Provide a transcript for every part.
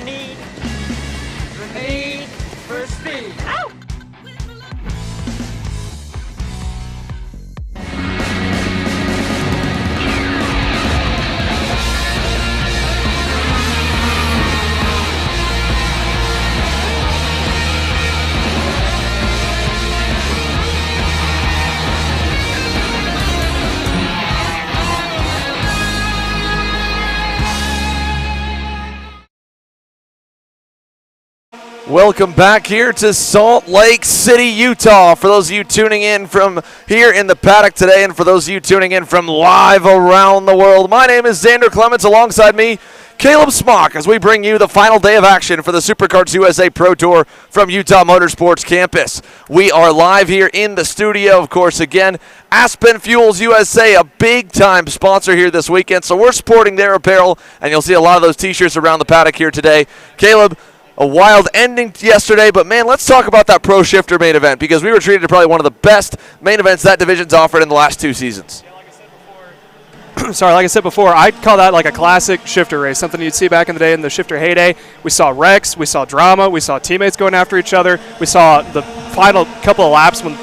The need for speed. Ow! Welcome back here to Salt Lake City, Utah. For those of you tuning in from here in the paddock today, and for those of you tuning in from live around the world, my name is Xander Clements. Alongside me, Caleb Smock, as we bring you the final day of action for the Supercars USA Pro Tour from Utah Motorsports campus. We are live here in the studio, of course, again, Aspen Fuels USA, a big-time sponsor here this weekend, so we're supporting their apparel, and you'll see a lot of those T-shirts around the paddock here today. Caleb, a wild ending yesterday, but man, let's talk about that Pro Shifter main event, because we were treated to probably one of the best main events that division's offered in the last 2 seasons. Yeah, like I said before, I'd call that like a classic shifter race, something you'd see back in the day in the shifter heyday. We saw wrecks, we saw drama, we saw teammates going after each other, we saw the final couple of laps when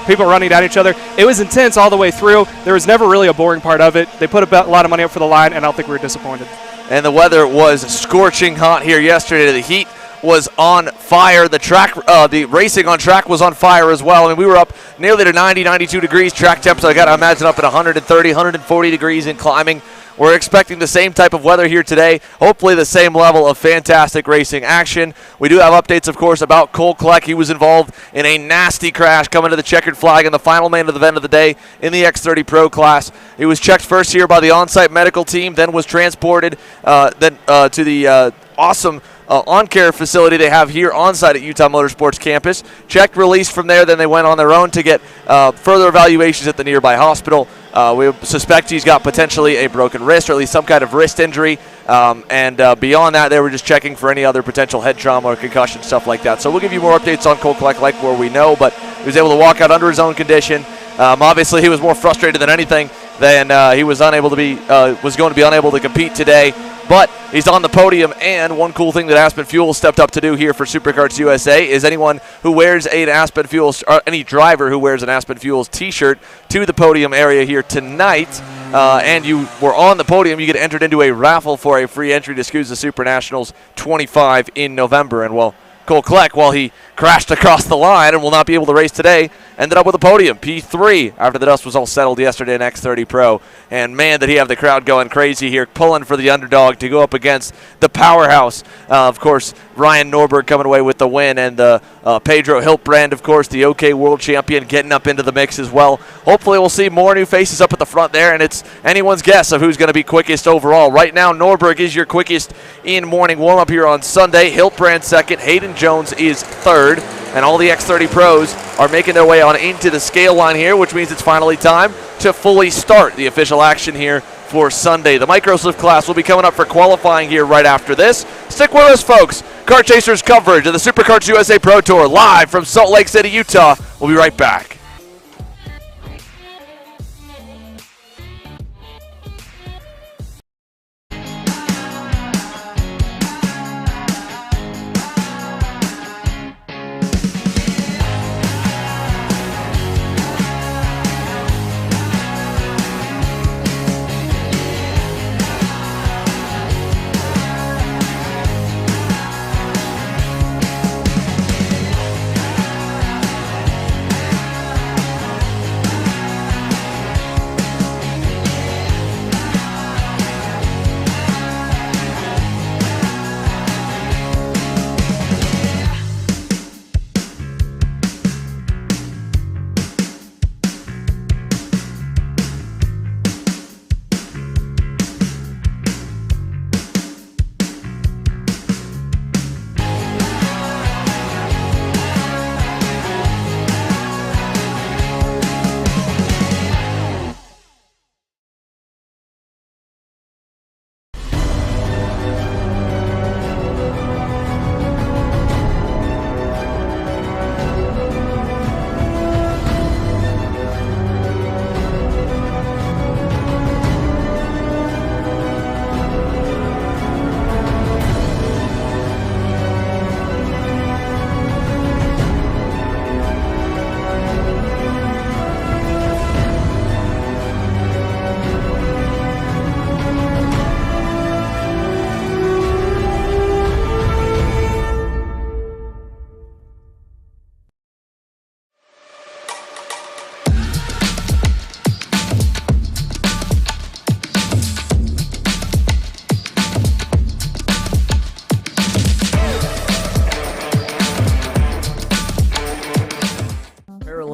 people running at each other. It was intense all the way through. There was never really a boring part of it. They put a lot of money up for the line, and I don't think we were disappointed. And the weather was scorching hot here yesterday. The heat was on fire. The track, the racing on track was on fire as well. I mean, we were up nearly to 90, 92 degrees track temps. I got to imagine up at 130, 140 degrees in climbing. We're expecting the same type of weather here today. Hopefully the same level of fantastic racing action. We do have updates, of course, about Cole Kleck. He was involved in a nasty crash coming to the checkered flag in the final main event of the day in the X30 Pro class. He was checked first here by the on-site medical team, then was transported to the awesome on-care facility they have here on-site at Utah Motorsports campus. Checked, released from there, then they went on their own to get further evaluations at the nearby hospital. We suspect he's got potentially a broken wrist or at least some kind of wrist injury. And beyond that, they were just checking for any other potential head trauma or concussion, stuff like that. So we'll give you more updates on Cole Kleck like where we know, but he was able to walk out under his own condition. Obviously, he was more frustrated than anything. Then he was unable to was going to be unable to compete today. But he's on the podium, and one cool thing that Aspen Fuels stepped up to do here for Supercars USA is anyone who wears an Aspen Fuels, or any driver who wears an Aspen Fuels T-shirt to the podium area here tonight, and you were on the podium, you get entered into a raffle for a free entry to SKUSA Super Nationals 25 in November. And well, Cole Kleck, while he crashed across the line and will not be able to race today, ended up with a podium, P3, after the dust was all settled yesterday in X30 Pro. And man, did he have the crowd going crazy here, pulling for the underdog to go up against the powerhouse. Of course, Ryan Norberg coming away with the win, and the Pedro Hiltbrand, of course, the OK World Champion, getting up into the mix as well. Hopefully we'll see more new faces up at the front there, and it's anyone's guess of who's going to be quickest overall. Right now, Norberg is your quickest in morning warm-up here on Sunday. Hiltbrand second, Hayden Jones is third, and all the X30 pros are making their way on into the scale line here, which means it's finally time to fully start the official action here for Sunday. The Microslift class will be coming up for qualifying here right after this. Stick with us, folks. Car Chasers coverage of the Supercars USA Pro Tour live from Salt Lake City, Utah. We'll be right back.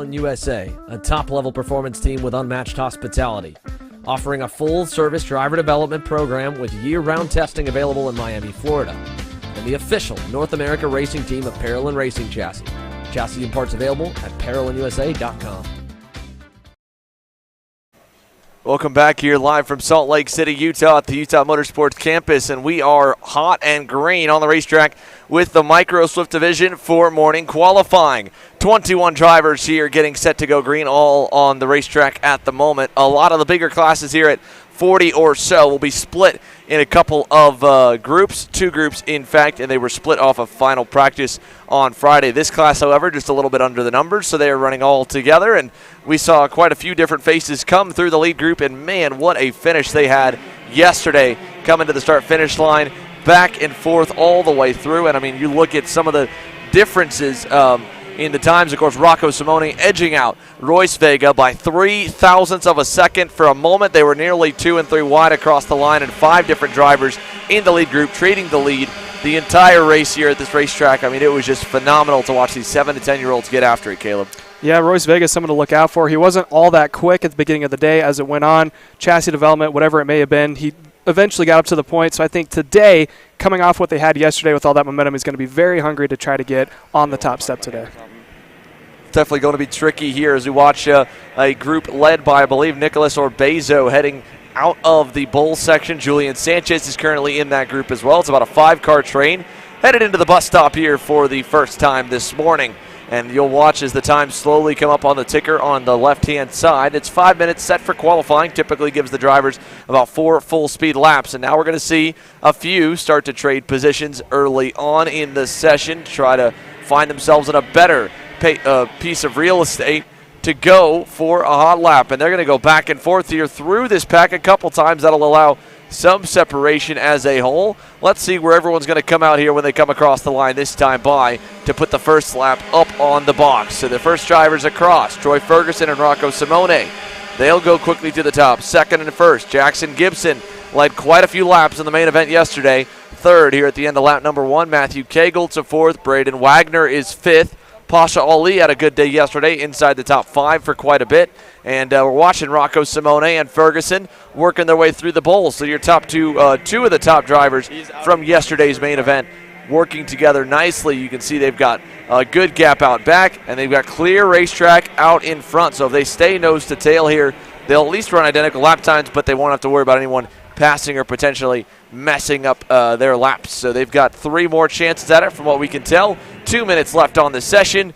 Parolin USA, a top-level performance team with unmatched hospitality, offering a full-service driver development program with year-round testing available in Miami, Florida, and the official North America racing team of Parolin Racing Chassis. Chassis and parts available at ParolinUSA.com. Welcome back here live from Salt Lake City, Utah at the Utah Motorsports campus, and we are hot and green on the racetrack with the Micro Swift division for morning qualifying. 21 drivers here getting set to go green, all on the racetrack at the moment. A lot of the bigger classes here at 40 or so will be split in a couple of groups, 2 groups in fact, and they were split off of final practice on Friday. This class, however, just a little bit under the numbers, so they are running all together, and we saw quite a few different faces come through the lead group, and man, what a finish they had yesterday coming to the start-finish line, back and forth all the way through. And I mean, you look at some of the differences in the times. Of course, Rocco Simone edging out Royce Vega by 0.003 of a second. For a moment, they were nearly 2 and 3 wide across the line, and 5 different drivers in the lead group trading the lead the entire race here at this racetrack. I mean, it was just phenomenal to watch these 7 to 10-year-olds get after it, Caleb. Yeah, Royce Vega is someone to look out for. He wasn't all that quick at the beginning of the day as it went on. Chassis development, whatever it may have been, he eventually got up to the point. So I think today, coming off what they had yesterday with all that momentum, he's going to be very hungry to try to get on the top step today. Definitely going to be tricky here as we watch a group led by, I believe, Nicholas Orbezo heading out of the bull section. Julian Sanchez is currently in that group as well. It's about a 5-car train headed into the bus stop here for the first time this morning. And you'll watch as the times slowly come up on the ticker on the left-hand side. It's 5 minutes set for qualifying. Typically gives the drivers about 4 full-speed laps. And now we're going to see a few start to trade positions early on in the session to try to find themselves in a better piece of real estate to go for a hot lap. And they're going to go back and forth here through this pack a couple times. That'll allow some separation as a whole. Let's see where everyone's going to come out here when they come across the line this time by to put the first lap up on the box. So the first drivers across, Troy Ferguson and Rocco Simone. They'll go quickly to the top. Second and first, Jackson Gibson led quite a few laps in the main event yesterday. Third here at the end of lap number 1, Matthew Cagle to 4th. Braden Wagner is 5th. Pasha Ali had a good day yesterday inside the top 5 for quite a bit. And we're watching Rocco Simone and Ferguson working their way through the bowl. So your top two of the top drivers from yesterday's main event working together nicely. You can see they've got a good gap out back, and they've got clear racetrack out in front. So if they stay nose to tail here, they'll at least run identical lap times, but they won't have to worry about anyone passing or potentially messing up their laps. So they've got 3 more chances at it from what we can tell. 2 minutes left on the session,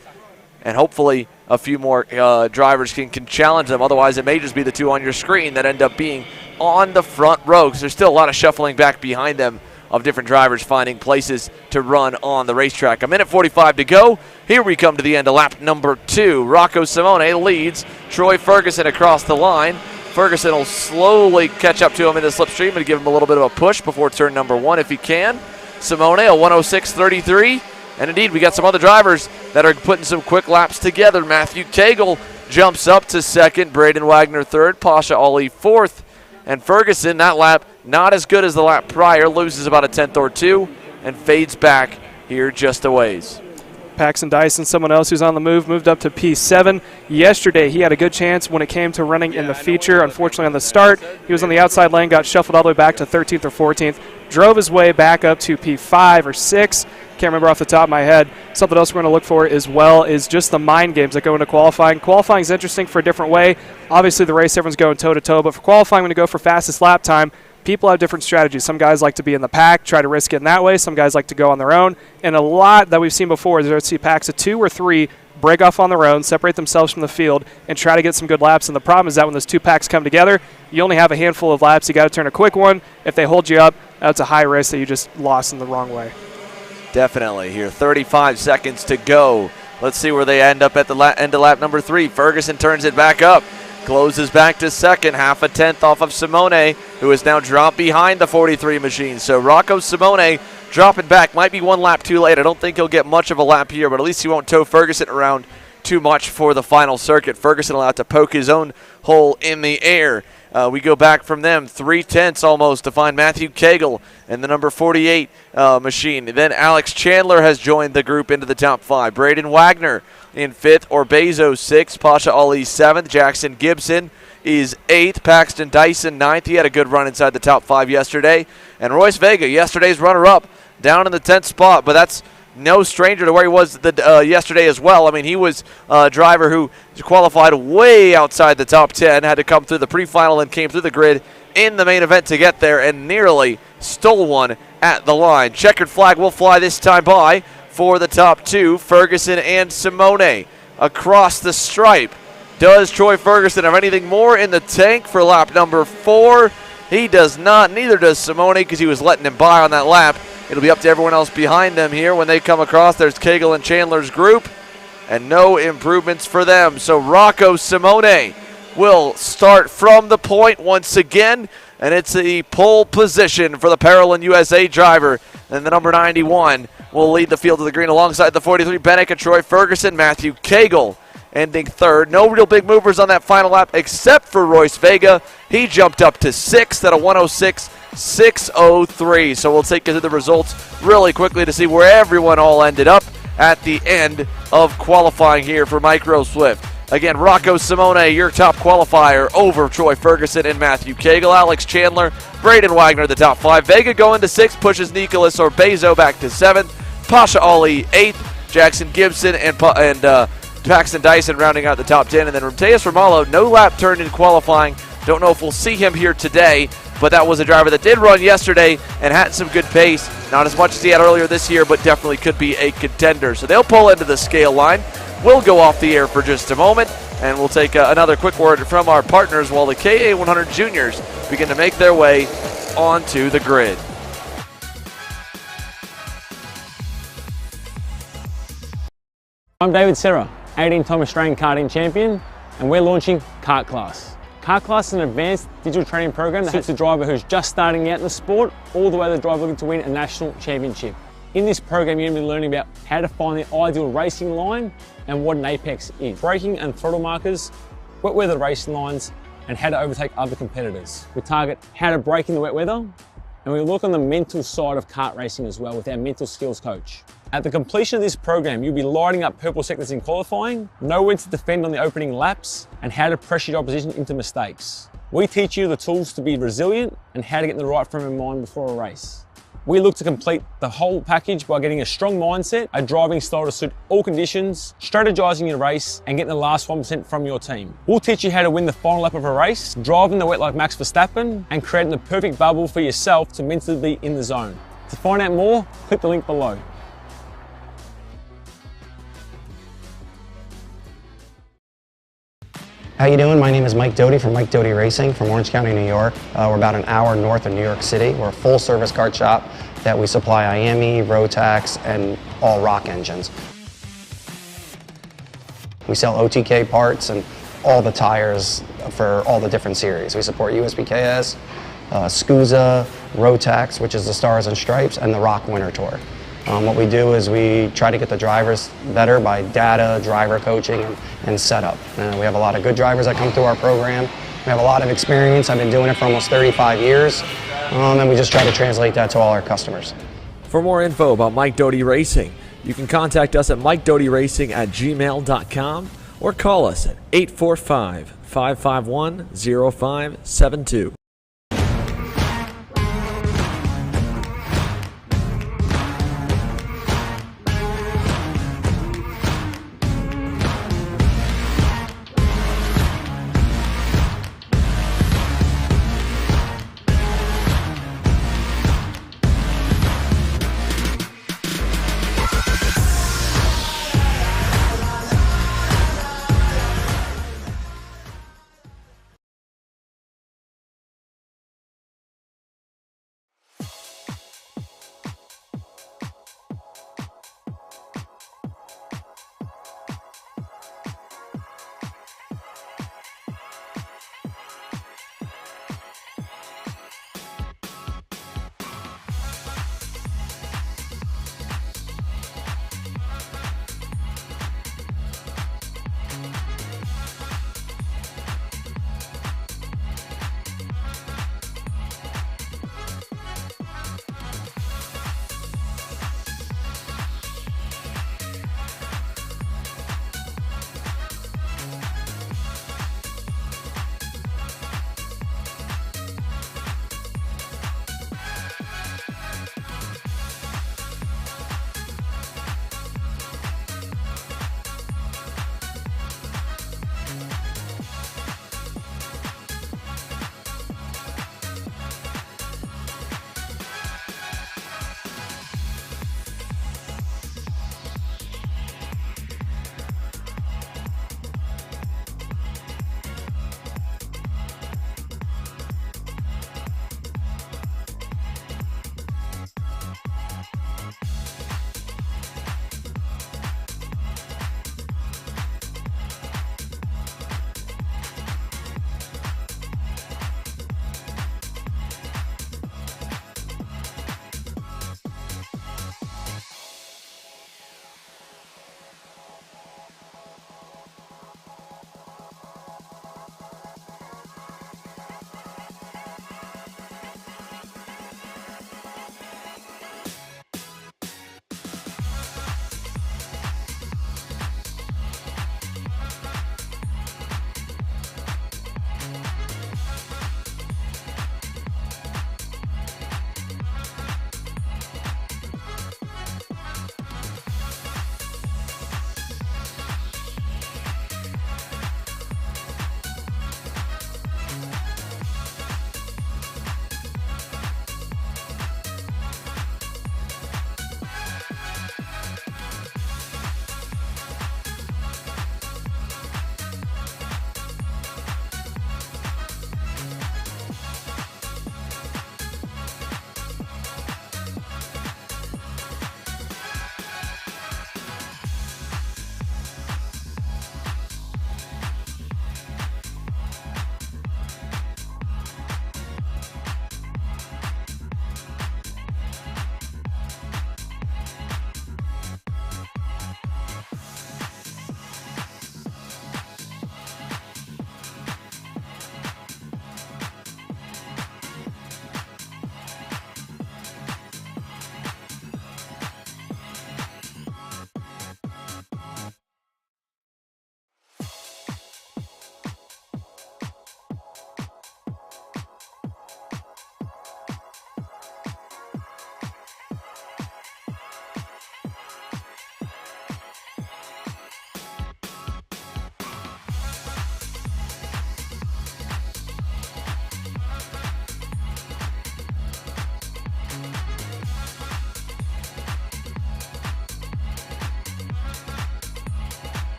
and hopefully a few more drivers can challenge them. Otherwise, it may just be the 2 on your screen that end up being on the front row, because there's still a lot of shuffling back behind them of different drivers finding places to run on the racetrack. 1:45 to go. Here we come to the end of lap number 2. Rocco Simone leads Troy Ferguson across the line. Ferguson will slowly catch up to him in the slipstream and give him a little bit of a push before turn number 1 if he can. Simone, a 1:06.33. And indeed, we got some other drivers that are putting some quick laps together. Matthew Cagle jumps up to 2nd. Braden Wagner 3rd. Pasha Ali 4th. And Ferguson, that lap, not as good as the lap prior, loses about a 10th or 2 and fades back here just a ways. Paxton Dyson, someone else who's on the move, moved up to P7. Yesterday, he had a good chance when it came to running in the feature. Unfortunately, on the start, he was on the outside lane, got shuffled all the way back to 13th or 14th, drove his way back up to P5 or 6. Can't remember off the top of my head. Something else we're going to look for as well is just the mind games that go into qualifying. Qualifying is interesting for a different way. Obviously, the race, everyone's going toe-to-toe, but for qualifying, when you go for fastest lap time, people have different strategies. Some guys like to be in the pack, try to risk it in that way. Some guys like to go on their own. And a lot that we've seen before is there see packs of 2 or 3 break off on their own, separate themselves from the field, and try to get some good laps. And the problem is that when those 2 packs come together, you only have a handful of laps. You got to turn a quick one. If they hold you up, that's a high risk that you just lost in the wrong way. Definitely here. 35 seconds to go. Let's see where they end up at the end of lap number 3. Ferguson turns it back up. Closes back to 2nd, half a 10th off of Simone, who is now dropped behind the 43 machine. So Rocco Simone dropping back. Might be 1 lap too late. I don't think he'll get much of a lap here, but at least he won't tow Ferguson around too much for the final circuit. Ferguson allowed to poke his own hole in the air. We go back from them 3/10 almost to find Matthew Cagle and the number 48 machine. And then Alex Chandler has joined the group into the top 5. Braden Wagner in 5th, Orbezo 6th, Pasha Ali 7th, Jackson Gibson is 8th, Paxton Dyson 9th. He had a good run inside the top 5 yesterday. And Royce Vega, yesterday's runner-up, down in the 10th spot, but that's no stranger to where he was yesterday as well. I mean, he was a driver who qualified way outside the top 10, had to come through the pre-final and came through the grid in the main event to get there and nearly stole one at the line. Checkered flag will fly this time by for the top 2, Ferguson and Simone. Across the stripe, does Troy Ferguson have anything more in the tank for lap number 4? He does not, neither does Simone, because he was letting him by on that lap. It'll be up to everyone else behind them here when they come across. There's Cagle and Chandler's group, and no improvements for them. So Rocco Simone will start from the point once again, and it's the pole position for the Parolin USA driver. And the number 91 will lead the field to the green alongside the 43 Benek and Troy Ferguson. Matthew Cagle ending 3rd. No real big movers on that final lap except for Royce Vega. He jumped up to 6th at a 106.603. So we'll take you through the results really quickly to see where everyone all ended up at the end of qualifying here for Micro Swift. Again, Rocco Simone, your top qualifier over Troy Ferguson and Matthew Cagle. Alex Chandler, Braden Wagner, the top 5. Vega going to 6th, pushes Nicholas Orbezo back to 7th. Pasha Ali, 8th. Jackson Gibson and Paxton Dyson rounding out the top 10. And then Mateus Romalo, no lap turned in qualifying. Don't know if we'll see him here today, but that was a driver that did run yesterday and had some good pace. Not as much as he had earlier this year, but definitely could be a contender. So they'll pull into the scale line. We'll go off the air for just a moment, and we'll take another quick word from our partners while the KA100 Juniors begin to make their way onto the grid. I'm David Serra, 18-time Australian karting champion, and we're launching Kart Class. Kart Class is an advanced digital training program that suits a driver who's just starting out in the sport all the way to the driver looking to win a national championship. In this program, you're going to be learning about how to find the ideal racing line and what an apex is. Braking and throttle markers, wet weather racing lines, and how to overtake other competitors. We target how to brake in the wet weather, and we look on the mental side of kart racing as well with our mental skills coach. At the completion of this program, you'll be lighting up purple sectors in qualifying, know when to defend on the opening laps, and how to pressure your opposition into mistakes. We teach you the tools to be resilient and how to get in the right frame of mind before a race. We look to complete the whole package by getting a strong mindset, a driving style to suit all conditions, strategizing your race, and getting the last 1% from your team. We'll teach you how to win the final lap of a race, driving the wet like Max Verstappen, and creating the perfect bubble for yourself to mentally be in the zone. To find out more, click the link below. How you doing? My name is Mike Doty from Mike Doty Racing from Orange County, New York. We're about an hour north of New York City. We're a full-service kart shop that we supply IAME, Rotax, and all rock engines. We sell OTK parts and all the tires for all the different series. We support USPKS, SKUSA, Rotax, which is the Stars and Stripes, and the Rock Winter Tour. What we do is we try to get the drivers better by data, driver coaching, and setup. We have a lot of good drivers that come through our program. We have a lot of experience. I've been doing it for almost 35 years, and we just try to translate that to all our customers. For more info about Mike Doty Racing, you can contact us at mikedotyracing@gmail.com or call us at 845-551-0572.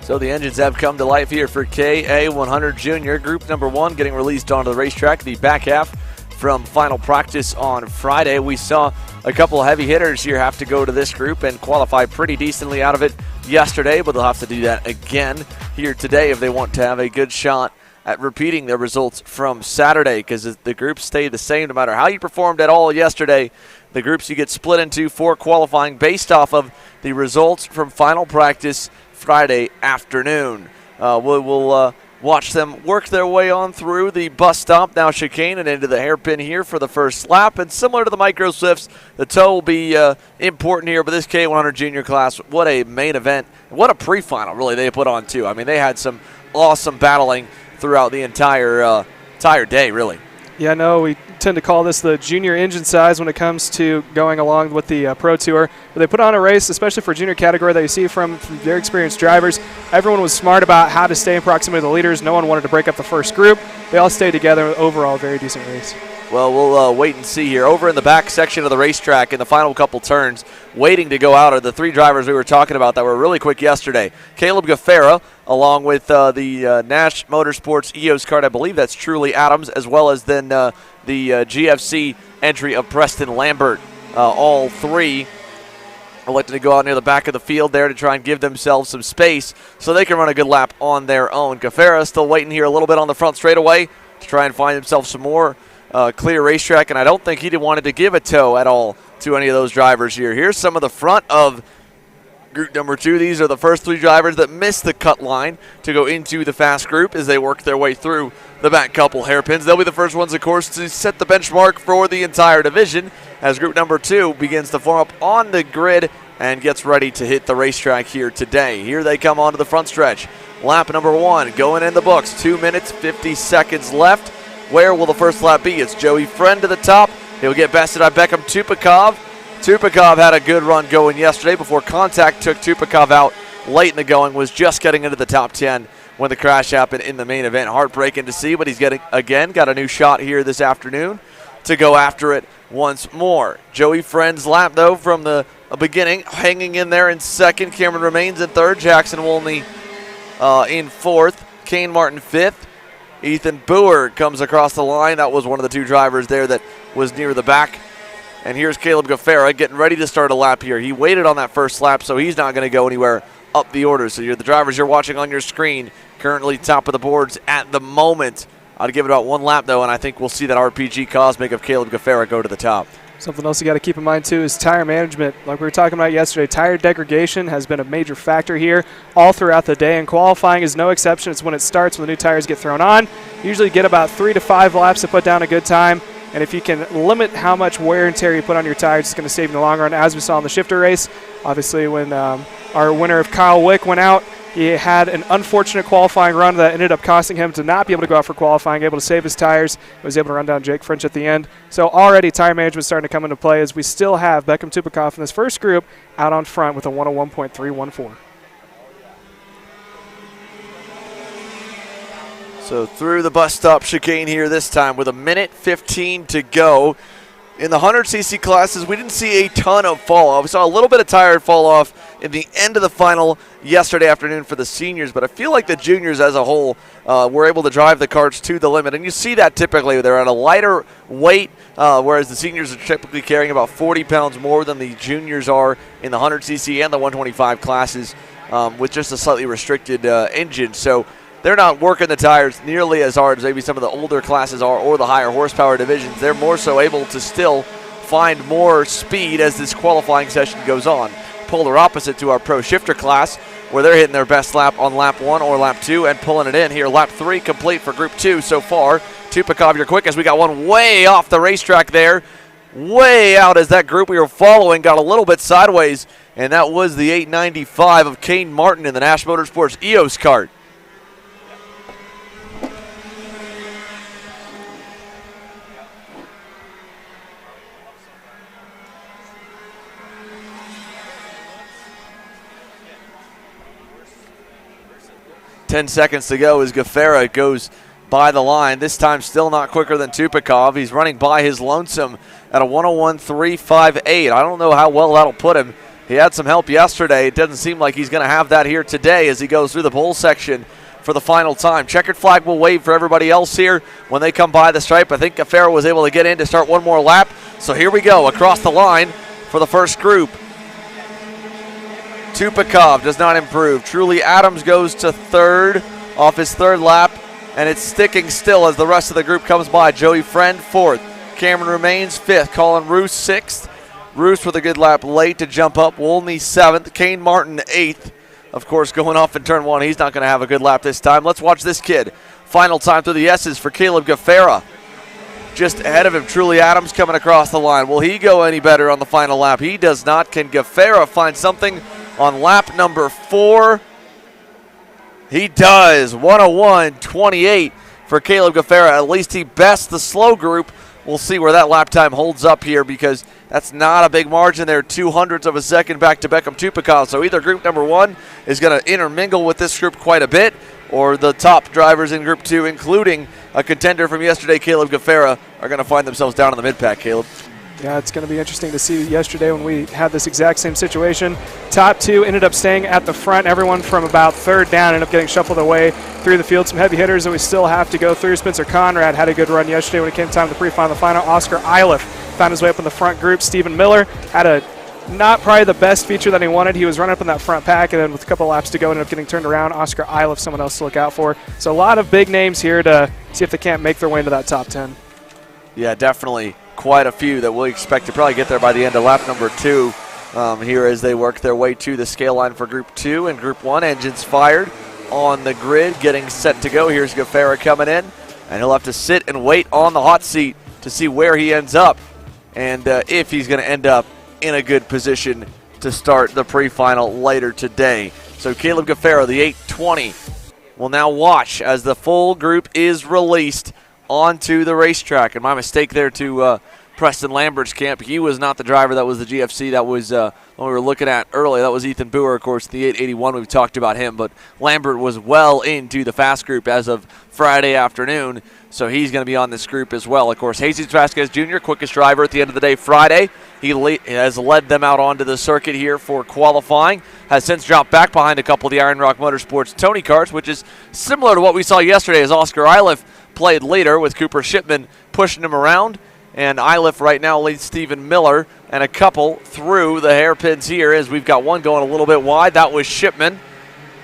So the engines have come to life here for KA100 Junior. Group number 1 getting released onto the racetrack. The back half from final practice on Friday. We saw a couple of heavy hitters here have to go to this group and qualify pretty decently out of it yesterday, but they'll have to do that again here today if they want to have a good shot at repeating their results from Saturday, because the groups stay the same no matter how you performed at all yesterday. The groups you get split into for qualifying based off of the results from final practice Friday afternoon. We'll watch them work their way on through the bus stop, now chicane, and into the hairpin here for the first lap. And similar to the micro swifts, the toe will be important here, but this K100 Junior class, what a main event. What a pre-final, really, they put on, too. I mean, they had some awesome battling throughout the entire day, really. Yeah, no, we tend to call this the junior engine size when it comes to going along with the Pro Tour. But they put on a race, especially for junior category, that you see from their experienced drivers. Everyone was smart about how to stay in proximity to the leaders. No one wanted to break up the first group. They all stayed together. Overall, very decent race. Well, we'll wait and see here. Over in the back section of the racetrack in the final couple turns, waiting to go out are the 3 drivers we were talking about that were really quick yesterday. Caleb Gaffera, along with the Nash Motorsports EOS card, I believe that's Truly Adams, as well as then the GFC entry of Preston Lambert. All 3 elected to go out near the back of the field there to try and give themselves some space so they can run a good lap on their own. Gaffera still waiting here a little bit on the front straightaway to try and find himself some more clear racetrack, and I don't think he wanted to give a tow at all to any of those drivers here. Here's some of the front of group number 2. These are the first 3 drivers that missed the cut line to go into the fast group as they work their way through the back couple hairpins. They'll be the first ones, of course, to set the benchmark for the entire division as group number 2 begins to form up on the grid and gets ready to hit the racetrack here today. Here they come onto the front stretch. Lap number 1 going in the books. 2 minutes, 50 seconds left. Where will the first lap be? It's Joey Friend to the top. He'll get bested by Beckham Tupakov. Tupakov had a good run going yesterday before contact took Tupakov out late in the going, was just getting into the top 10 when the crash happened in the main event. Heartbreaking to see, but he's got a new shot here this afternoon to go after it once more. Joey Friend's lap, though, from the beginning, hanging in there in second. Cameron remains in third. Jackson Wolney in fourth. Kane Martin fifth. Ethan Boer comes across the line. That was one of the 2 drivers there that was near the back. And here's Caleb Gaffera getting ready to start a lap here. He waited on that first lap, so he's not going to go anywhere up the order. So the drivers you're watching on your screen, currently top of the boards at the moment. I'd give it about 1 lap, though, and I think we'll see that RPG Cosmic of Caleb Gaffera go to the top. Something else you got to keep in mind, too, is tire management. Like we were talking about yesterday, tire degradation has been a major factor here all throughout the day, and qualifying is no exception. It's when it starts, when the new tires get thrown on. You usually get about 3 to 5 laps to put down a good time, and if you can limit how much wear and tear you put on your tires, it's going to save you in the long run, as we saw in the shifter race. Obviously, when our winner of Kyle Wick went out, he had an unfortunate qualifying run that ended up costing him to not be able to go out for qualifying, able to save his tires. Was able to run down Jake French at the end. So already tire management starting to come into play as we still have Beckham Tupakov in this first group out on front with a 101.314. So through the bus stop chicane here this time with 1:15 to go. In the 100cc classes, we didn't see a ton of fall off. We saw a little bit of tire fall off in the end of the final yesterday afternoon for the seniors, but I feel like the juniors as a whole were able to drive the karts to the limit, and you see that typically. They're at a lighter weight, whereas the seniors are typically carrying about 40 pounds more than the juniors are in the 100cc and the 125 classes with just a slightly restricted engine. So they're not working the tires nearly as hard as maybe some of the older classes are or the higher horsepower divisions. They're more so able to still find more speed as this qualifying session goes on. Polar opposite to our pro shifter class, where they're hitting their best lap on lap 1 or lap 2 and pulling it in here. Lap 3 complete for group 2 so far. Tupakov, your quickest. We got one way off the racetrack there. Way out as that group we were following got a little bit sideways, and that was the 895 of Kane Martin in the Nash Motorsports EOS kart. 10 seconds to go as Gaffera goes by the line. This time still not quicker than Tupakov. He's running by his lonesome at a 101.358. I don't know how well that'll put him He had some help yesterday. It doesn't seem like he's going to have that here today as he goes through the pole section for the final time. Checkered flag will wave for everybody else here when they come by the stripe. I think Gaffaro was able to get in to start one more lap. So here we go across the line for the first group. Tupakov does not improve. Truly Adams goes to third off his third lap, and it's sticking still as the rest of the group comes by. Joey Friend fourth. Cameron remains fifth. Colin Roos sixth. Roos with a good lap late to jump up. Wolney seventh. Kane Martin eighth. Of course, going off in turn one, he's not going to have a good lap this time. Let's watch this kid. Final time through the S's for Caleb Gaffaro. Just ahead of him, Truly Adams coming across the line. Will he go any better on the final lap? He does not. Can Gaffaro find something on lap number 4? He does. 101.28 for Caleb Gaffaro. At least he bests the slow group. We'll see where that lap time holds up here because that's not a big margin there. 0.02 of a second back to Beckham Tupakov. So either group number 1 is going to intermingle with this group quite a bit, or the top drivers in group 2, including a contender from yesterday, Caleb Gaffaro, are going to find themselves down in the mid-pack, Caleb. Yeah, it's going to be interesting to see. Yesterday when we had this exact same situation, top 2 ended up staying at the front. Everyone from about third down ended up getting shuffled away through the field. Some heavy hitters that we still have to go through. Spencer Conrad had a good run yesterday when it came time to the pre-final. The final, Oscar Iliff found his way up in the front group. Stephen Miller had a not probably the best feature that he wanted. He was running up in that front pack, and then with a couple laps to go, ended up getting turned around. Oscar Iliff, someone else to look out for. So a lot of big names here to see if they can't make their way into that top 10. Yeah, definitely quite a few that we expect to probably get there by the end of lap number 2 here as they work their way to the scale line for Group 2 and Group 1. Engines fired on the grid, getting set to go. Here's Gaffaro coming in, and he'll have to sit and wait on the hot seat to see where he ends up and if he's going to end up in a good position to start the pre-final later today. So Caleb Gaffaro, the 820, will now watch as the full group is released onto the racetrack. And my mistake there to Preston Lambert's camp. He was not the driver. That was the GFC. That was when we were looking at earlier. That was Ethan Boer, of course, the 881. We've talked about him. But Lambert was well into the fast group as of Friday afternoon. So he's going to be on this group as well. Of course, Jesus Vasquez Jr., quickest driver at the end of the day Friday. He has led them out onto the circuit here for qualifying. Has since dropped back behind a couple of the Iron Rock Motorsports Tony cars, which is similar to what we saw yesterday as Oscar Iliff played later with Cooper Shipman pushing him around. And Iliff right now leads Stephen Miller and a couple through the hairpins here as we've got one going a little bit wide. That was Shipman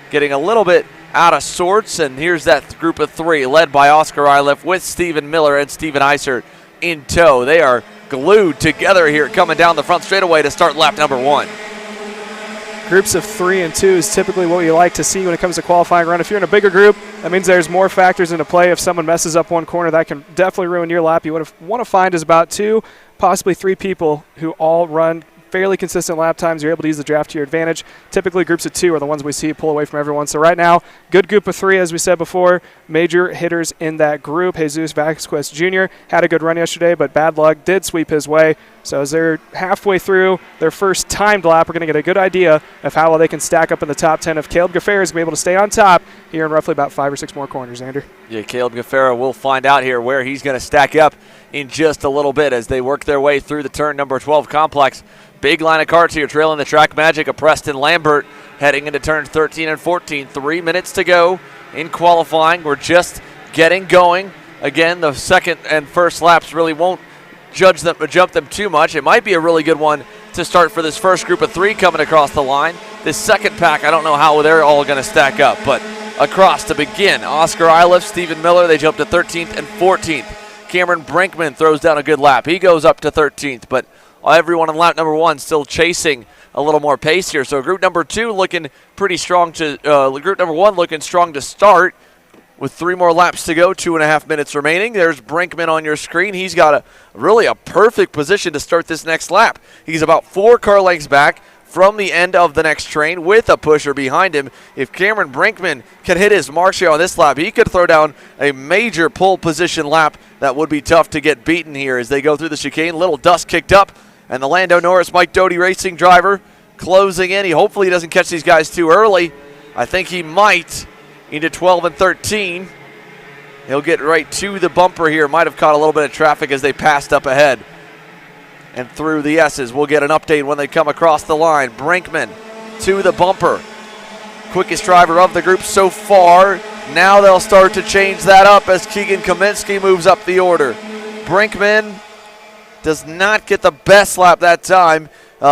getting a little bit out of sorts. And here's that group of 3 led by Oscar Iliff with Stephen Miller and Steven Eisert in tow. They are glued together here coming down the front straightaway to start lap number 1. Groups of 3 and 2 is typically what we like to see when it comes to qualifying run. If you're in a bigger group, that means there's more factors into play. If someone messes up one corner, that can definitely ruin your lap. You want to find is about 2, possibly 3 people who all run fairly consistent lap times. You're able to use the draft to your advantage. Typically, groups of 2 are the ones we see pull away from everyone. So right now, good group of 3, as we said before. Major hitters in that group. Jesus Vasquez Jr. had a good run yesterday, but bad luck did sweep his way. So as they're halfway through their first timed lap, we're going to get a good idea of how well they can stack up in the top 10 if Caleb Gaffaro is going to be able to stay on top here in roughly about 5 or 6 more corners, Xander. Yeah, Caleb Gaffaro will find out here where he's going to stack up in just a little bit as they work their way through the turn number 12 complex. Big line of carts here trailing the track magic of Preston Lambert heading into turns 13 and 14. 3 minutes to go in qualifying. We're just getting going. Again, the second and first laps really won't jump them too much. It might be a really good one to start for this first group of 3 coming across the line. This second pack, I don't know how they're all going to stack up, but across to begin. Oscar Iliff, Stephen Miller, they jump to 13th and 14th. Cameron Brinkman throws down a good lap. He goes up to 13th, but everyone on lap number 1 still chasing a little more pace here. So group number 2 looking pretty strong group number 1 looking strong to start with 3 more laps to go, 2.5 minutes remaining. There's Brinkman on your screen. He's got really a perfect position to start this next lap. He's about 4 car lengths back from the end of the next train with a pusher behind him. If Cameron Brinkman can hit his marks here on this lap, he could throw down a major pole position lap that would be tough to get beaten here as they go through the chicane. Little dust kicked up, and the Lando Norris Mike Doty Racing driver closing in. Hopefully he doesn't catch these guys too early. I think he might into 12 and 13. He'll get right to the bumper here. Might have caught a little bit of traffic as they passed up ahead. and through the S's. We'll get an update when they come across the line. Brinkman to the bumper. Quickest driver of the group so far. Now they'll start to change that up as Keegan Kaminsky moves up the order. Brinkman does not get the best lap that time.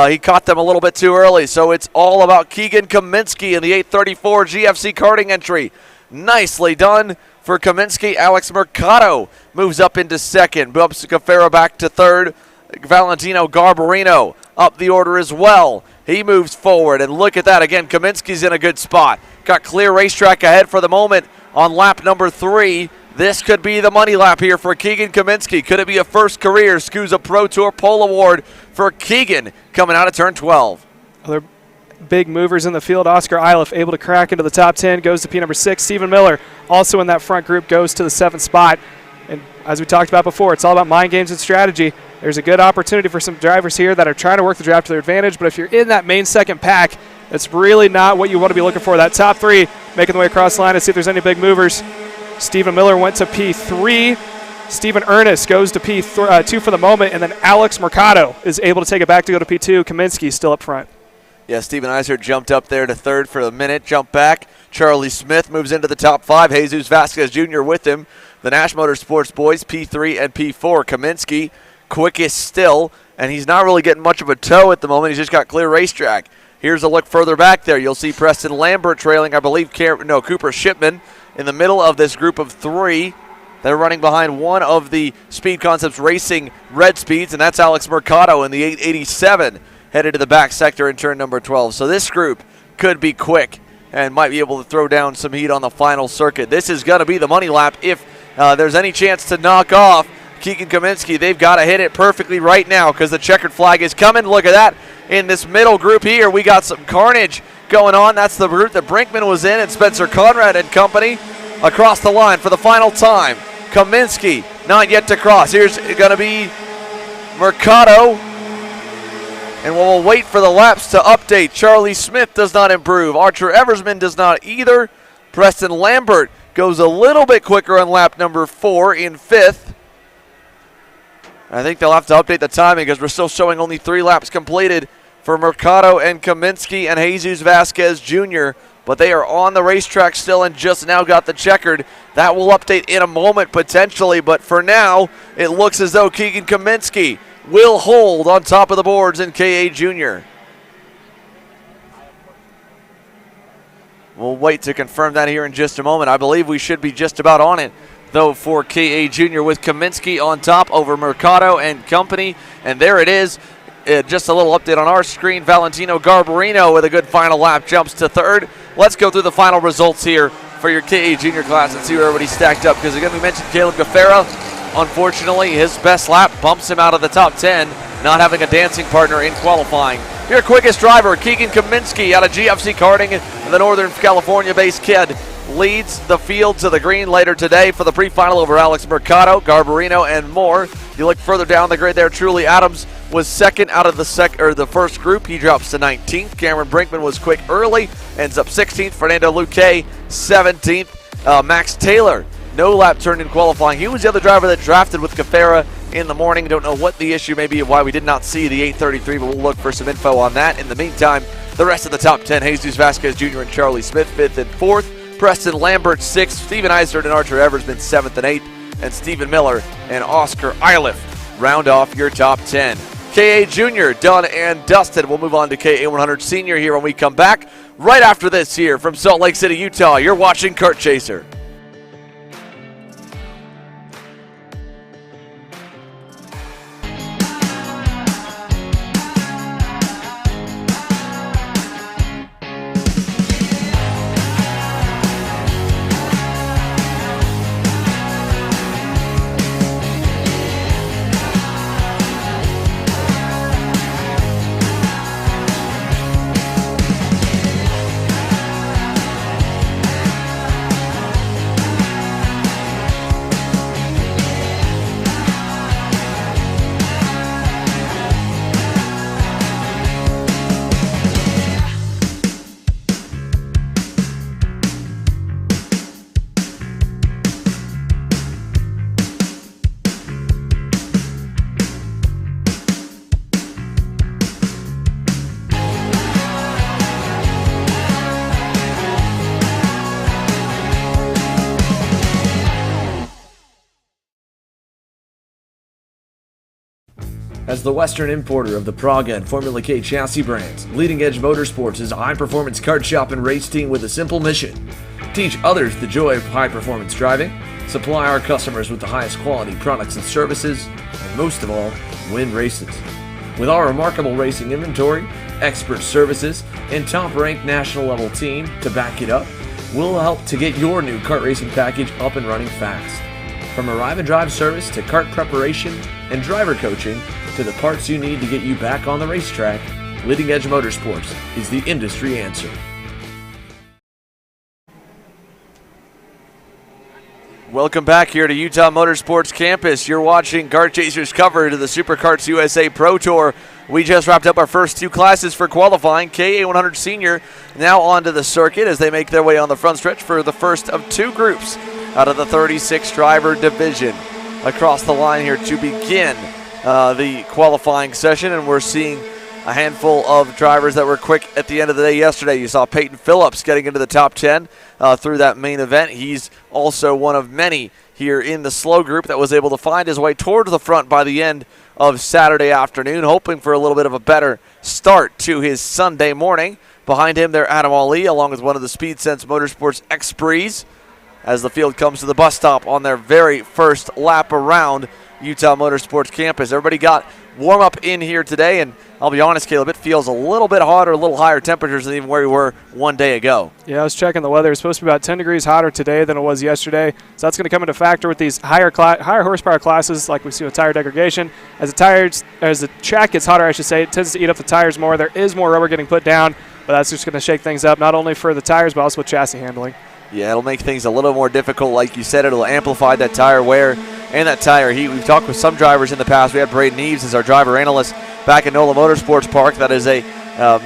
He caught them a little bit too early, so it's all about Keegan Kaminsky in the 834 GFC karting entry. Nicely done for Kaminsky. Alex Mercado moves up into second. Bumps Cafera back to third. Valentino Garbarino up the order as well. He moves forward, and look at that. Again, Kaminsky's in a good spot. Got clear racetrack ahead for the moment on lap number 3. This could be the money lap here for Keegan Kaminsky. Could it be a first career SKUSA Pro Tour pole award for Keegan coming out of turn 12? Other big movers in the field. Oscar Iliff able to crack into the top 10, goes to P number 6. Stephen Miller also in that front group goes to the 7th spot. And as we talked about before, it's all about mind games and strategy. There's a good opportunity for some drivers here that are trying to work the draft to their advantage, but if you're in that main second pack, it's really not what you want to be looking for. That top 3 making the way across the line to see if there's any big movers. Stephen Miller went to P3. Stephen Ernest goes to P2 for the moment, and then Alex Mercado is able to take it back to go to P2. Kaminsky still up front. Yeah, Steven Iser jumped up there to third for a minute, jump back. Charlie Smith moves into the top 5. Jesus Vasquez Jr. with him. The Nash Motorsports boys, P3 and P4. Kaminsky, quickest still, and he's not really getting much of a tow at the moment. He's just got clear racetrack. Here's a look further back there. You'll see Preston Lambert trailing, I believe, Cooper Shipman in the middle of this group of 3. They're running behind one of the Speed Concepts Racing Red Speeds, and that's Alex Mercado in the 887, headed to the back sector in turn number 12. So this group could be quick and might be able to throw down some heat on the final circuit. This is going to be the money lap if there's any chance to knock off Keegan Kaminsky. They've got to hit it perfectly right now because the checkered flag is coming. Look at that. In this middle group here, we got some carnage going on. That's the group that Brinkman was in and Spencer Conrad and company across the line for the final time. Kaminsky not yet to cross. Here's going to be Mercado. And we'll wait for the laps to update. Charlie Smith does not improve. Archer Eversman does not either. Preston Lambert goes a little bit quicker on lap number 4 in 5th. I think they'll have to update the timing because we're still showing only 3 laps completed for Mercado and Kaminsky and Jesus Vasquez Jr., but they are on the racetrack still and just now got the checkered. That will update in a moment potentially, but for now, it looks as though Keegan Kaminsky will hold on top of the boards in KA Junior. We'll wait to confirm that here in just a moment. I believe we should be just about on it, though, for KA Junior with Kaminsky on top over Mercado and company. And there it is. Just a little update on our screen. Valentino Garbarino with a good final lap jumps to third. Let's go through the final results here for your KA Junior class and see where everybody's stacked up. Because again, we mentioned Caleb Gafera. Unfortunately, his best lap bumps him out of the top 10, not having a dancing partner in qualifying. Your quickest driver, Keegan Kaminsky out of GFC Karting, the Northern California-based kid, leads the field to the green later today for the pre-final over Alex Mercado, Garbarino, and more. You look further down the grid there, Truly Adams was second out of the first group. He drops to 19th. Cameron Brinkman was quick early, ends up 16th. Fernando Luque, 17th. Max Taylor, no lap turned in qualifying. He was the other driver that drafted with Cafera in the morning. Don't know what the issue may be of why we did not see the 833, but we'll look for some info on that. In the meantime, the rest of the top 10, Jesus Vasquez Jr. and Charlie Smith, 5th and 4th. Preston Lambert, 6th. Steven Eisert and Archer Eversman, 7th and 8th. And Stephen Miller and Oscar Iliff round off your top 10. KA Junior, done and dusted. We'll move on to KA 100 Senior here when we come back. Right after this here from Salt Lake City, Utah, you're watching Kart Chaser. As the Western importer of the Praga and Formula K chassis brands, Leading Edge Motorsports is a high-performance kart shop and race team with a simple mission: teach others the joy of high-performance driving, supply our customers with the highest quality products and services, and most of all, win races. With our remarkable racing inventory, expert services, and top-ranked national-level team to back it up, we'll help to get your new kart racing package up and running fast. From arrive and drive service to kart preparation and driver coaching to the parts you need to get you back on the racetrack, Leading Edge Motorsports is the industry answer. Welcome back here to Utah Motorsports Campus. You're watching Kart Chasers coverage of the SuperKarts USA Pro Tour. We just wrapped up our first two classes for qualifying. KA100 Senior now onto the circuit as they make their way on the front stretch for the first of two groups out of the 36 driver division. Across the line here to begin the qualifying session, and we're seeing a handful of drivers that were quick at the end of the day yesterday. You saw Peyton Phillips getting into the top 10 through that main event. He's also one of many here in the slow group that was able to find his way towards the front by the end of Saturday afternoon, hoping for a little bit of a better start to his Sunday morning. Behind him there, Adam Ali, along with one of the Speed Sense Motorsports X-Breeze, as the field comes to the bus stop on their very first lap around Utah Motorsports Campus. Everybody got warm up in here today, and I'll be honest, Caleb, it feels a little bit hotter, a little higher temperatures than even where we were one day ago. Yeah, I was checking the weather. It's supposed to be about 10 degrees hotter today than it was yesterday, so that's going to come into factor with these higher horsepower classes like we see with tire degradation. As the track gets hotter, I should say, it tends to eat up the tires more. There is more rubber getting put down, but that's just going to shake things up, not only for the tires, but also with chassis handling. Yeah, it'll make things a little more difficult. Like you said, it'll amplify that tire wear and that tire heat. We've talked with some drivers in the past. We had Braden Eves as our driver analyst back at NOLA Motorsports Park. That is a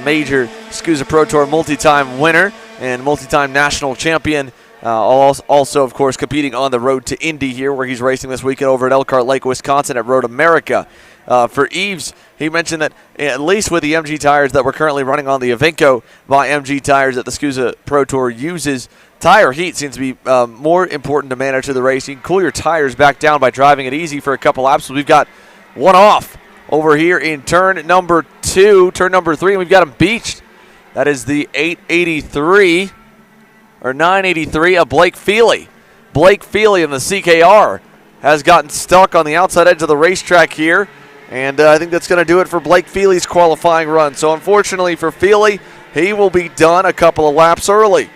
major SKUSA Pro Tour multi-time winner and multi-time national champion. Also, of course, competing on the road to Indy here, where he's racing this weekend over at Elkhart Lake, Wisconsin at Road America. For Eves, he mentioned that at least with the MG tires that we're currently running on the Evenco by MG tires that the SKUSA Pro Tour uses, tire heat seems to be more important to manage to the race. You can cool your tires back down by driving it easy for a couple laps. So we've got one off over here in turn number 2, turn number 3, and we've got him beached. That is the 883 or 983 of Blake Feely. Blake Feely in the CKR has gotten stuck on the outside edge of the racetrack here, and I think that's going to do it for Blake Feely's qualifying run. So unfortunately for Feely, he will be done a couple of laps early.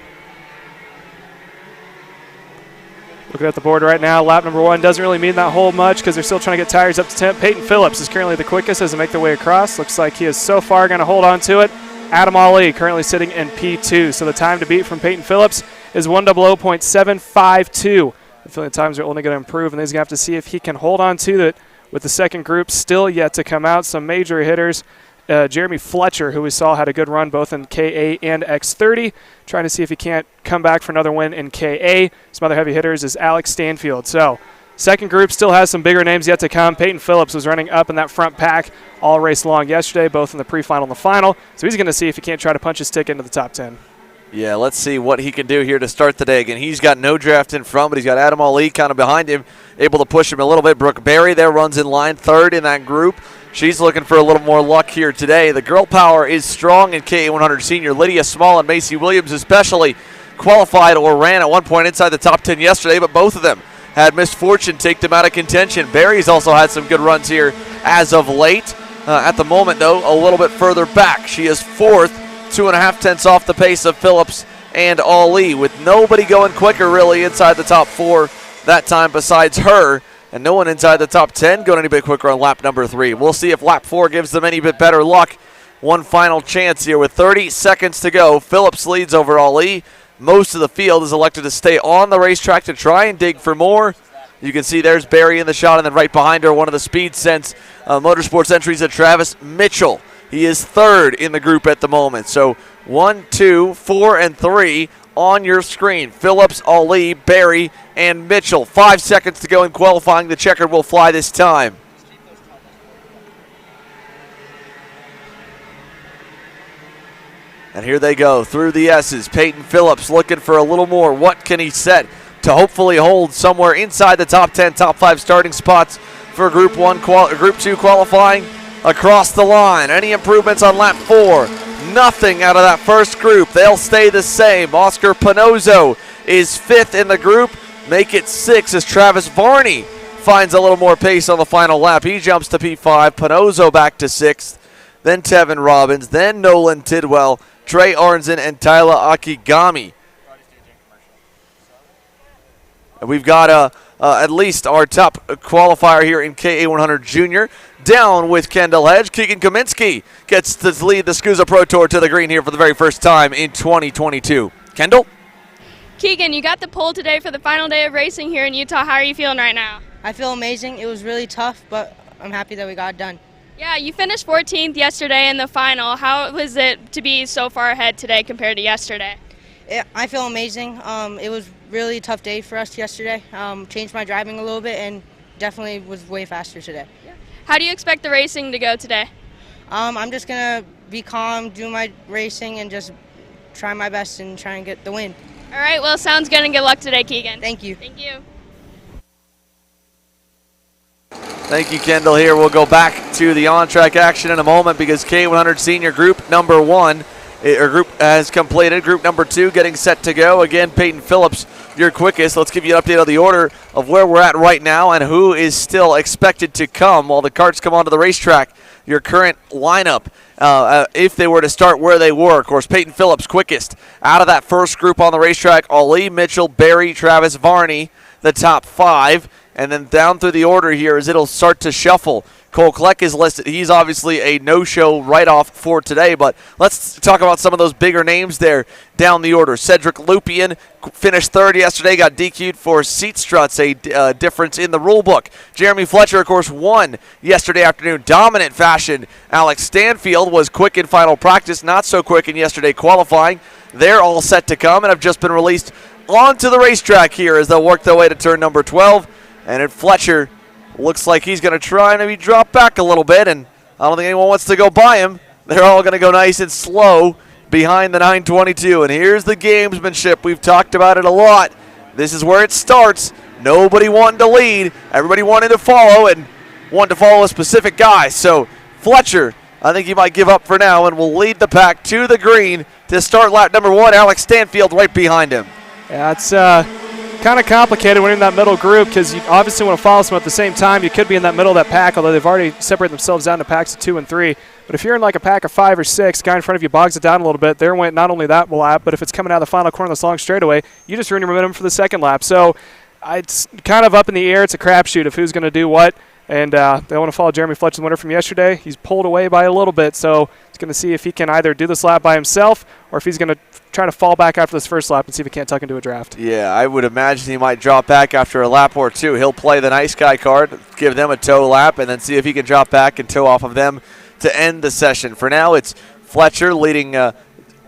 Looking at the board right now, lap number 1 doesn't really mean that whole much because they're still trying to get tires up to temp. Peyton Phillips is currently the quickest as they make their way across. Looks like he is so far going to hold on to it. Adam Ali currently sitting in P2. So the time to beat from Peyton Phillips is 1:00.752. I feel like the times are only going to improve, and he's going to have to see if he can hold on to it with the second group still yet to come out. Some major hitters. Jeremy Fletcher, who we saw had a good run both in KA and X30, trying to see if he can't come back for another win in KA. Some other heavy hitters is Alex Stanfield. So second group still has some bigger names yet to come. Peyton Phillips was running up in that front pack all race long yesterday, both in the pre-final and the final. So he's going to see if he can't try to punch his ticket into the top 10. Yeah, let's see what he can do here to start the day. Again, he's got no draft in front, but he's got Adam Ali kind of behind him, able to push him a little bit. Brooke Berry there runs in line third in that group. She's looking for a little more luck here today. The girl power is strong in KA100 Senior. Lydia Small and Macy Williams especially qualified or ran at one point inside the top 10 yesterday, but both of them had misfortune take them out of contention. Berry's also had some good runs here as of late. At the moment, though, a little bit further back. She is fourth, 2.5 tenths off the pace of Phillips and Ali, with nobody going quicker really inside the top 4 that time besides her. And no one inside the top 10 going any bit quicker on lap number 3. We'll see if lap 4 gives them any bit better luck. One final chance here with 30 seconds to go. Phillips leads over Ali. Most of the field is elected to stay on the racetrack to try and dig for more. You can see there's Barry in the shot, and then right behind her, one of the Speed Sense Motorsports entries at Travis Mitchell. He is third in the group at the moment. So 1, 2, 4, and 3 on your screen. Phillips, Ali, Barry, and Mitchell. 5 seconds to go in qualifying. The checkered will fly this time. And here they go through the S's. Peyton Phillips looking for a little more. What can he set to hopefully hold somewhere inside the top 10, top 5 starting spots for Group 2 qualifying across the line. Any improvements on lap 4? Nothing out of that first group. They'll stay the same. Oscar Panozzo is 5th in the group. Make it 6 as Travis Varney finds a little more pace on the final lap. He jumps to P5. Panozzo back to 6th. Then Tevin Robbins. Then Nolan Tidwell, Trey Arnzen, and Tyler Akigami. And we've got at least our top qualifier here in KA100 Junior down with Kendall Hedge. Keegan Kaminsky gets to lead the SKUSA Pro Tour to the green here for the very first time in 2022. Kendall? Keegan, you got the pole today for the final day of racing here in Utah. How are you feeling right now? I feel amazing. It was really tough, but I'm happy that we got it done. Yeah, you finished 14th yesterday in the final. How was it to be so far ahead today compared to yesterday? I feel amazing. It was really a tough day for us yesterday. Changed my driving a little bit and definitely was way faster today. How do you expect the racing to go today? I'm just going to be calm, do my racing, and just try my best and try and get the win. All right, well, sounds good, and good luck today, Keegan. Thank you. Thank you. Thank you, Kendall. Here we'll go back to the on-track action in a moment because K100 Senior Group number 1 group has completed. Group number 2 getting set to go. Again, Peyton Phillips, your quickest. Let's give you an update on the order of where we're at right now and who is still expected to come while the carts come onto the racetrack. Your current lineup, if they were to start where they were. Of course, Peyton Phillips quickest out of that first group on the racetrack. Ali, Mitchell, Barry, Travis Varney, the top 5. And then down through the order here as it'll start to shuffle. Cole Kleck is listed. He's obviously a no-show write-off for today, but let's talk about some of those bigger names there down the order. Cedric Lupien finished 3rd yesterday, got DQ'd for seat struts, a difference in the rule book. Jeremy Fletcher, of course, won yesterday afternoon. Dominant fashion. Alex Stanfield was quick in final practice, not so quick in yesterday qualifying. They're all set to come and have just been released onto the racetrack here as they'll work their way to turn number 12. And Fletcher looks like he's going to try and maybe drop back a little bit, and I don't think anyone wants to go by him. They're all going to go nice and slow behind the 922. And here's the gamesmanship. We've talked about it a lot. This is where it starts. Nobody wanting to lead. Everybody wanting to follow and wanting to follow a specific guy. So Fletcher, I think he might give up for now and will lead the pack to the green to start lap number 1. Alex Stanfield right behind him. Yeah, it's kind of complicated when you're in that middle group because you obviously want to follow some at the same time. You could be in that middle of that pack, although they've already separated themselves down to packs of 2 and 3. But if you're in like a pack of 5 or 6, the guy in front of you bogs it down a little bit. There went not only that lap, but if it's coming out of the final corner of this long straightaway, you just ruin your momentum for the second lap. So it's kind of up in the air. It's a crapshoot of who's going to do what. And they want to follow Jeremy Fletcher, the winner from yesterday. He's pulled away by a little bit, so he's going to see if he can either do this lap by himself or if he's going to try to fall back after this first lap and see if he can't tuck into a draft. Yeah, I would imagine he might drop back after a lap or 2. He'll play the nice guy card, give them a tow lap, and then see if he can drop back and tow off of them to end the session. For now, it's Fletcher leading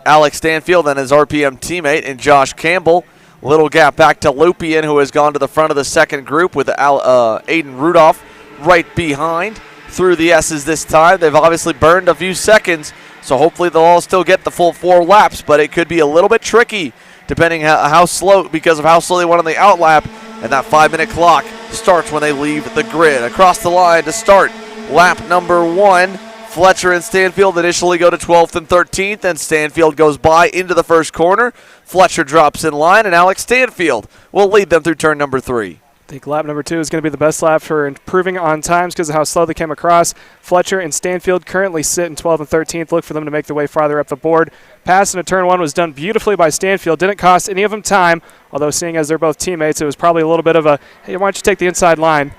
Alex Stanfield and his RPM teammate and Josh Campbell. Little gap back to Lupien, who has gone to the front of the second group with Aiden Rudolph right behind through the S's this time. They've obviously burned a few seconds, so hopefully they'll all still get the full 4 laps, but it could be a little bit tricky depending how slow, because of how slow they went on the outlap, and that 5-minute clock starts when they leave the grid. Across the line to start lap number 1, Fletcher and Stanfield initially go to 12th and 13th, and Stanfield goes by into the first corner. Fletcher drops in line, and Alex Stanfield will lead them through turn number 3. I think lap number 2 is going to be the best lap for improving on times because of how slow they came across. Fletcher and Stanfield currently sit in 12th and 13th. Look for them to make their way farther up the board. Pass into turn 1 was done beautifully by Stanfield. Didn't cost any of them time, although seeing as they're both teammates, it was probably a little bit of a, hey, why don't you take the inside line?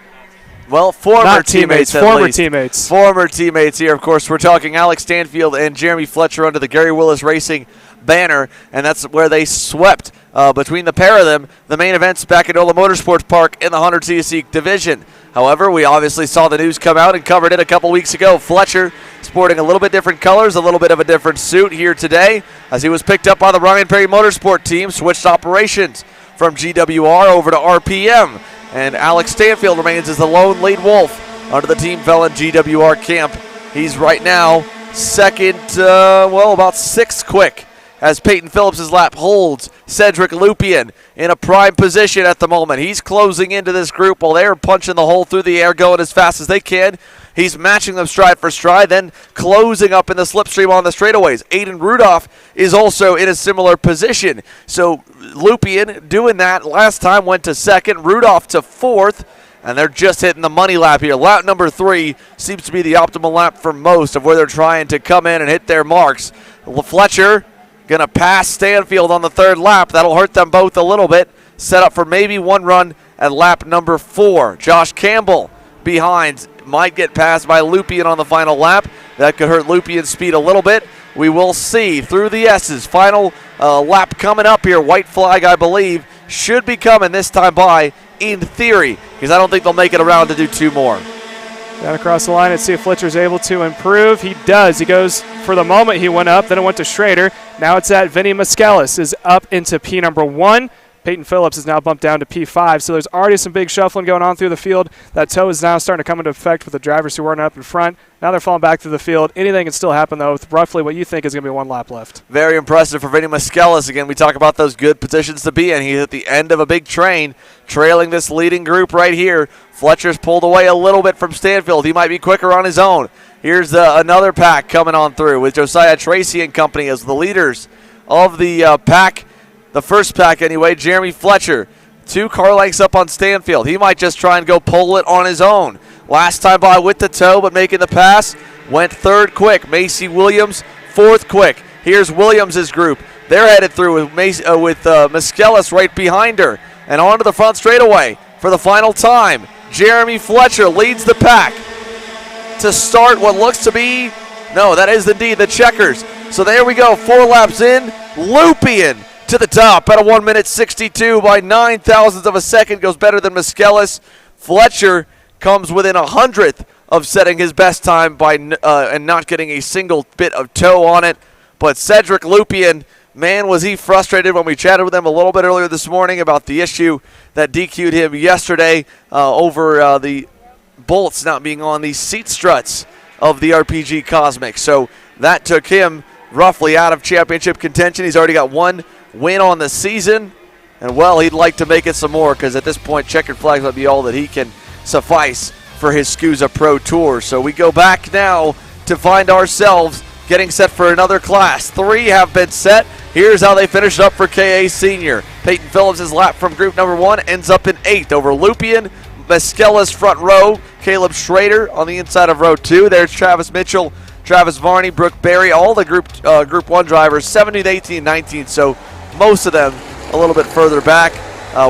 Well, former teammates here. Of course, we're talking Alex Stanfield and Jeremy Fletcher under the Gary Willis Racing banner, and that's where they swept between the pair of them the main events back at Ola Motorsports Park in the 100cc division. However, we obviously saw the news come out and covered it a couple weeks ago. Fletcher sporting a little bit different colors, a little bit of a different suit here today as he was picked up by the Ryan Perry Motorsport team, switched operations from GWR over to RPM. And Alex Stanfield remains as the lone lead wolf under the Team Felon GWR camp. He's right now second, about 6th quick as Peyton Phillips' lap holds Cedric Lupien in a prime position at the moment. He's closing into this group while they're punching the hole through the air, going as fast as they can. He's matching them stride for stride, then closing up in the slipstream on the straightaways. Aiden Rudolph is also in a similar position. So Lupien doing that last time, went to second, Rudolph to fourth, and they're just hitting the money lap here. Lap number 3 seems to be the optimal lap for most of where they're trying to come in and hit their marks. Fletcher going to pass Stanfield on the third lap. That'll hurt them both a little bit. Set up for maybe one run at lap number 4. Josh Campbell behind, might get passed by Lupien on the final lap. That could hurt Lupien's speed a little bit. We will see through the S's. Final lap coming up here. White flag, I believe, should be coming this time by, in theory, because I don't think they'll make it around to do 2 more. Down across the line and see if Fletcher's able to improve. He does. He goes, for the moment he went up, then it went to Schrader. Now it's at Vinny Mascalis is up into P number 1. Peyton Phillips is now bumped down to P5, so there's already some big shuffling going on through the field. That toe is now starting to come into effect with the drivers who weren't up in front. Now they're falling back through the field. Anything can still happen, though, with roughly what you think is going to be 1 lap left. Very impressive for Vinny Mascalis. Again, we talk about those good positions to be in. He's at the end of a big train, trailing this leading group right here. Fletcher's pulled away a little bit from Stanfield. He might be quicker on his own. Here's another pack coming on through with Josiah Tracy and company as the leaders of the pack. The first pack anyway, Jeremy Fletcher, 2 car lengths up on Stanfield. He might just try and go pull it on his own. Last time by with the toe, but making the pass. Went 3rd quick. Macy Williams, 4th quick. Here's Williams' group. They're headed through with Mascalis right behind her. And onto the front straightaway for the final time. Jeremy Fletcher leads the pack to start what looks to be, no, that is indeed the checkers. So there we go, 4 laps in. Lupien to the top at a 1:62 by 9 thousandths of a second. Goes better than Mascalis. Fletcher comes within 100th of setting his best time by and not getting a single bit of toe on it. But Cedric Lupien, man, was he frustrated when we chatted with him a little bit earlier this morning about the issue that DQ'd him yesterday over the bolts not being on the seat struts of the RPG Cosmic. So that took him roughly out of championship contention. He's already got 1 win on the season, and well, he'd like to make it some more because at this point checkered flags might be all that he can suffice for his SKUSA Pro Tour. So we go back now to find ourselves getting set for another class. 3 have been set. Here's how they finished up for KA Senior. Peyton Phillips' lap from group number 1 ends up in 8th over Lupien. Mascalis front row, Caleb Schrader on the inside of row 2. There's Travis Mitchell, Travis Varney, Brooke Berry, all the group 1 drivers, 17th, 18th, 19th. So most of them a little bit further back.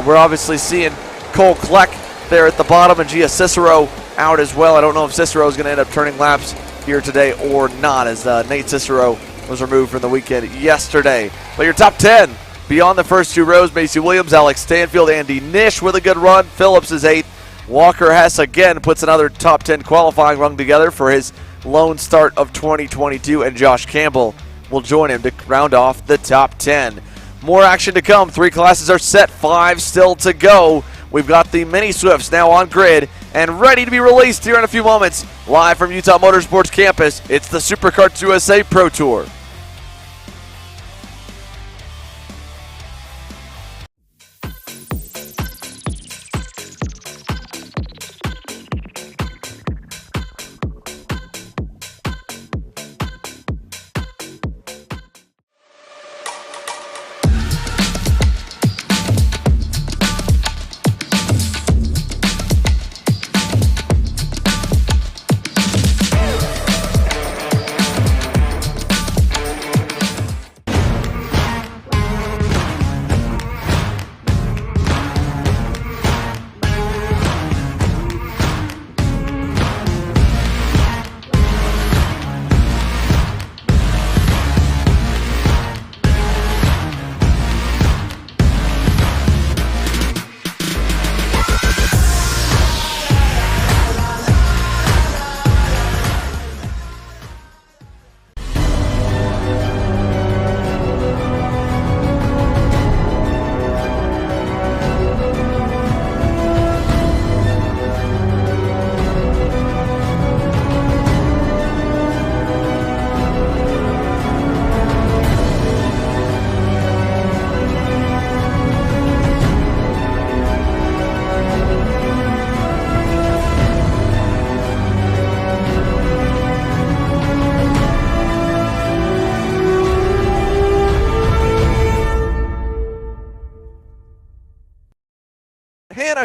We're obviously seeing Cole Kleck there at the bottom and Gia Cicero out as well. I don't know if Cicero is going to end up turning laps here today or not, as Nate Cicero was removed from the weekend yesterday. But your top 10 beyond the first 2 rows, Macy Williams, Alex Stanfield, Andy Nish with a good run. Phillips is 8th. Walker Hess again puts another top 10 qualifying rung together for his lone start of 2022, and Josh Campbell will join him to round off the top 10. More action to come. 3 classes are set, 5 still to go. We've got the Mini Swifts now on grid and ready to be released here in a few moments. Live from Utah Motorsports Campus, it's the SuperKarts USA Pro Tour.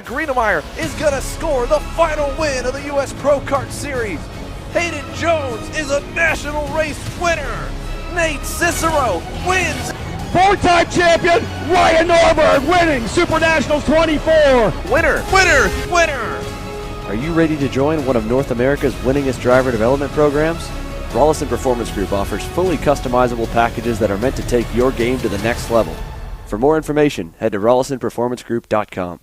Hannah Greenemeyer is going to score the final win of the U.S. Pro Kart Series. Hayden Jones is a national race winner. Nate Cicero wins. Four-time champion Ryan Norberg winning Super Nationals 24. Winner, winner, winner. Are you ready to join one of North America's winningest driver development programs? Rollison Performance Group offers fully customizable packages that are meant to take your game to the next level. For more information, head to rollisonperformancegroup.com.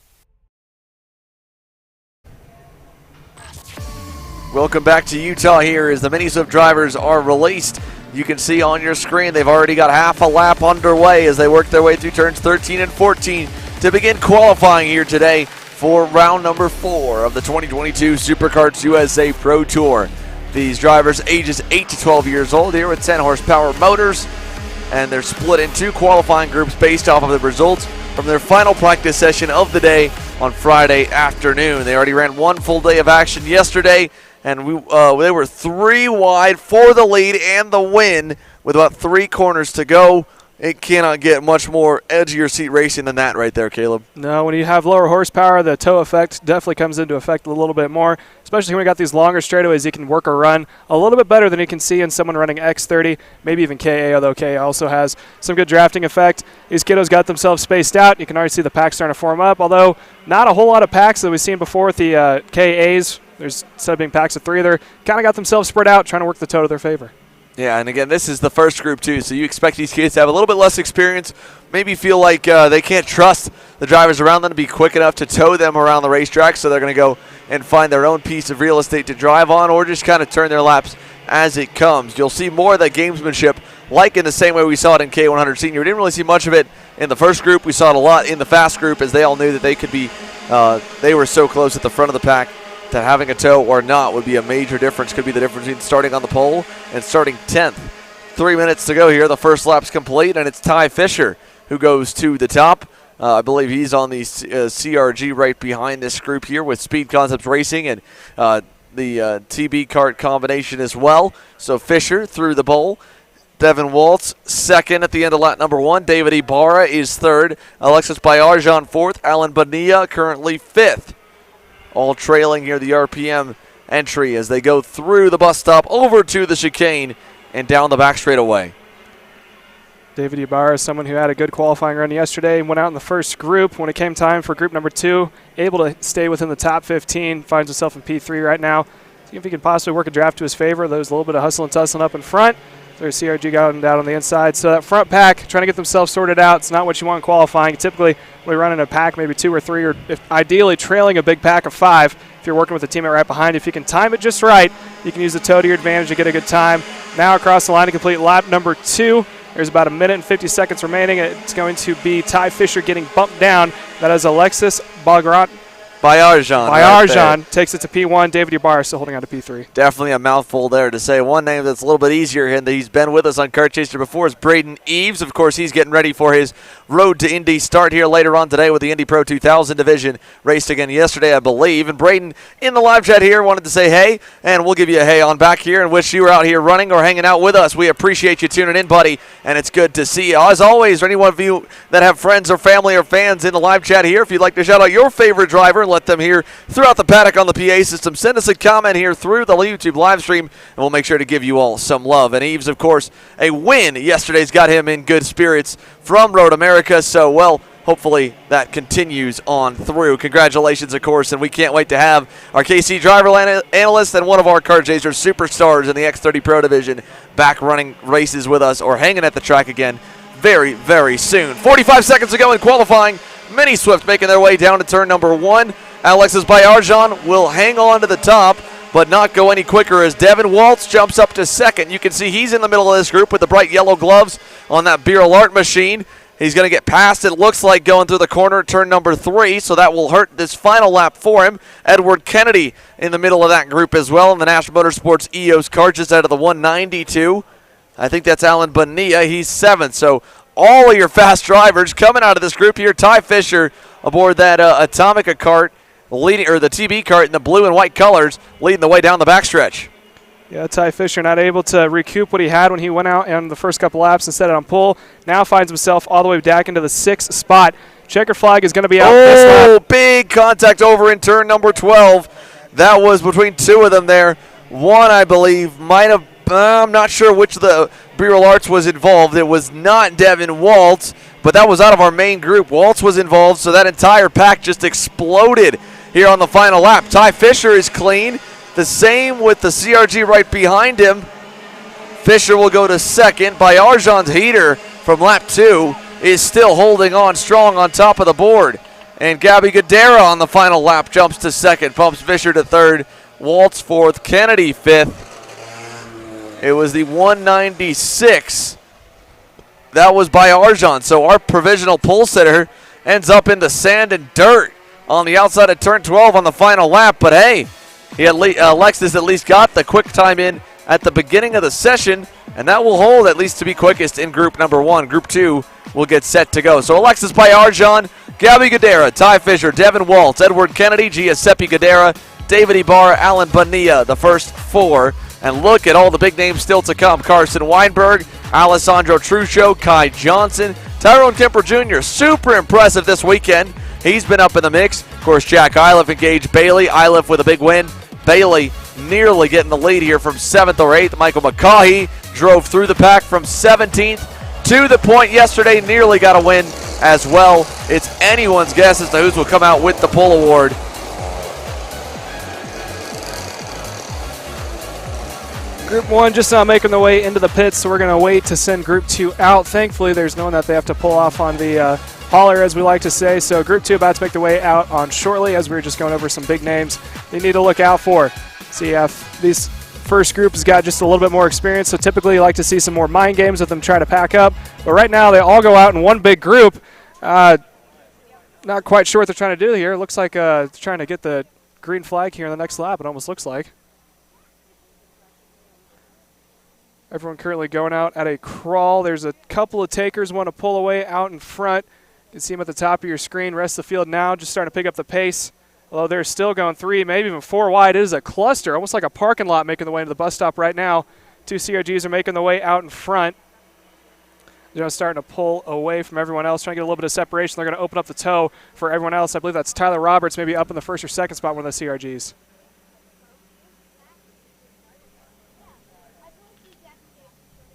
Welcome back to Utah here as the Mini Swift drivers are released. You can see on your screen they've already got half a lap underway as they work their way through turns 13 and 14 to begin qualifying here today for round number 4 of the 2022 SuperKarts USA Pro Tour. These drivers ages 8 to 12 years old here with 10 horsepower motors, and they're split in 2 qualifying groups based off of the results from their final practice session of the day on Friday afternoon. They already ran 1 full day of action yesterday, and they were 3 wide for the lead and the win with about 3 corners to go. It cannot get much more edge-of-your-seat racing than that right there, Caleb. No, when you have lower horsepower, the toe effect definitely comes into effect a little bit more, especially when we got these longer straightaways. You can work a run a little bit better than you can see in someone running X30, maybe even KA, although KA also has some good drafting effect. These kiddos got themselves spaced out. You can already see the pack starting to form up, although not a whole lot of packs that we've seen before with the KAs. There's, instead of being packs of 3, they're kind of got themselves spread out, trying to work the toe to their favor. Yeah, and again, this is the first group too, so you expect these kids to have a little bit less experience, maybe feel like they can't trust the drivers around them to be quick enough to tow them around the racetrack, so they're going to go and find their own piece of real estate to drive on or just kind of turn their laps as it comes. You'll see more of that gamesmanship like in the same way we saw it in K100 Senior. We didn't really see much of it in the first group. We saw it a lot in the fast group as they all knew that they could be, they were so close at the front of the pack that having a tow or not would be a major difference. Could be the difference between starting on the pole and starting 10th. 3 minutes to go here. The first lap's complete, and it's Ty Fisher who goes to the top. I believe he's on the CRG right behind this group here with Speed Concepts Racing and the TB kart combination as well. So Fisher through the bowl. Devin Waltz second at the end of lap number 1. David Ibarra is third. Alexis Bayarjan fourth. Alan Bonilla currently 5th. All trailing here the RPM entry as they go through the bus stop over to the chicane and down the back straightaway. David Ibarra is someone who had a good qualifying run yesterday and went out in the first group. When it came time for group number 2, able to stay within the top 15, finds himself in P3 right now. See if he can possibly work a draft to his favor. There's a little bit of hustle and tussling up in front. There's CRG going down on the inside. So that front pack, trying to get themselves sorted out. It's not what you want in qualifying. Typically, we run in a pack, maybe 2 or 3, or if ideally trailing a big pack of 5. If you're working with a teammate right behind you, if you can time it just right, you can use the toe to your advantage to get a good time. Now across the line to complete lap number 2. There's about 1 minute and 50 seconds remaining. It's going to be Ty Fisher getting bumped down. That is Alexis Bayarjan right takes it to P1. David Ibarra still holding on to P3. Definitely a mouthful there to say. One name that's a little bit easier and that he's been with us on Kart Chaser before is Braden Eves. Of course, he's getting ready for his Road to Indy start here later on today with the Indy Pro 2000 division. Raced again yesterday, I believe. And Braden, in the live chat here, wanted to say hey, and we'll give you a hey on back here and wish you were out here running or hanging out with us. We appreciate you tuning in, buddy, and it's good to see you. As always, for any one of you that have friends or family or fans in the live chat here, if you'd like to shout out your favorite driver, let them hear throughout the paddock on the PA system. Send us a comment here through the YouTube live stream, and we'll make sure to give you all some love. And Eves, of course, a win yesterday's got him in good spirits from Road America, so, well, hopefully that continues on through. Congratulations, of course, and we can't wait to have our KC driver analyst and one of our Kart Chaser superstars in the X30 Pro Division back running races with us or hanging at the track again very, very soon. 45 seconds to go in qualifying. Mini Swift making their way down to turn number 1. Alexis Bayarjan will hang on to the top, but not go any quicker as Devin Waltz jumps up to second. You can see he's in the middle of this group with the bright yellow gloves on that Beer Art machine. He's going to get past, it looks like, going through the corner at turn number 3, so that will hurt this final lap for him. Edward Kennedy in the middle of that group as well, in the National Motorsports EOS car just out of the 192. I think that's Alan Bonilla. He's 7th, so all of your fast drivers coming out of this group here. Ty Fisher aboard that Atomica kart, leading, or the TB kart in the blue and white colors, leading the way down the backstretch. Yeah, Ty Fisher not able to recoup what he had when he went out in the first couple laps and set it on pole. Now finds himself all the way back into the 6th spot. Checker flag is going to be out this lap. Oh, big contact over in turn number 12. That was between two of them there. One, I believe, might have, I'm not sure which of the Bureau Arts was involved. It was not Devin Waltz, but that was out of our main group. Waltz was involved, so that entire pack just exploded here on the final lap. Ty Fisher is clean. The same with the CRG right behind him. Fisher will go to second. Bajarjan's heater from lap 2 is still holding on strong on top of the board. And Gabby Gadara on the final lap jumps to second, bumps Fisher to third, Waltz fourth, Kennedy fifth. It was the 196. That was Bajarjan. So our provisional pole sitter ends up in the sand and dirt on the outside of turn 12 on the final lap. But hey, Alexis at least got the quick time in at the beginning of the session, and that will hold at least to be quickest in group number 1. Group 2 will get set to go. So Alexis Bajarjan, Gabby Gadara, Ty Fisher, Devin Waltz, Edward Kennedy, Giuseppe Gadara, David Ibarra, Alan Bonilla, the first 4. And look at all the big names still to come. Carson Weinberg, Alessandro Truccio, Kai Johnson, Tyrone Kemper Jr. Super impressive this weekend. He's been up in the mix. Of course, Jack Iliff engaged Bailey. Iliff with a big win. Bailey nearly getting the lead here from 7th or 8th. Michael McCaughey drove through the pack from 17th to the point yesterday. Nearly got a win as well. It's anyone's guess as to who will come out with the pole award. Group 1 just now making their way into the pits, so we're going to wait to send Group 2 out. Thankfully, there's no one that they have to pull off on the hauler, as we like to say. So Group 2 about to make their way out on shortly, as we were just going over some big names they need to look out for. See if these first group has got just a little bit more experience, so typically you like to see some more mind games with them try to pack up. But right now they all go out in one big group. Not quite sure what they're trying to do here. It looks like they're trying to get the green flag here in the next lap, it almost looks like. Everyone currently going out at a crawl. There's a couple of takers want to pull away out in front. You can see them at the top of your screen. Rest of the field now just starting to pick up the pace. Although they're still going 3, maybe even 4 wide. It is a cluster, almost like a parking lot making the way into the bus stop right now. 2 CRGs are making the way out in front. They're starting to pull away from everyone else, trying to get a little bit of separation. They're going to open up the toe for everyone else. I believe that's Tyler Roberts, maybe up in the first or second spot, one of the CRGs.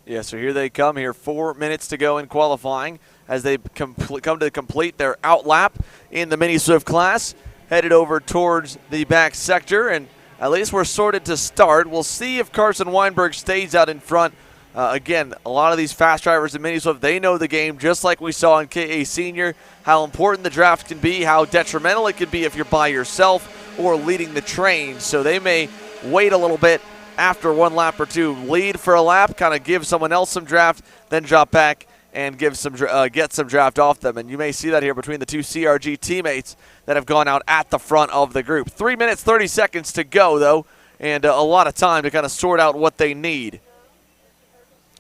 Yeah, so here they come here. 4 minutes to go in qualifying as they come to complete their out lap in the Mini Swift class. Headed over towards the back sector, and at least we're sorted to start. We'll see if Carson Weinberg stays out in front. Again, a lot of these fast drivers in Mini Swift, they know the game, just like we saw in KA Senior, how important the draft can be, how detrimental it can be if you're by yourself or leading the train. So they may wait a little bit after 1 lap or 2, lead for a lap, kind of give someone else some draft, then drop back and give some get some draft off them. And you may see that here between the 2 CRG teammates that have gone out at the front of the group. 3 minutes, 30 seconds to go, though, and a lot of time to kind of sort out what they need.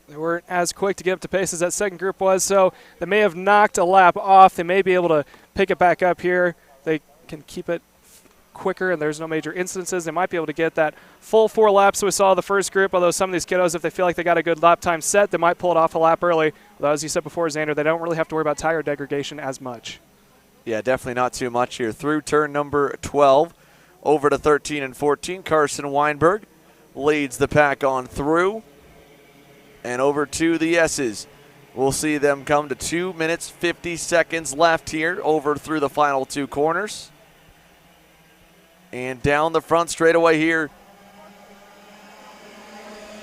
They weren't as quick to get up to pace as that second group was, so they may have knocked a lap off. They may be able to pick it back up here. They can keep it quicker and there's no major incidences. They might be able to get that full 4 laps we saw the first group, although some of these kiddos, if they feel like they got a good lap time set, they might pull it off a lap early. Although, as you said before, Xander, they don't really have to worry about tire degradation as much. Yeah, definitely not too much here. Through turn number 12, over to 13 and 14, Carson Weinberg leads the pack on through. And over to the S's. We'll see them come to 2 minutes, 50 seconds left here, over through the final 2 corners. And down the front straightaway here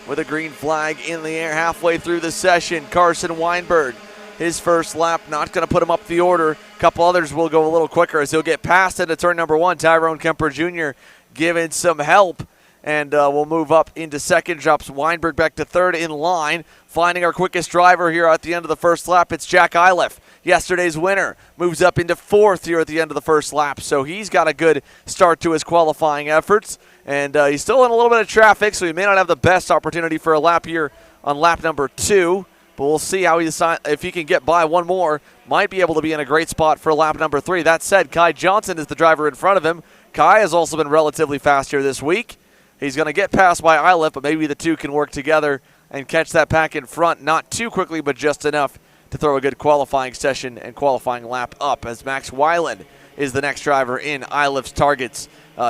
with a green flag in the air halfway through the session. Carson Weinberg, his first lap, not going to put him up the order. A couple others will go a little quicker as he'll get past into turn number 1. Tyrone Kemper Jr. giving some help. And we'll move up into second, drops Weinberg back to third in line. Finding our quickest driver here at the end of the first lap, it's Jack Iliff, yesterday's winner. Moves up into 4th here at the end of the first lap. So he's got a good start to his qualifying efforts. And he's still in a little bit of traffic, so he may not have the best opportunity for a lap here on lap number 2. But we'll see how he decides. If he can get by one more, might be able to be in a great spot for lap number 3. That said, Kai Johnson is the driver in front of him. Kai has also been relatively fast here this week. He's going to get passed by Iliff, but maybe the 2 can work together and catch that pack in front. Not too quickly, but just enough to throw a good qualifying session and qualifying lap up, as Max Weiland is the next driver in Iliff's targets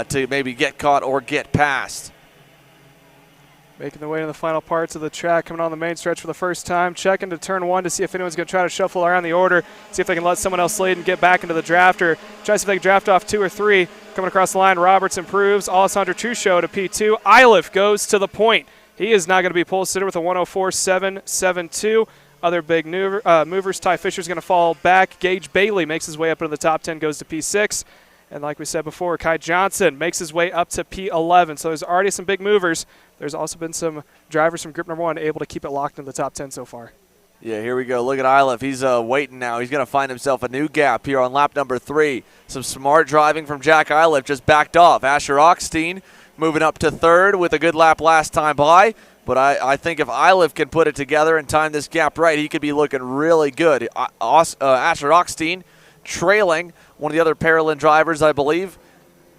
to maybe get caught or get past. Making their way to the final parts of the track, coming on the main stretch for the first time, checking to turn 1 to see if anyone's going to try to shuffle around the order, see if they can let someone else lead and get back into the draft, or try to see if they can draft off 2 or 3. Coming across the line, Roberts improves. Alessandro Truchot to P2. Iliff goes to the point. He is now going to be pole sitter with a 104.772. Other big movers, Ty Fisher's going to fall back. Gage Bailey makes his way up into the top 10, goes to P6. And like we said before, Kai Johnson makes his way up to P11. So there's already some big movers. There's also been some drivers from group number 1 able to keep it locked in the top 10 so far. Yeah, here we go. Look at Iliff. He's waiting now. He's going to find himself a new gap here on lap number 3. Some smart driving from Jack Iliff, just backed off. Asher Ockstein moving up to 3rd with a good lap last time by. But I think if Iliff can put it together and time this gap right, he could be looking really good. Asher Ockstein trailing one of the other Paralin drivers, I believe.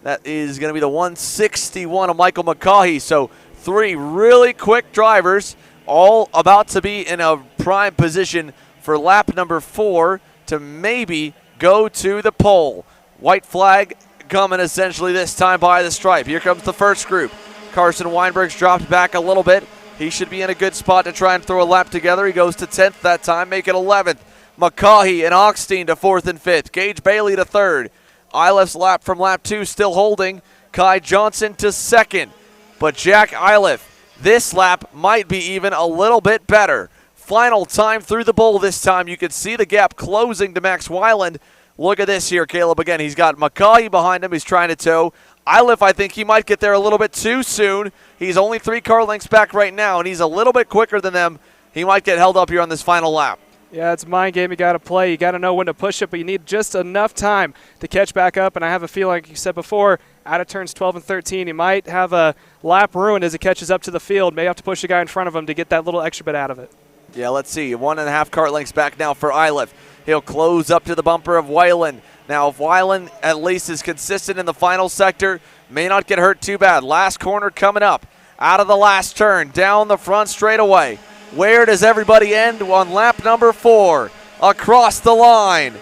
That is going to be the 161 of Michael McCaughey. So 3 really quick drivers, all about to be in a prime position for lap number 4 to maybe go to the pole. White flag coming essentially this time by the stripe. Here comes the first group. Carson Weinberg's dropped back a little bit. He should be in a good spot to try and throw a lap together. He goes to 10th that time, make it 11th. McCaughey and Ockstein to 4th and 5th. Gage Bailey to 3rd. Iliff's lap from lap 2 still holding. Kai Johnson to 2nd. But Jack Iliff, this lap might be even a little bit better. Final time through the bowl this time. You can see the gap closing to Max Weiland. Look at this here, Caleb. Again, he's got McCaughey behind him. He's trying to tow. Iliff, I think he might get there a little bit too soon. He's only 3 car lengths back right now, and he's a little bit quicker than them. He might get held up here on this final lap. Yeah, it's a mind game you got to play. You got to know when to push it, but you need just enough time to catch back up. And I have a feeling, like you said before, out of turns 12 and 13, he might have a lap ruined as he catches up to the field. May have to push the guy in front of him to get that little extra bit out of it. Yeah, let's see. 1.5 car lengths back now for Iliff. He'll close up to the bumper of Weiland. Now, if Weiland at least is consistent in the final sector, may not get hurt too bad. Last corner coming up. Out of the last turn, down the front straightaway. Where does everybody end? On lap number 4. Across the line.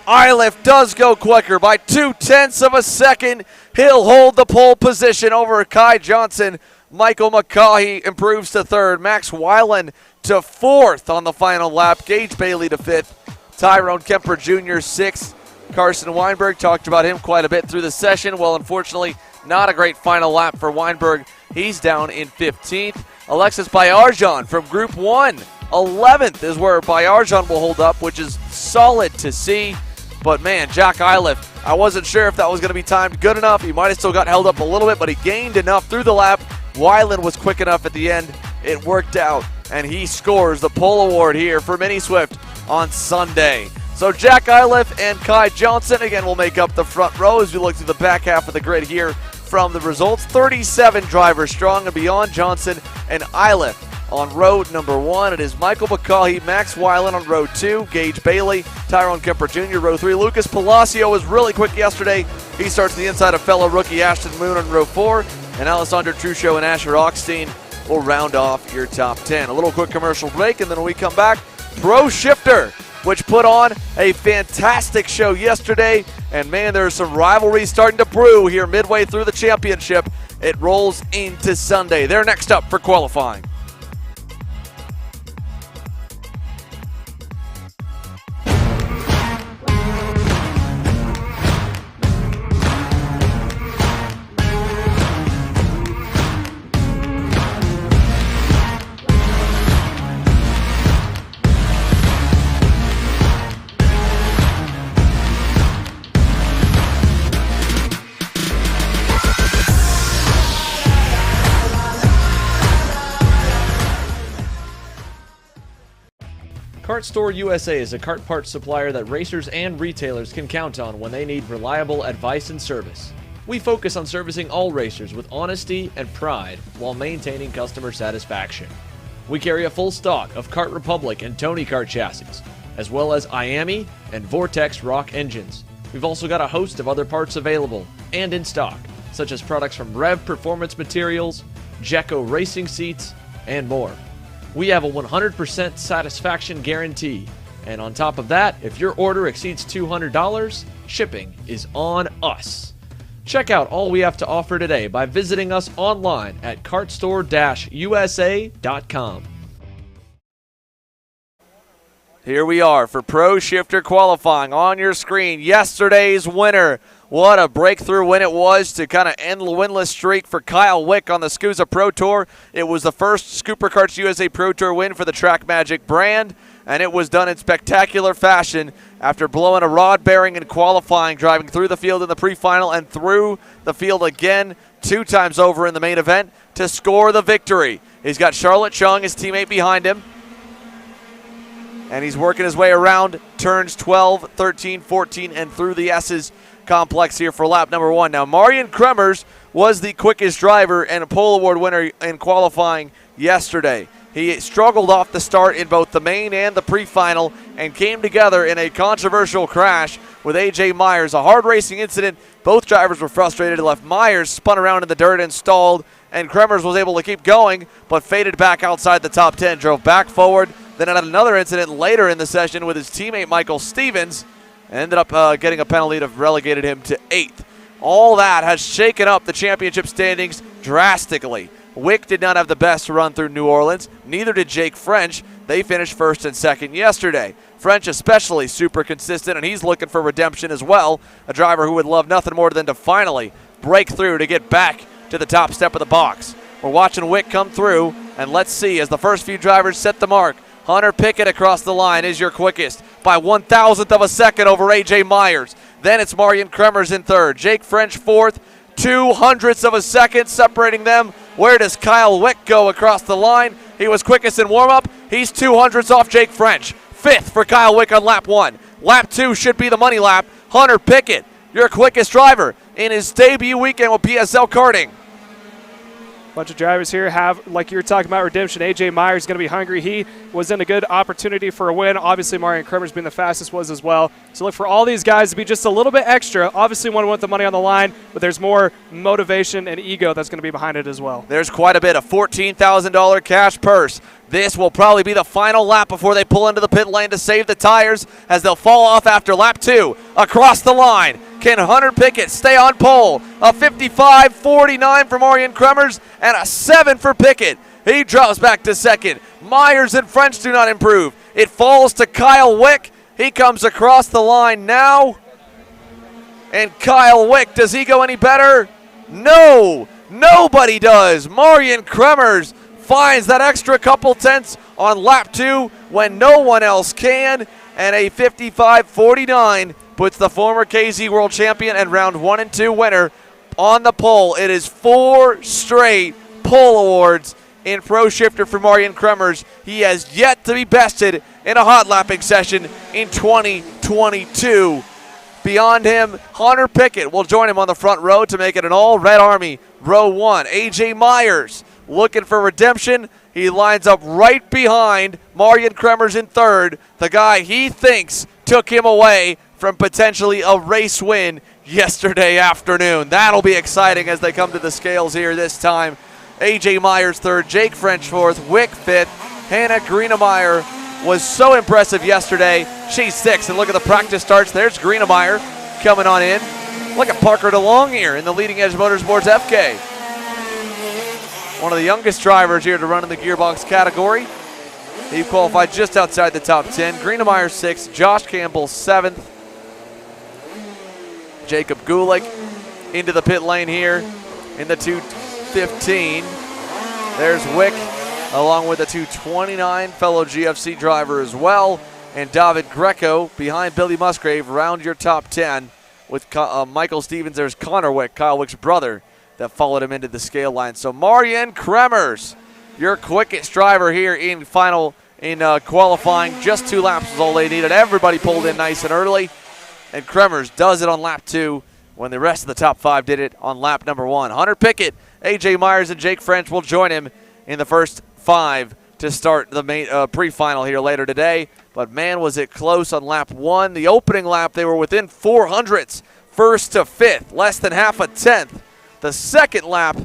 Iliff does go quicker by 0.2 of a second. He'll hold the pole position over Kai Johnson. Michael McCaughey improves to 3rd. Max Weiland to 4th on the final lap. Gage Bailey to 5th. Tyrone Kemper Jr. 6th. Carson Weinberg, talked about him quite a bit through the session. Well, unfortunately, not a great final lap for Weinberg. He's down in 15th. Alexis Bayarjan from Group 1. 11th is where Bayarjan will hold up, which is solid to see. But, man, Jack Iliff, I wasn't sure if that was going to be timed good enough. He might have still got held up a little bit, but he gained enough through the lap. Weiland was quick enough at the end. It worked out, and he scores the pole award here for Mini Swift on Sunday. So Jack Iliff and Kai Johnson, again, will make up the front row as we look through the back half of the grid here from the results. 37 drivers strong and beyond. Johnson and Iliff on row number 1. It is Michael McCaughey, Max Weiland on row 2, Gage Bailey, Tyrone Kemper Jr. row 3. Lucas Palacio was really quick yesterday. He starts the inside of fellow rookie Ashton Moon on row 4, and Alessandro Truchot and Asher Ockstein will round off your top 10. A little quick commercial break, and then when we come back, Pro Shifter, which put on a fantastic show yesterday. And, man, there's some rivalry starting to brew here midway through the championship. It rolls into Sunday. They're next up for qualifying. Kart Store USA is a kart parts supplier that racers and retailers can count on when they need reliable advice and service. We focus on servicing all racers with honesty and pride while maintaining customer satisfaction. We carry a full stock of Kart Republic and Tony Kart chassis, as well as IAMI and Vortex Rock engines. We've also got a host of other parts available and in stock, such as products from Rev Performance Materials, Jecco Racing Seats, and more. we have a 100% satisfaction guarantee. And on top of that, if your order exceeds $200, shipping is on us. Check out all we have to offer today by visiting us online at kartstore-usa.com. Here we are for Pro Shifter Qualifying on your screen. Yesterday's winner. What a breakthrough win it was to kind of end the winless streak for Kyle Wick on the SKUSA Pro Tour. It was the first Scooper Karts USA Pro Tour win for the Track Magic brand, and it was done in spectacular fashion after blowing a rod bearing in qualifying, driving through the field in the pre-final and through the field again 2 times over in the main event to score the victory. He's got Charlotte Chung, his teammate, behind him. And he's working his way around turns 12, 13, 14, and through the S's complex here for lap number 1. Now, Marian Kremers was the quickest driver and a pole award winner in qualifying yesterday. He struggled off the start in both the main and the pre-final and came together in a controversial crash with A.J. Myers. A hard racing incident. Both drivers were frustrated. It left Myers spun around in the dirt and stalled, and Kremers was able to keep going but faded back outside the top 10, drove back forward. Then had another incident later in the session with his teammate Michael Stevens and ended up getting a penalty that relegated him to 8th. All that has shaken up the championship standings drastically. Wick did not have the best run through New Orleans. Neither did Jake French. They finished 1st and 2nd yesterday. French especially super consistent, and he's looking for redemption as well. A driver who would love nothing more than to finally break through to get back to the top step of the box. We're watching Wick come through, and let's see as the first few drivers set the mark. Hunter Pickett across the line is your quickest by 1,000th of a second over A.J. Myers. Then it's Marian Kremers in 3rd. Jake French 4th, 200ths of a second separating them. Where does Kyle Wick go across the line? He was quickest in warm-up. He's 200ths off Jake French. 5th for Kyle Wick on lap 1. Lap 2 should be the money lap. Hunter Pickett, your quickest driver in his debut weekend with PSL Karting. Bunch of drivers here have, like you were talking about, redemption. A.J. Myers is going to be hungry. He was in a good opportunity for a win. Obviously, Marian Kremers being the fastest was as well. So look for all these guys to be just a little bit extra. Obviously, want the money on the line, but there's more motivation and ego that's going to be behind it as well. There's quite a bit, a $14,000 cash purse. This will probably be the final lap before they pull into the pit lane to save the tires as they'll fall off after lap 2. Across the line, can Hunter Pickett stay on pole? A 55.49 for Marian Kremers and a 7 for Pickett. He drops back to 2nd. Myers and French do not improve. It falls to Kyle Wick. He comes across the line now. And Kyle Wick, does he go any better? No, nobody does. Marian Kremers finds that extra couple tenths on lap 2 when no one else can, and a 55.49 puts the former KZ World Champion and round 1 and 2 winner on the pole. It is 4 straight pole awards in Pro Shifter for Marian Kremers. He has yet to be bested in a hot lapping session in 2022. Beyond him, Hunter Pickett will join him on the front row to make it an all-red army. Row 1, A.J. Myers looking for redemption. He lines up right behind Marian Kremers in 3rd, the guy he thinks took him away from potentially a race win yesterday afternoon. That'll be exciting as they come to the scales here this time. A.J. Myers 3rd, Jake French 4th, Wick 5th. Hannah Greenemeyer was so impressive yesterday. She's 6th, and look at the practice starts. There's Greenemeyer coming on in. Look at Parker DeLong here in the Leading Edge Motorsports FK. One of the youngest drivers here to run in the gearbox category. He qualified just outside the top 10. Greenemeyer 6th, Josh Campbell 7th. Jacob Gulick into the pit lane here in the 215. There's Wick along with the 229 fellow GFC driver as well. And David Greco behind Billy Musgrave round your top 10 with Michael Stevens. There's Connor Wick, Kyle Wick's brother, that followed him into the scale line. So Marian Kremers, your quickest driver here in qualifying. Just 2 laps was all they needed. Everybody pulled in nice and early. And Kremers does it on lap 2 when the rest of the top 5 did it on lap number 1. Hunter Pickett, A.J. Myers, and Jake French will join him in the first 5 to start the main pre-final here later today. But man, was it close on lap 1. The opening lap, they were within 400ths, 1st to 5th, less than half a tenth. The second lap,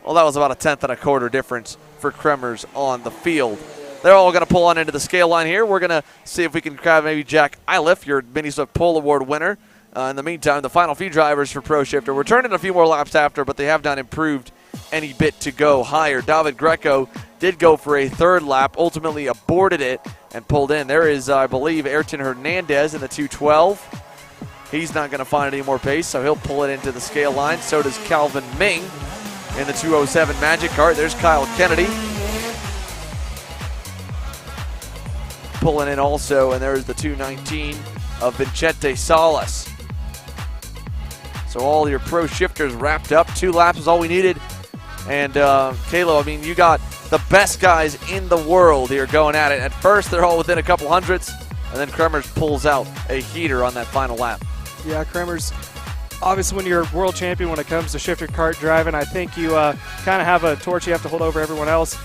well, that was about a tenth and a quarter difference for Kremers on the field. they're all going to pull on into the scale line here. We're going to see if we can grab maybe Jack Iliff, your Mini Swift Pole Award winner. In the meantime, the final few drivers for Pro Shifter. We're turning a few more laps after, but they have not improved any bit to go higher. David Greco did go for a third lap, ultimately aborted it and pulled in. There is, I believe, Ayrton Hernandez in the 212. He's not going to find any more pace, so he'll pull it into the scale line. So does Calvin Ming in the 207 Magic Cart. There's Kyle Kennedy pulling in also, and there's the 219 of Vincente Salas. So all your Pro Shifters wrapped up. 2 laps is all we needed. And Kalo, I mean, you got the best guys in the world here going at it. At first, they're all within a couple hundredths, and then Kremers pulls out a heater on that final lap. Yeah, Kremers, obviously when you're world champion when it comes to shifter kart driving, I think you kind of have a torch you have to hold over everyone else.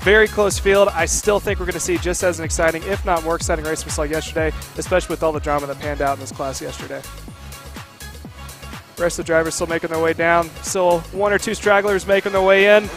Very close field. I still think we're going to see just as an exciting, if not more exciting race we saw yesterday, especially with all the drama that panned out in this class yesterday. The rest of the drivers still making their way down. Still 1 or 2 stragglers making their way in.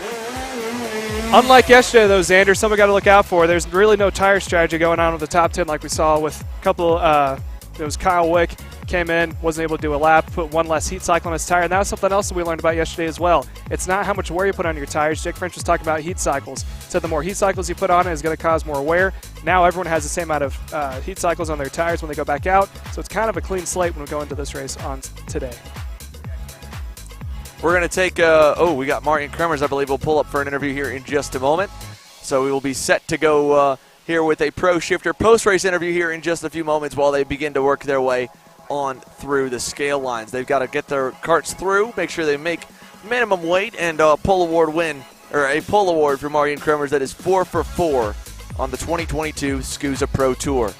Unlike yesterday, though, Xander, something we got to look out for. There's really no tire strategy going on with the top 10 like we saw with a couple. It was Kyle Wick came in, wasn't able to do a lap, put 1 less heat cycle on his tire, and that was something else that we learned about yesterday as well. It's not how much wear you put on your tires. Jake French was talking about heat cycles. Said the more heat cycles you put on it is going to cause more wear. Now everyone has the same amount of heat cycles on their tires when they go back out, so it's kind of a clean slate when we go into this race on today. We're going to take, we got Martin Kremers, I believe, will pull up for an interview here in just a moment. So we will be set to go here with a Pro Shifter post-race interview here in just a few moments while they begin to work their way on through the scale lines. They've got to get their carts through, make sure they make minimum weight, and a pole award win, or a pole award for Martin Kremers that is 4 for 4 on the 2022 SKUSA Pro Tour.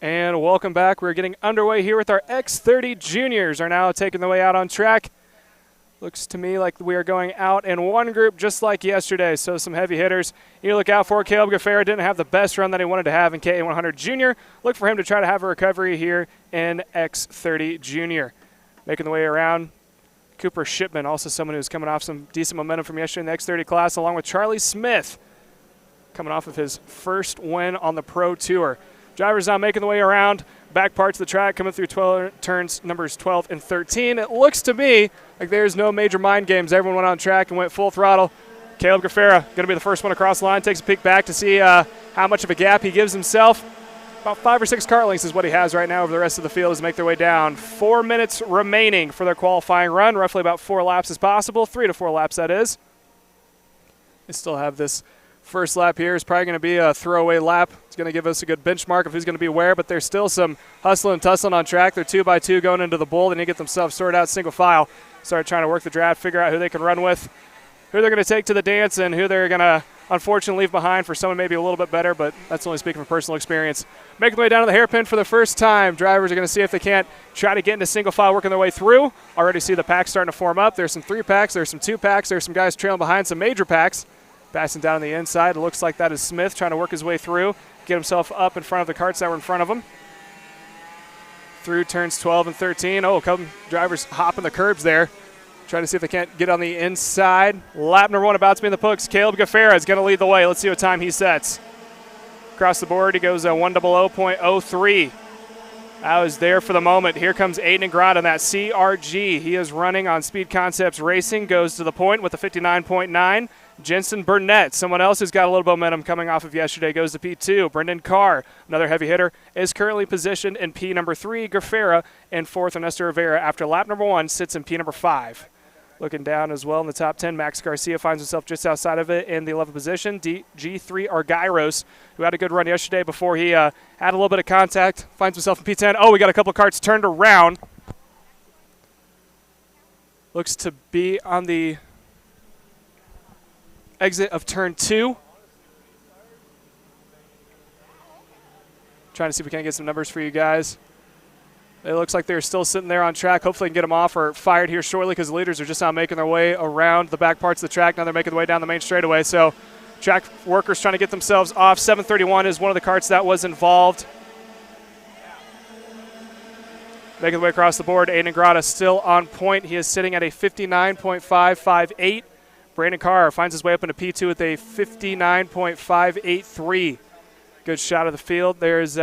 And welcome back. We're getting underway here with our X30 Juniors are now taking the way out on track. Looks to me like we are going out in one group just like yesterday, so some heavy hitters. You look out for Caleb Gaffera. Didn't have the best run that he wanted to have in K100 Junior. Look for him to try to have a recovery here in X30 Junior. Making the way around, Cooper Shipman, also someone who's coming off some decent momentum from yesterday in the X30 class, along with Charlie Smith, coming off of his first win on the Pro Tour. Drivers now making the way around, back parts of the track, coming through 12 turns numbers 12 and 13. It looks to me like there's no major mind games. Everyone went on track and went full throttle. Caleb Gaffera going to be the first one across the line, takes a peek back to see how much of a gap he gives himself. About 5 or 6 car lengths is what he has right now over the rest of the field as they make their way down. 4 minutes remaining for their qualifying run, roughly about 4 laps as possible, 3 to 4 laps that is. They still have this first lap here. Is probably going to be a throwaway lap. It's going to give us a good benchmark of who's going to be where, but there's still some hustling and tussling on track. They're 2 by 2 going into the bull. They need to get themselves sorted out single file, start trying to work the draft, figure out who they can run with, who they're going to take to the dance, and who they're going to unfortunately leave behind for someone maybe a little bit better, but that's only speaking from personal experience. Making their way down to the hairpin for the first time. Drivers are going to see if they can't try to get into single file, working their way through. Already see the packs starting to form up. There's some 3 packs, there's some 2 packs, there's some guys trailing behind some major packs. Passing down on the inside. It looks like that is Smith trying to work his way through, get himself up in front of the carts that were in front of him. Through turns 12 and 13. Oh, a couple drivers hopping the curbs there, trying to see if they can't get on the inside. Lap number 1 about to be in the books. Caleb Gaffera is going to lead the way. Let's see what time he sets. Across the board, he goes 1:00.03. I was there for the moment. Here comes Aiden Ingrata in that CRG. He is running on Speed Concepts Racing, goes to the point with a 59.9. Jensen Burnett, someone else who's got a little momentum coming off of yesterday, goes to P2. Brendan Carr, another heavy hitter, is currently positioned in P number 3. Gaffera in 4th. Ernesto Rivera, after lap number 1, sits in P number 5. Looking down as well in the top 10, Max Garcia finds himself just outside of it in the 11th position. G3 Argyros, who had a good run yesterday before he had a little bit of contact, finds himself in P10. Oh, we got a couple carts turned around. Looks to be on the exit of turn 2. Trying to see if we can get some numbers for you guys. It looks like they're still sitting there on track. Hopefully can get them off or fired here shortly because the leaders are just now making their way around the back parts of the track. Now they're making their way down the main straightaway. So track workers trying to get themselves off. 731 is one of the carts that was involved. Making the way across the board. Aiden Ingrata still on point. He is sitting at a 59.558. Brandon Carr finds his way up into P2 with a 59.583. Good shot of the field. There's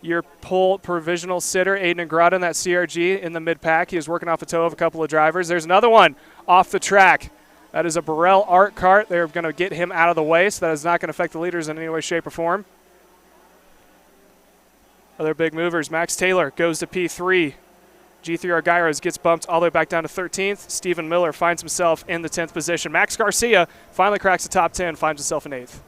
your pole provisional sitter, Aiden Ingrata, in that CRG in the mid-pack. He is working off the toe of a couple of drivers. There's another one off the track. That is a Burrell Art cart. They're going to get him out of the way, so that is not going to affect the leaders in any way, shape, or form. Other big movers, Max Taylor goes to P3. G3 Argyros gets bumped all the way back down to 13th. Stephen Miller finds himself in the 10th position. Max Garcia finally cracks the top 10, finds himself in 8th.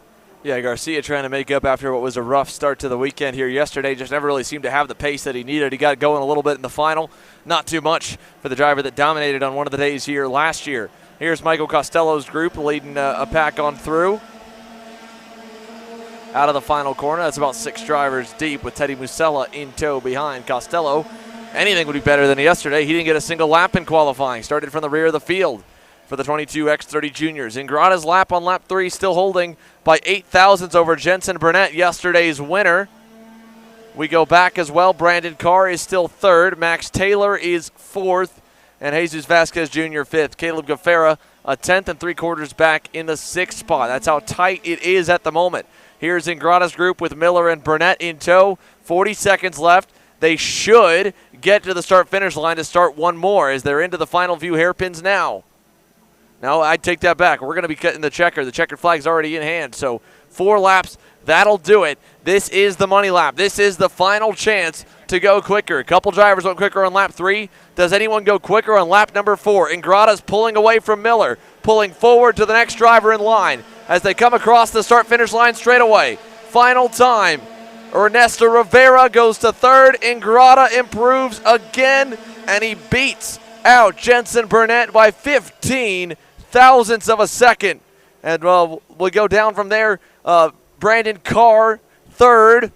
Yeah, Garcia trying to make up after what was a rough start to the weekend here yesterday. Just never really seemed to have the pace that he needed. He got going a little bit in the final. Not too much for the driver that dominated on one of the days here last year. Here's Michael Costello's group leading a pack on through. Out of the final corner, that's about 6 drivers deep with Teddy Musella in tow behind Costello. Anything would be better than yesterday. He didn't get a single lap in qualifying. Started from the rear of the field for the 22 X30 Juniors. Ingrata's lap on lap 3 still holding by 8 thousandths over Jensen Burnett, yesterday's winner. We go back as well. Brandon Carr is still 3rd. Max Taylor is 4th. And Jesus Vasquez Jr. 5th. Caleb Gaffera a 10th and 3/4 back in the 6th spot. That's how tight it is at the moment. Here's Ingrata's group with Miller and Burnett in tow. 40 seconds left. They should get to the start-finish line to start one more as they're into the final few hairpins now. No, I'd take that back. We're going to be cutting the checker. The checkered flag's already in hand. So 4 laps, that'll do it. This is the money lap. This is the final chance to go quicker. A couple drivers went quicker on lap 3. Does anyone go quicker on lap number 4? Ingrata's pulling away from Miller, pulling forward to the next driver in line as they come across the start-finish line straight away. Final time. Ernesto Rivera goes to 3rd. Ingrata improves again, and he beats out Jensen Burnett by 15 thousandths of a second. And we'll go down from there. Brandon Carr, 3rd.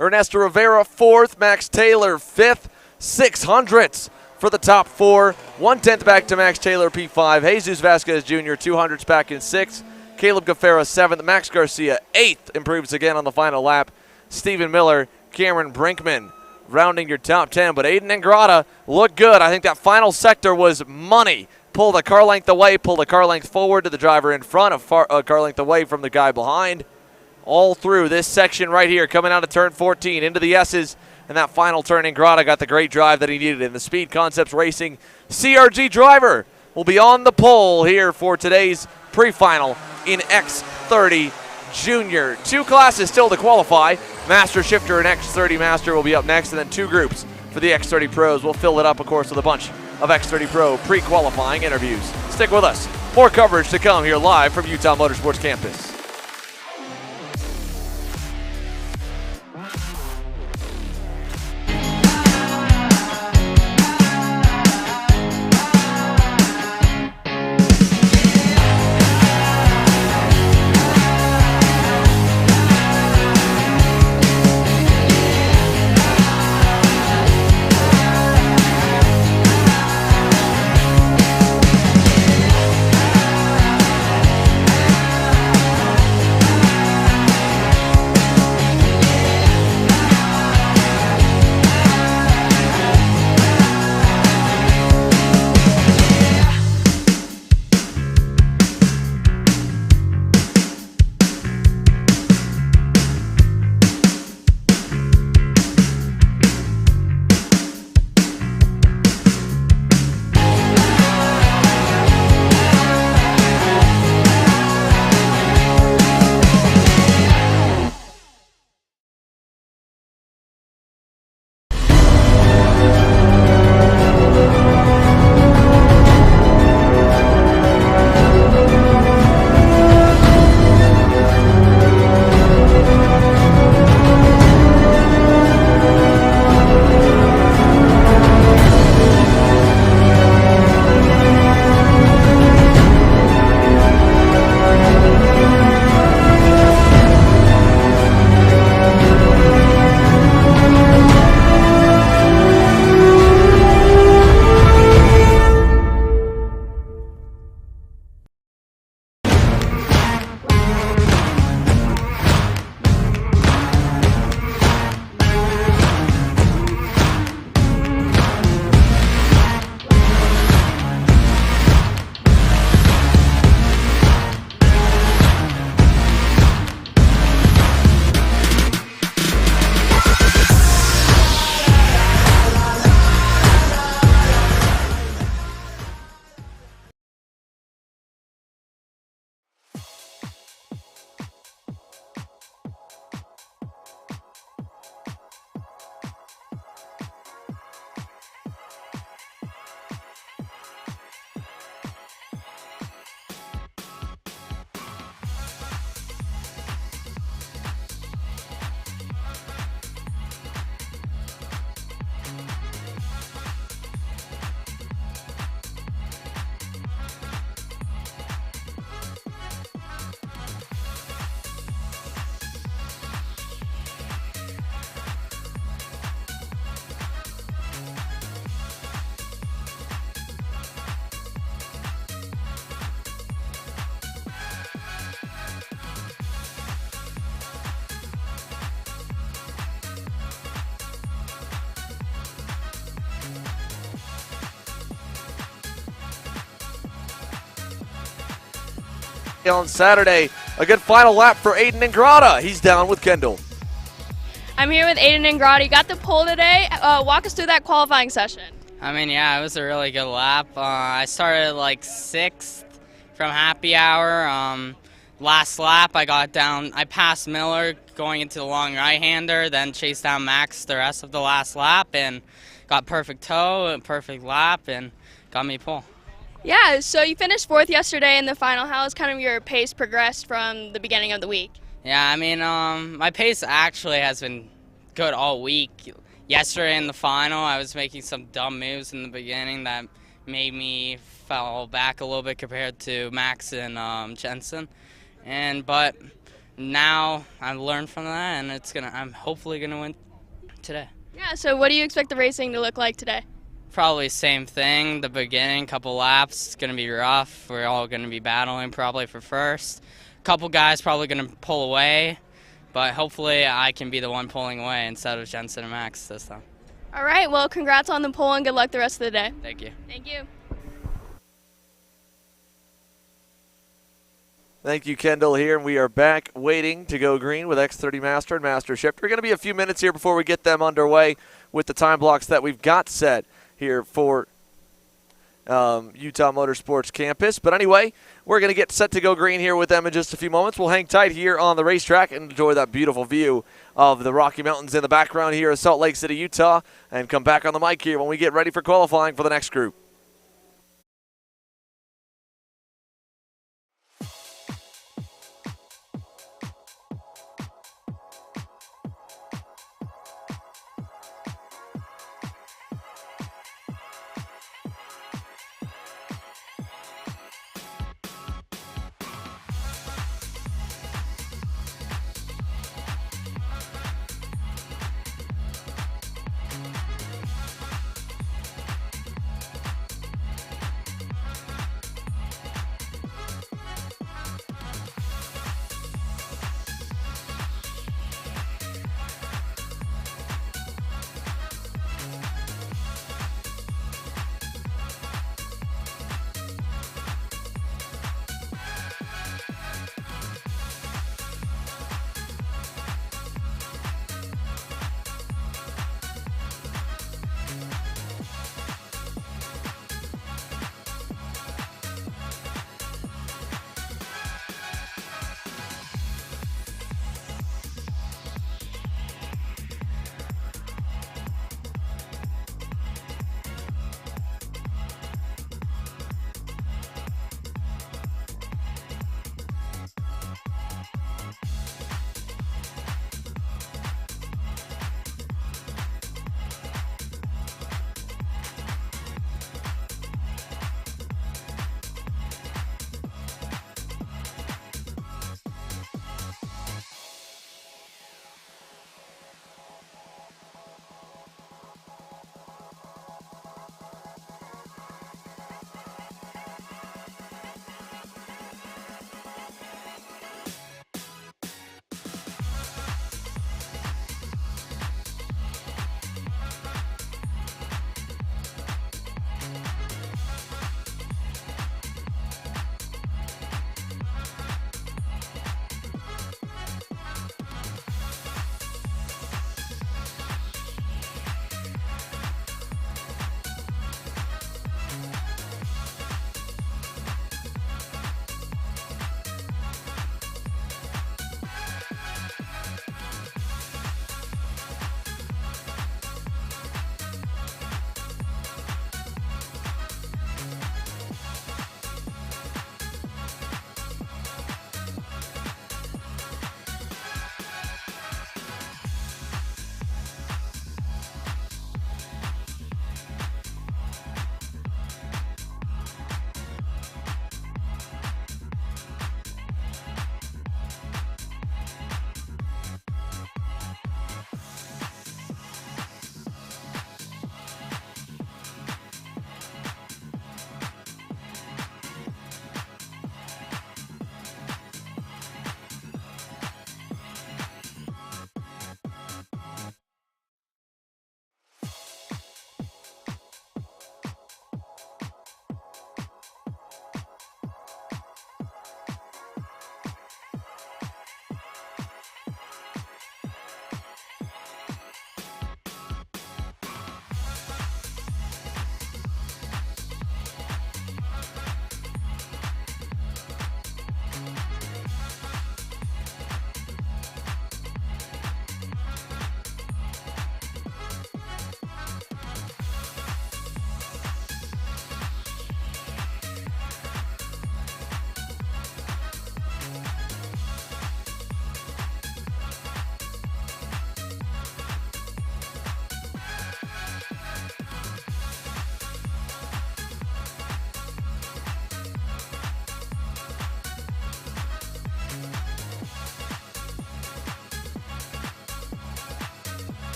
Ernesto Rivera 4th, Max Taylor 5th, 600ths for the top 4. 1/10 back to Max Taylor P5. Jesus Vasquez Jr. 200ths back in 6th. Caleb Gaffera 7th. Max Garcia 8th, improves again on the final lap. Stephen Miller, Cameron Brinkman rounding your top 10. But Aiden Ingrata looked good. I think that final sector was money. Pull the car length away, pull the car length forward to the driver in front, a car length away from the guy behind. All through this section right here, coming out of turn 14 into the S's. And that final turn, Ingrata got the great drive that he needed. And the Speed Concepts Racing CRG driver will be on the pole here for today's pre-final in X30 Junior. 2 classes still to qualify. Master Shifter and X30 Master will be up next, and then 2 groups for the X30 Pros. We'll fill it up, of course, with a bunch of X30 Pro pre-qualifying interviews. Stick with us. More coverage to come here live from Utah Motorsports Campus. On Saturday, a good final lap for Aiden Ingrata. He's down with Kendall. I'm here with Aiden Ingrata. You got the pole today. Walk us through that qualifying session. I mean, yeah, it was a really good lap. I started like 6th from happy hour. Last lap, I passed Miller going into the long right-hander, then chased down Max the rest of the last lap and got perfect toe, perfect lap, and got me pole. Yeah, so you finished 4th yesterday in the final. How has kind of your pace progressed from the beginning of the week? Yeah, I mean, my pace actually has been good all week. Yesterday in the final, I was making some dumb moves in the beginning that made me fall back a little bit compared to Max and Jensen. But now I've learned from that, and I'm hopefully gonna win today. Yeah, so what do you expect the racing to look like today? Probably same thing. The beginning, couple laps, it's gonna be rough. We're all gonna be battling probably for first. Couple guys probably gonna pull away, but hopefully I can be the one pulling away instead of Jensen and Max this time. All right, well, congrats on the pole and good luck the rest of the day. Thank you. Thank you. Thank you, Kendall, here, and we are back waiting to go green with X30 Master and Master Shifter. We're going to be a few minutes here before we get them underway with the time blocks that we've got set here for Utah Motorsports Campus. But anyway, we're going to get set to go green here with them in just a few moments. We'll hang tight here on the racetrack and enjoy that beautiful view of the Rocky Mountains in the background here in Salt Lake City, Utah, and come back on the mic here when we get ready for qualifying for the next group.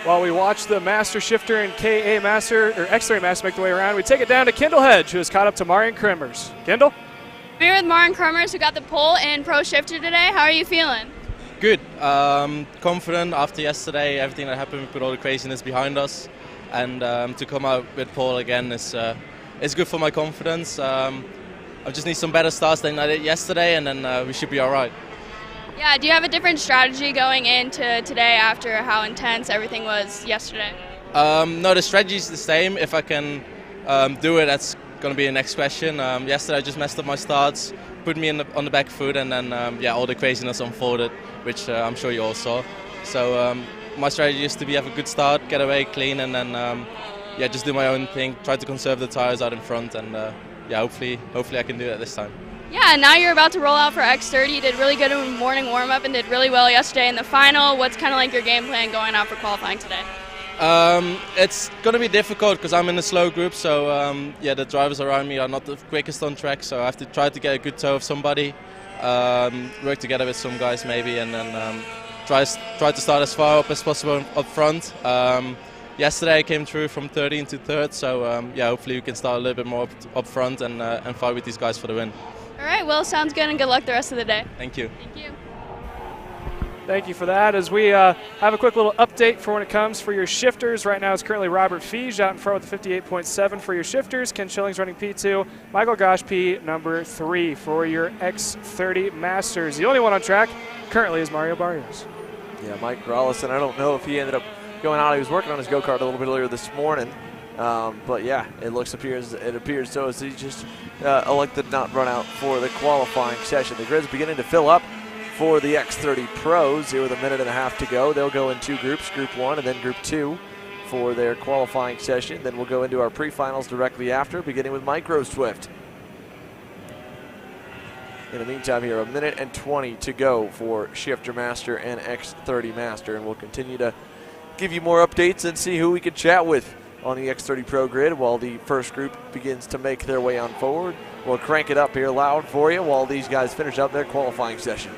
While we watch the Master Shifter and KA Master, or X30 Master make the way around, we take it down to Kendall Hedge, who is caught up to Marion Kremers. Kendall? We're with Marion Kremers, who got the pole in Pro Shifter today. How are you feeling? Good. Confident after yesterday, everything that happened, we put all the craziness behind us. And to come out with pole again is good for my confidence. I just need some better starts than I did yesterday, and then we should be all right. Yeah, do you have a different strategy going into today after how intense everything was yesterday? No, the strategy is the same. If I can do it, that's going to be the next question. Yesterday I just messed up my starts, put me on the back foot, and then all the craziness unfolded, which I'm sure you all saw. So my strategy is to have a good start, get away clean, and then just do my own thing, try to conserve the tires out in front, and hopefully I can do that this time. Yeah, and now you're about to roll out for X30. You did really good in morning warm-up and did really well yesterday in the final. What's kind of like your game plan going out for qualifying today? It's going to be difficult because I'm in a slow group, so the drivers around me are not the quickest on track, so I have to try to get a good toe of somebody, work together with some guys maybe, and then try to start as far up as possible up front. Yesterday I came through from 13th to 3rd, so hopefully we can start a little bit more up front and fight with these guys for the win. All right, well, sounds good, and good luck the rest of the day. Thank you. Thank you. Thank you for that. As we have a quick little update for when it comes for your shifters. Right now it's currently Robert Feege out in front with the 58.7 for your shifters. Ken Schilling's running P2. Michael Gosh P number 3 for your X30 Masters. The only one on track currently is Mario Barrios. Yeah, Mike Rollison, I don't know if he ended up going out. He was working on his go-kart a little bit earlier this morning. But yeah, it appears so as he just elected not run out for the qualifying session. The grid's beginning to fill up for the X30 Pros here with a minute and a half to go. They'll go in 2 groups, Group 1 and then Group 2 for their qualifying session. Then we'll go into our pre-finals directly after, beginning with Micro Swift. In the meantime here, a minute and 20 to go for Shifter Master and X30 Master, and we'll continue to give you more updates and see who we can chat with on the X30 Pro grid while the first group begins to make their way on forward. We'll crank it up here loud for you while these guys finish up their qualifying session.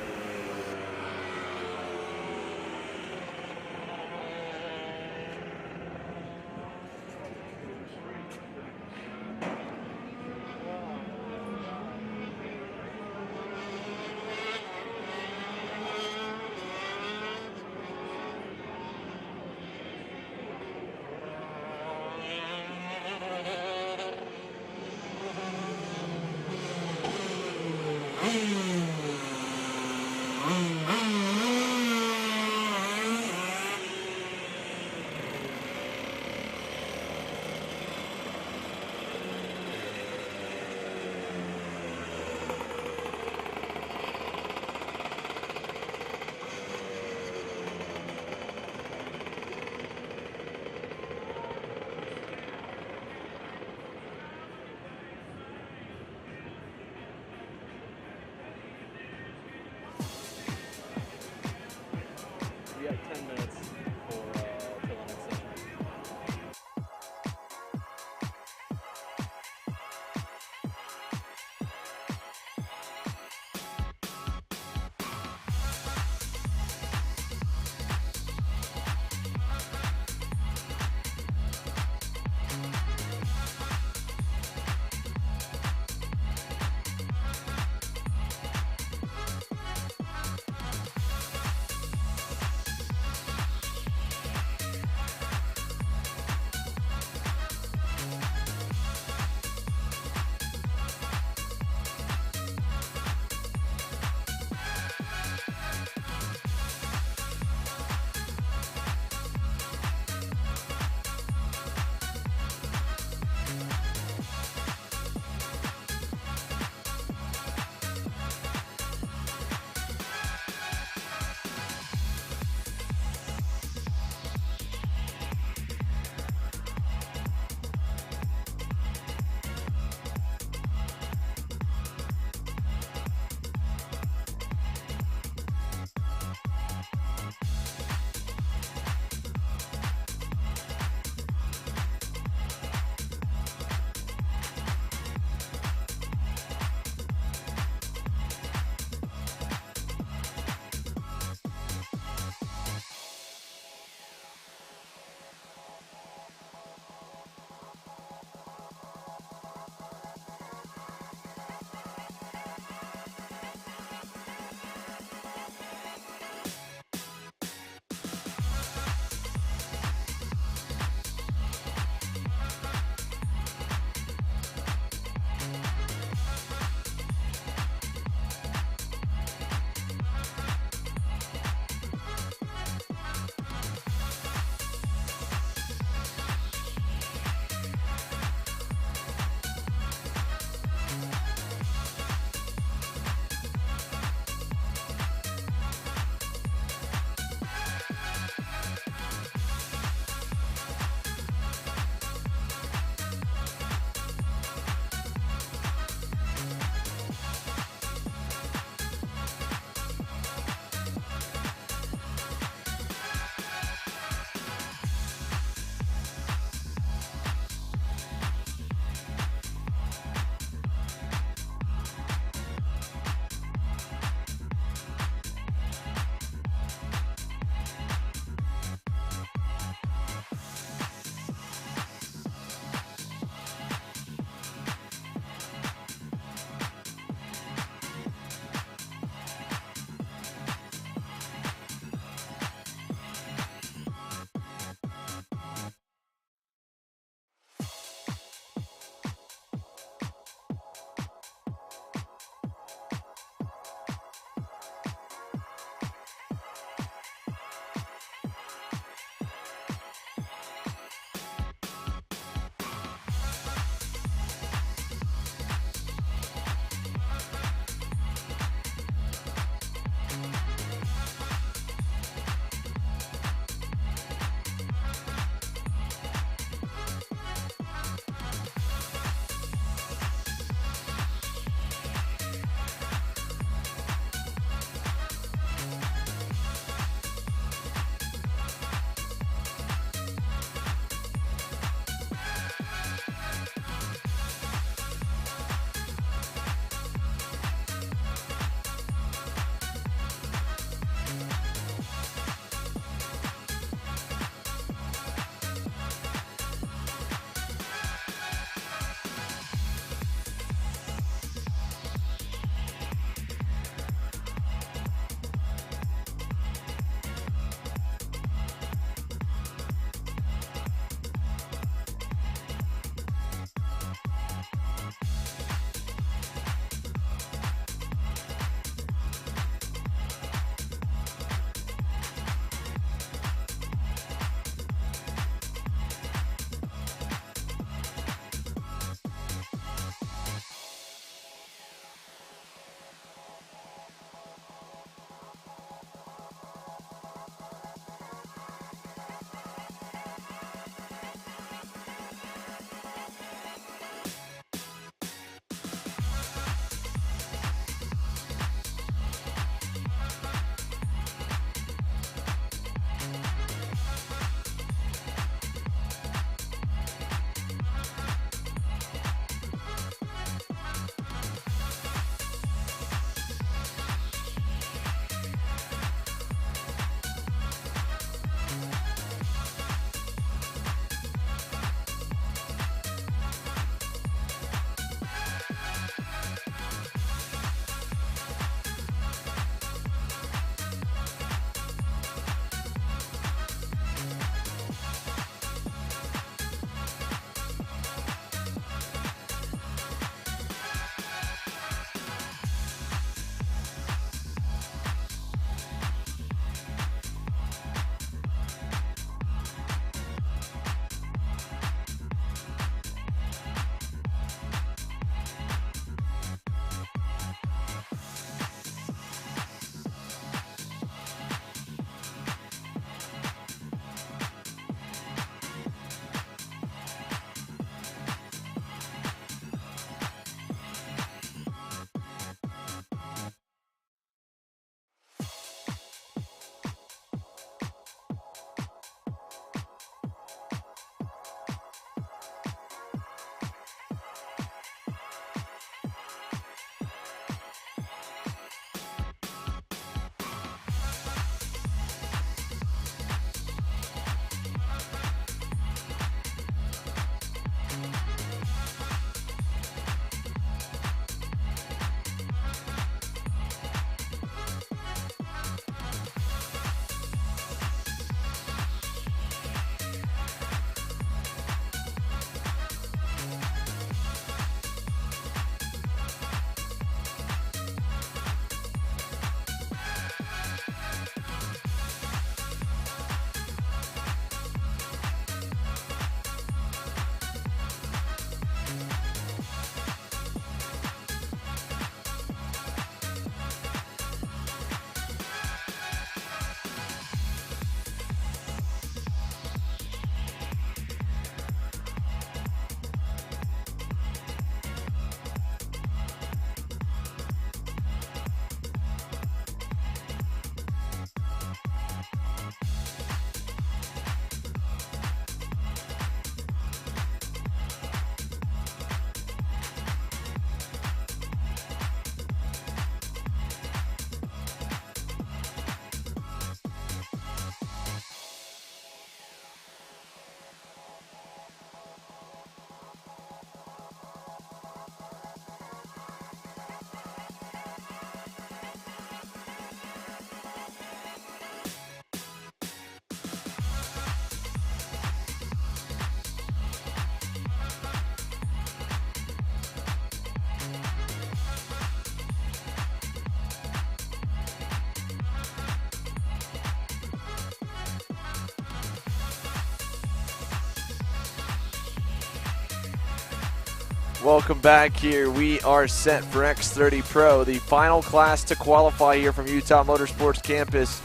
Welcome back here. We are set for X30 Pro, the final class to qualify here from Utah Motorsports campus.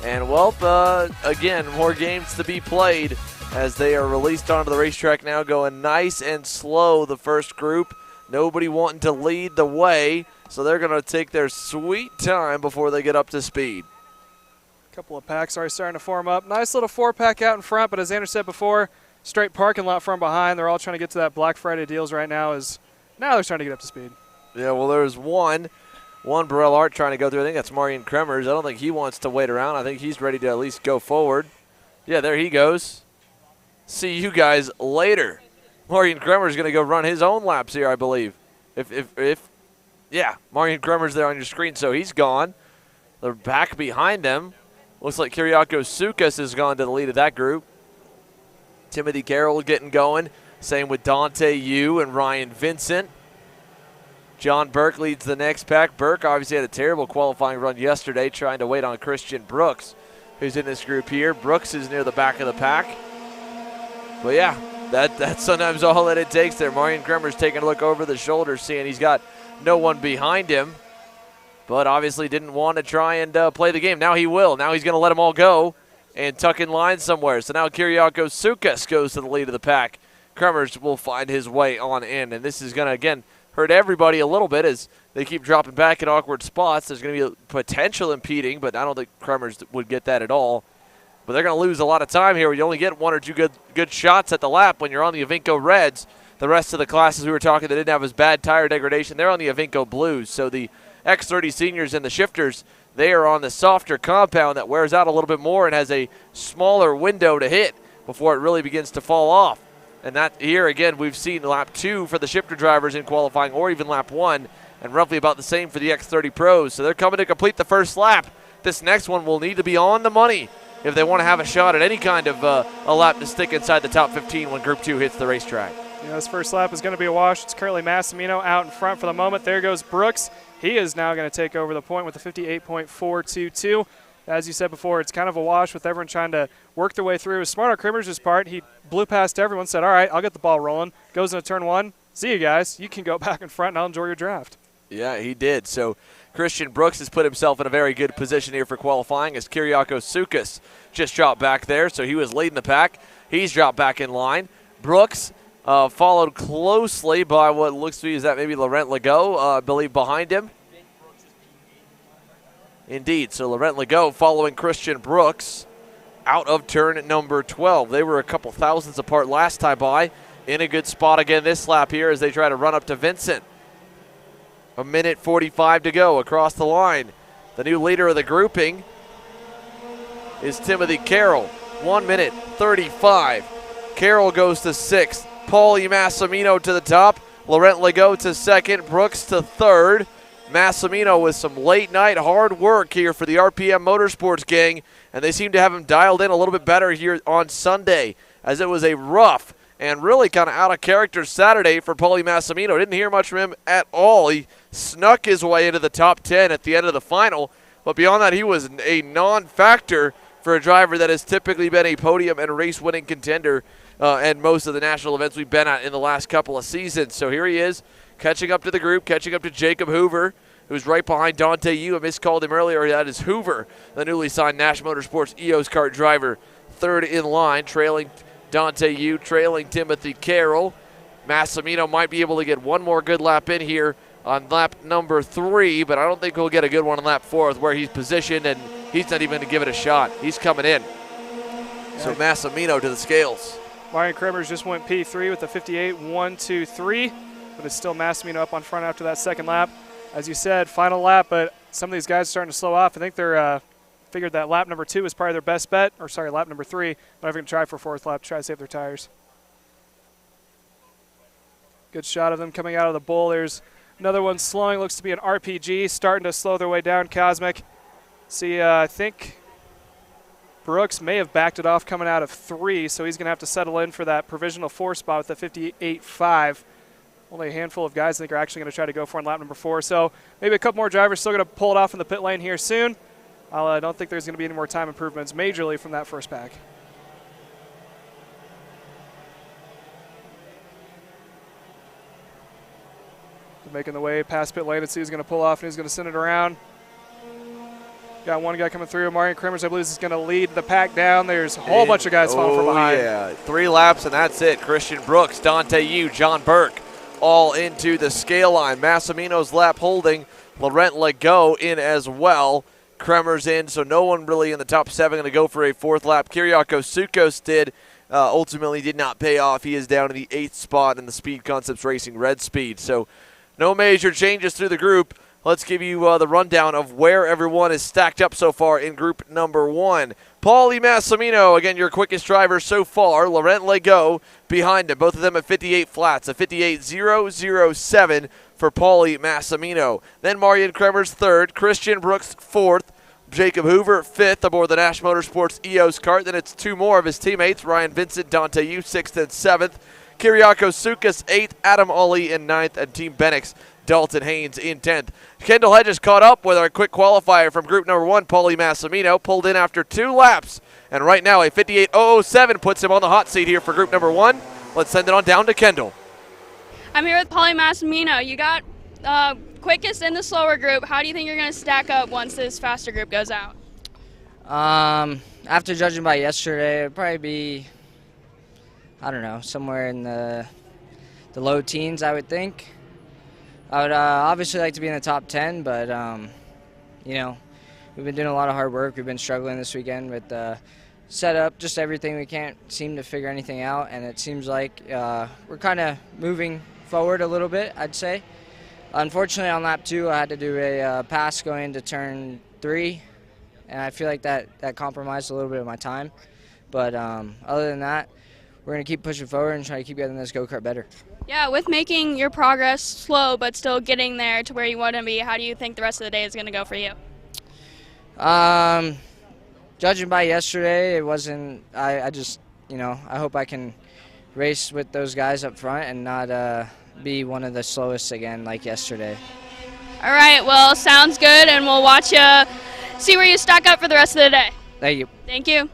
And, well, again, more games to be played as they are released onto the racetrack now, going nice and slow, the first group. Nobody wanting to lead the way, so they're going to take their sweet time before they get up to speed. A couple of packs already starting to form up. Nice little 4-pack out in front, but as Andrew said before, straight parking lot from behind. They're all trying to get to that Black Friday deals right now. Now they're trying to get up to speed. Yeah, well, there's one Burrell Art trying to go through. I think that's Marian Kremers. I don't think he wants to wait around. I think he's ready to at least go forward. Yeah, there he goes. See you guys later. Marian Kremers is going to go run his own laps here, I believe. Yeah, Marian Kremers there on your screen, so he's gone. They're back behind them. Looks like Kyriakos Soukas has gone to the lead of that group. Timothy Carroll getting going. Same with Dante Yu and Ryan Vincent. John Burke leads the next pack. Burke obviously had a terrible qualifying run yesterday, trying to wait on Christian Brooks, who's in this group here. Brooks is near the back of the pack. But yeah, that's sometimes all that it takes there. Marian Kremers taking a look over the shoulder, seeing he's got no one behind him, but obviously didn't want to try and play the game. Now he will. Now he's going to let them all go and tuck in line somewhere. So now Kyriakos Soukas goes to the lead of the pack. Kremers will find his way on in, and this is going to, again, hurt everybody a little bit as they keep dropping back in awkward spots. There's going to be a potential impeding, but I don't think Kremers would get that at all. But they're going to lose a lot of time here. You only get one or two good shots at the lap when you're on the Avinco Reds. The rest of the classes we were talking that didn't have as bad tire degradation, they're on the Avinco Blues. So the X30 Seniors and the Shifters, they are on the softer compound that wears out a little bit more and has a smaller window to hit before it really begins to fall off. And that here, again, we've seen lap 2 for the shifter drivers in qualifying, or even lap 1, and roughly about the same for the X30 Pros. So they're coming to complete the first lap. This next one will need to be on the money if they want to have a shot at any kind of a lap to stick inside the top 15 when Group 2 hits the racetrack. Yeah, this first lap is going to be a wash. It's currently Massimino out in front for the moment. There goes Brooks. He is now going to take over the point with a 58.422. As you said before, it's kind of a wash with everyone trying to work their way through. It was smart on Kremers' part. He blew past everyone, said, all right, I'll get the ball rolling. Goes into turn 1. See you guys. You can go back in front and I'll enjoy your draft. Yeah, he did. So Christian Brooks has put himself in a very good position here for qualifying as Kyriakos Soukas just dropped back there. So he was leading the pack. He's dropped back in line. Brooks followed closely by what looks to be, is that maybe Laurent Legault, I believe, behind him. Indeed, so Laurent Legault following Christian Brooks out of turn number 12. They were a couple thousandths apart last time by. In a good spot again this lap here as they try to run up to Vincent. A minute 45 to go across the line. The new leader of the grouping is Timothy Carroll. 1 minute 35. Carroll goes to 6th. Paulie Massimino to the top. Laurent Legault to 2nd. Brooks to 3rd. Massimino with some late night hard work here for the RPM Motorsports gang, and they seem to have him dialed in a little bit better here on Sunday, as it was a rough and really kind of out of character Saturday for Paulie Massimino. Didn't hear much from him at all. He snuck his way into the top 10 at the end of the final, but beyond that he was a non-factor for a driver that has typically been a podium and race-winning contender and most of the national events we've been at in the last couple of seasons. So here he is, catching up to the group, catching up to Jacob Hoover, who's right behind Dante Yu. I miscalled him earlier. That is Hoover, the newly signed Nash Motorsports EOS kart driver, 3rd in line, trailing Dante Yu, trailing Timothy Carroll. Massimino might be able to get one more good lap in here on lap number 3, but I don't think he'll get a good one on lap 4 where he's positioned, and he's not even going to give it a shot. He's coming in. So Massimino to the scales. Marian Kremers just went P3 with a 58.123. But it's still Massimino up on front after that second lap. As you said, final lap, but some of these guys are starting to slow off. I think they're figured that lap number 2 is probably their best bet, or sorry, lap number 3. But I'm going to try for 4th lap, try to save their tires. Good shot of them coming out of the bowl. There's another one slowing, looks to be an RPG, starting to slow their way down, Cosmic. See, I think Brooks may have backed it off coming out of 3, so he's going to have to settle in for that provisional 4 spot with the 58.5. Only a handful of guys I think are actually going to try to go for on lap number 4. So maybe a couple more drivers still going to pull it off in the pit lane here soon. I don't think there's going to be any more time improvements majorly from that first pack. Making the way past pit lane and see who's going to pull off and who's going to send it around. Got one guy coming through. Marion Kremers, I believe, is going to lead the pack down. There's a whole bunch of guys falling from behind. Yeah, 3 laps and that's it. Christian Brooks, Dante Yu, John Burke all into the scale line. Massimino's lap holding. Laurent Legault in as well. Kremers in, so no one really in the top 7 going to go for a 4th lap. Kyriakos Soukos did. Ultimately did not pay off. He is down in the 8th spot in the Speed Concepts Racing Red Speed. So no major changes through the group. Let's give you the rundown of where everyone is stacked up so far in group number 1. Paulie Massimino, again, your quickest driver so far. Laurent Legault behind him. Both of them at 58 flats, a 58.007 for Paulie Massimino. Then Marion Kremers 3rd, Christian Brooks 4th, Jacob Hoover 5th aboard the Nash Motorsports EOS kart. Then it's 2 more of his teammates, Ryan Vincent, Dante Yu 6th and 7th. Kyriakos Soukos 8th, Adam Ollie in 9th, and Team Benix, Dalton Haynes in 10th. Kendall Hedges caught up with our quick qualifier from group number 1, Paulie Massimino, pulled in after 2 laps. And right now a 58.007 puts him on the hot seat here for group number 1. Let's send it on down to Kendall. I'm here with Paulie Massimino. You got quickest in the slower group. How do you think you're going to stack up once this faster group goes out? After judging by yesterday, it'd probably be, I don't know, somewhere in the low teens, I would think. I would obviously like to be in the top 10, but, you know, we've been doing a lot of hard work. We've been struggling this weekend with setup, just everything. We can't seem to figure anything out, and it seems like we're kind of moving forward a little bit, I'd say. Unfortunately, on lap 2, I had to do a pass going into turn 3, and I feel like that compromised a little bit of my time. But other than that, we're going to keep pushing forward and try to keep getting this go-kart better. Yeah, with making your progress slow but still getting there to where you want to be, how do you think the rest of the day is going to go for you? Judging by yesterday, it wasn't, I just, you know, I hope I can race with those guys up front and not be one of the slowest again like yesterday. All right, well, sounds good, and we'll watch you see where you stack up for the rest of the day. Thank you. Thank you.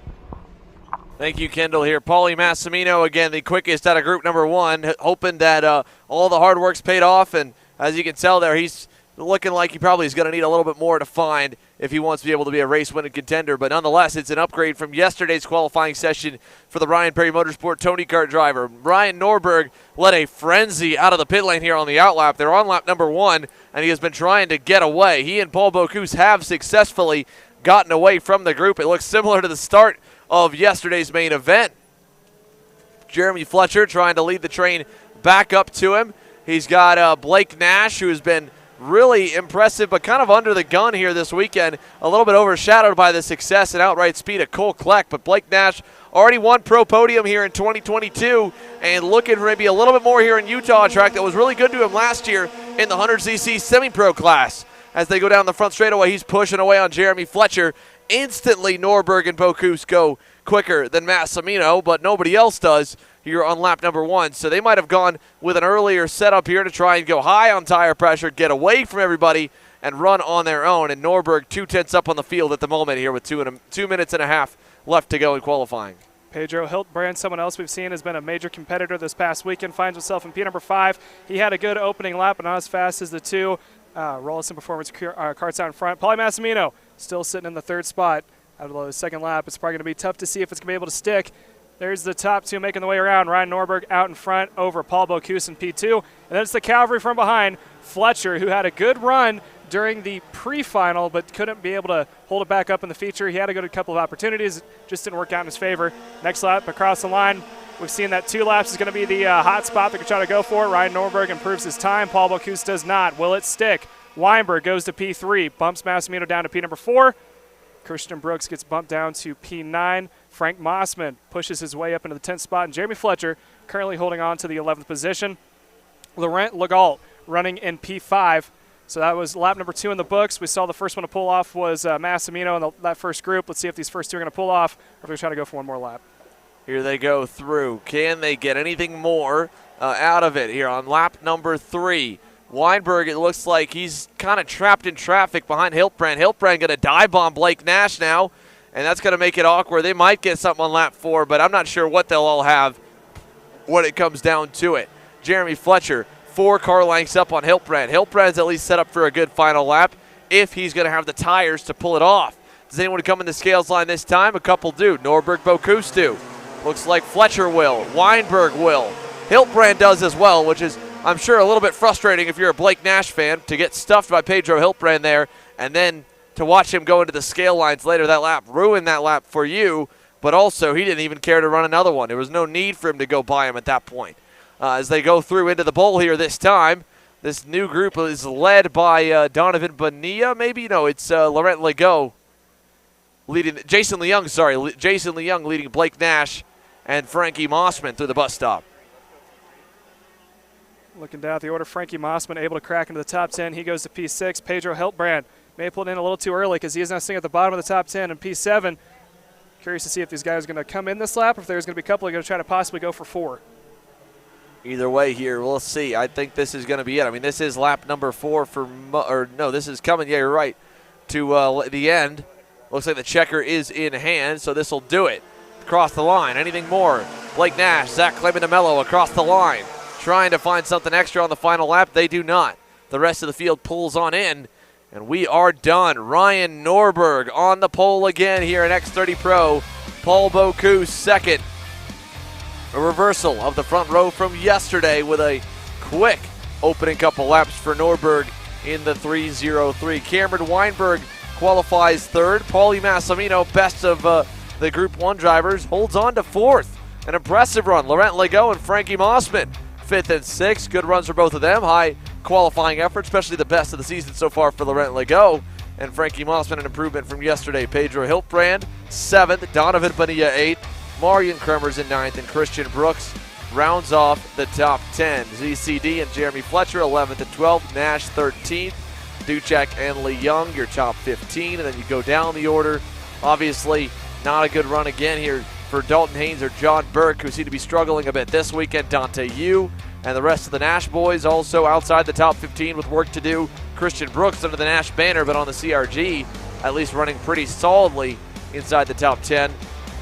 Thank you, Kendall here. Paulie Massimino, again, the quickest out of group number 1, hoping that all the hard work's paid off, and as you can tell there, he's looking like he probably is going to need a little bit more to find if he wants to be able to be a race-winning contender. But nonetheless, it's an upgrade from yesterday's qualifying session for the Ryan Perry Motorsport Tony Kart driver. Ryan Norberg led a frenzy out of the pit lane here on the outlap. They're on lap number 1, and he has been trying to get away. He and Paul Bocuse have successfully gotten away from the group. It looks similar to the start of yesterday's main event. Jeremy Fletcher trying to lead the train back up to him. He's got Blake Nash, who has been really impressive, but kind of under the gun here this weekend. A little bit overshadowed by the success and outright speed of Cole Kleck. But Blake Nash already won pro podium here in 2022 and looking for maybe a little bit more here in Utah, a track that was really good to him last year in the 100cc semi-pro class. As they go down the front straightaway, he's pushing away on Jeremy Fletcher. Instantly, Norberg and Bocuse go quicker than Massimino, but nobody else does here on lap number 1. So they might have gone with an earlier setup here to try and go high on tire pressure, get away from everybody, and run on their own. And Norberg 2/10 up on the field at the moment here with 2 minutes and a half left to go in qualifying. Pedro Hiltbrand, someone else we've seen has been a major competitor this past weekend, finds himself in P number 5. He had a good opening lap, but not as fast as the 2. Rollison Performance karts out in front. Paulie Massimino still sitting in the 3rd spot out of the 2nd lap. It's probably going to be tough to see if it's going to be able to stick. There's the top 2 making the way around. Ryan Norberg out in front over Paul Bocuse in P2. And then it's the cavalry from behind, Fletcher, who had a good run during the pre-final but couldn't be able to hold it back up in the feature. He had a good couple of opportunities, just didn't work out in his favor. Next lap across the line, we've seen that 2 laps is going to be the hot spot they could try to go for. Ryan Norberg improves his time. Paul Bocuse does not. Will it stick? Weinberg goes to P3, bumps Massimino down to P number 4. Christian Brooks gets bumped down to P9. Frank Mossman pushes his way up into the 10th spot, and Jeremy Fletcher currently holding on to the 11th position. Laurent Legault running in P5. So that was lap number 2 in the books. We saw the first one to pull off was Massimino in that first group. Let's see if these first 2 are going to pull off, or if they're trying to go for one more lap. Here they go through. Can they get anything more out of it here on lap number 3? Weinberg, it looks like he's kind of trapped in traffic behind Hiltbrand. Hiltbrand going to dive bomb Blake Nash now, and that's going to make it awkward. They might get something on lap 4, but I'm not sure what they'll all have when it comes down to it. Jeremy Fletcher 4 car lengths up on Hiltbrand. Hiltbrand's at least set up for a good final lap if he's going to have the tires to pull it off. Does anyone come in the scales line this time? A couple do. Norberg, Bocuse do. Looks like Fletcher will. Weinberg will. Hiltbrand does as well, which is, I'm sure, a little bit frustrating if you're a Blake Nash fan to get stuffed by Pedro Hiltbrand there and then to watch him go into the scale lines later that lap, ruin that lap for you, but also he didn't even care to run another one. There was no need for him to go by him at that point. As they go through into the bowl here this time, this new group is led by Donovan Bonilla, maybe? No, it's Laurent Legault leading, Jason Leung leading Blake Nash and Frankie Mossman through the bus stop. Looking down at the order, Frankie Mossman able to crack into the top 10. He goes to P6. Pedro Hiltbrand may have pulled in a little too early because he is now sitting at the bottom of the top 10 in P7. Curious to see if these guys are going to come in this lap or if there's going to be a couple that are going to try to possibly go for 4. Either way here, we'll see. I think this is going to be it. I mean, this is lap number 4 this is coming, yeah, you're right, to the end. Looks like the checker is in hand, so this will do it. Across the line, anything more? Blake Nash, Zach Clemente-Mello across the line. Trying to find something extra on the final lap. They do not. The rest of the field pulls on in, and we are done. Ryan Norberg on the pole again here in X30 Pro. Paul Bocuse second. A reversal of the front row from yesterday with a quick opening couple laps for Norberg in the 3:03. Cameron Weinberg qualifies third. Paulie Massimino, best of the Group 1 drivers, holds on to 4th. An impressive run. Laurent Legault and Frankie Mossman, 5th and 6th. Good runs for both of them. High qualifying effort, especially the best of the season so far for Laurent Legault. And Frankie Mossman, an improvement from yesterday. Pedro Hiltbrand, 7th. Donovan Bonilla, 8th. Marian Kremers in 9th. And Christian Brooks rounds off the top 10. ZCD and Jeremy Fletcher, 11th and 12th. Nash, 13th. Duchek and Lee Young, your top 15. And then you go down the order. Obviously, not a good run again here for Dalton Haynes or John Burke, who seem to be struggling a bit this weekend. Dante Yu and the rest of the Nash boys also outside the top 15 with work to do. Christian Brooks under the Nash banner, but on the CRG, at least running pretty solidly inside the top 10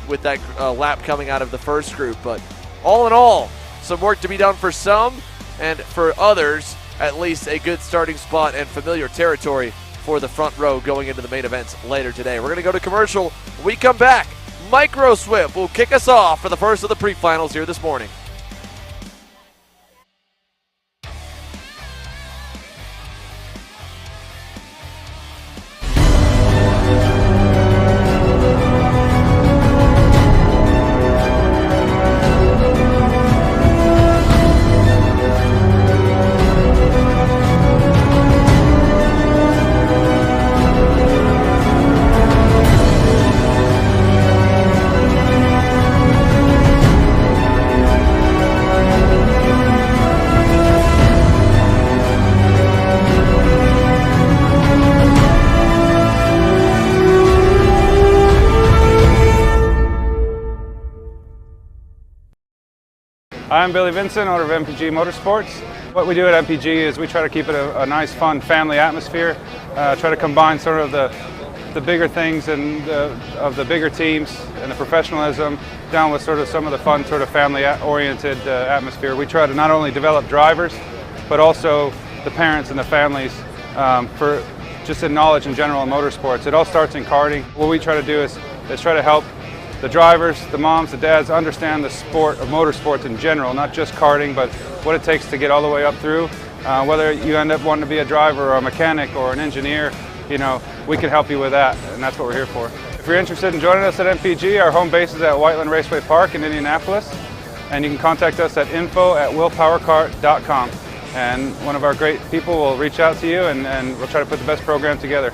with that lap coming out of the first group. But all in all, some work to be done for some, and for others, at least a good starting spot and familiar territory for the front row going into the main events later today. We're going to go to commercial. When we come back, Micro Swift will kick us off for the first of the pre-finals here this morning. I'm Billy Vincent, owner of MPG Motorsports. What we do at MPG is we try to keep it a nice, fun family atmosphere, try to combine sort of the bigger things and of the bigger teams and the professionalism down with sort of some of the fun, sort of family-oriented atmosphere. We try to not only develop drivers, but also the parents and the families for just in knowledge in general in motorsports. It all starts in karting. What we try to do is try to help the drivers, the moms, the dads understand the sport of motorsports in general, not just karting, but what it takes to get all the way up through. Whether you end up wanting to be a driver or a mechanic or an engineer, you know, we can help you with that, and that's what we're here for. If you're interested in joining us at MPG, our home base is at Whiteland Raceway Park in Indianapolis, and you can contact us at info@willpowerkart.com. And one of our great people will reach out to you, and we'll try to put the best program together.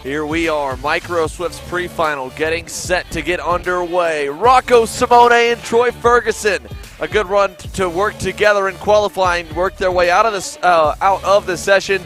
Here we are, Micro Swift's pre-final getting set to get underway. Rocco Simone and Troy Ferguson, a good run to work together in qualifying, work their way out of the session,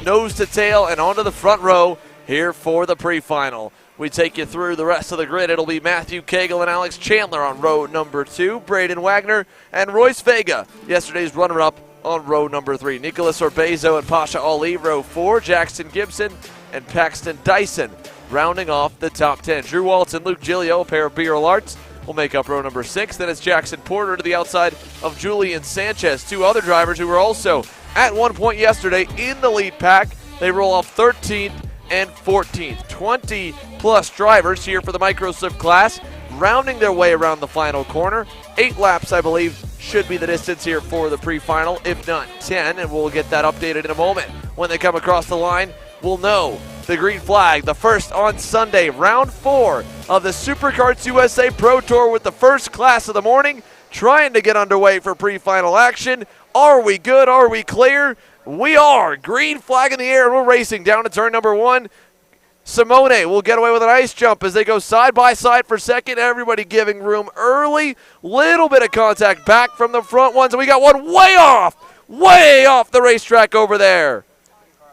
nose to tail and onto the front row here for the pre-final. We take you through the rest of the grid. It'll be Matthew Cagle and Alex Chandler on row number 2, Braden Wagner and Royce Vega, yesterday's runner-up on row number 3. Nicholas Orbezo and Pasha Ali, row 4, Jackson Gibson and Paxton Dyson rounding off the top 10. Drew Waltz and Luke Giglio, a pair of BRL Arts, will make up row number 6. Then it's Jackson Porter to the outside of Julian Sanchez. Two other drivers who were also at one point yesterday in the lead pack. They roll off 13th and 14th. 20-plus drivers here for the Micro Swift class, rounding their way around the final corner. 8 laps, I believe, should be the distance here for the pre-final, if not 10, and we'll get that updated in a moment. When they come across the line, we'll know the green flag. The first on Sunday, round 4 of the Superkarts USA Pro Tour with the first class of the morning, trying to get underway for pre-final action. Are we good? Are we clear? We are. Green flag in the air, and we're racing down to turn number 1. Simone will get away with a nice jump as they go side by side for second. Everybody giving room early. Little bit of contact back from the front ones, and we got one way off the racetrack over there.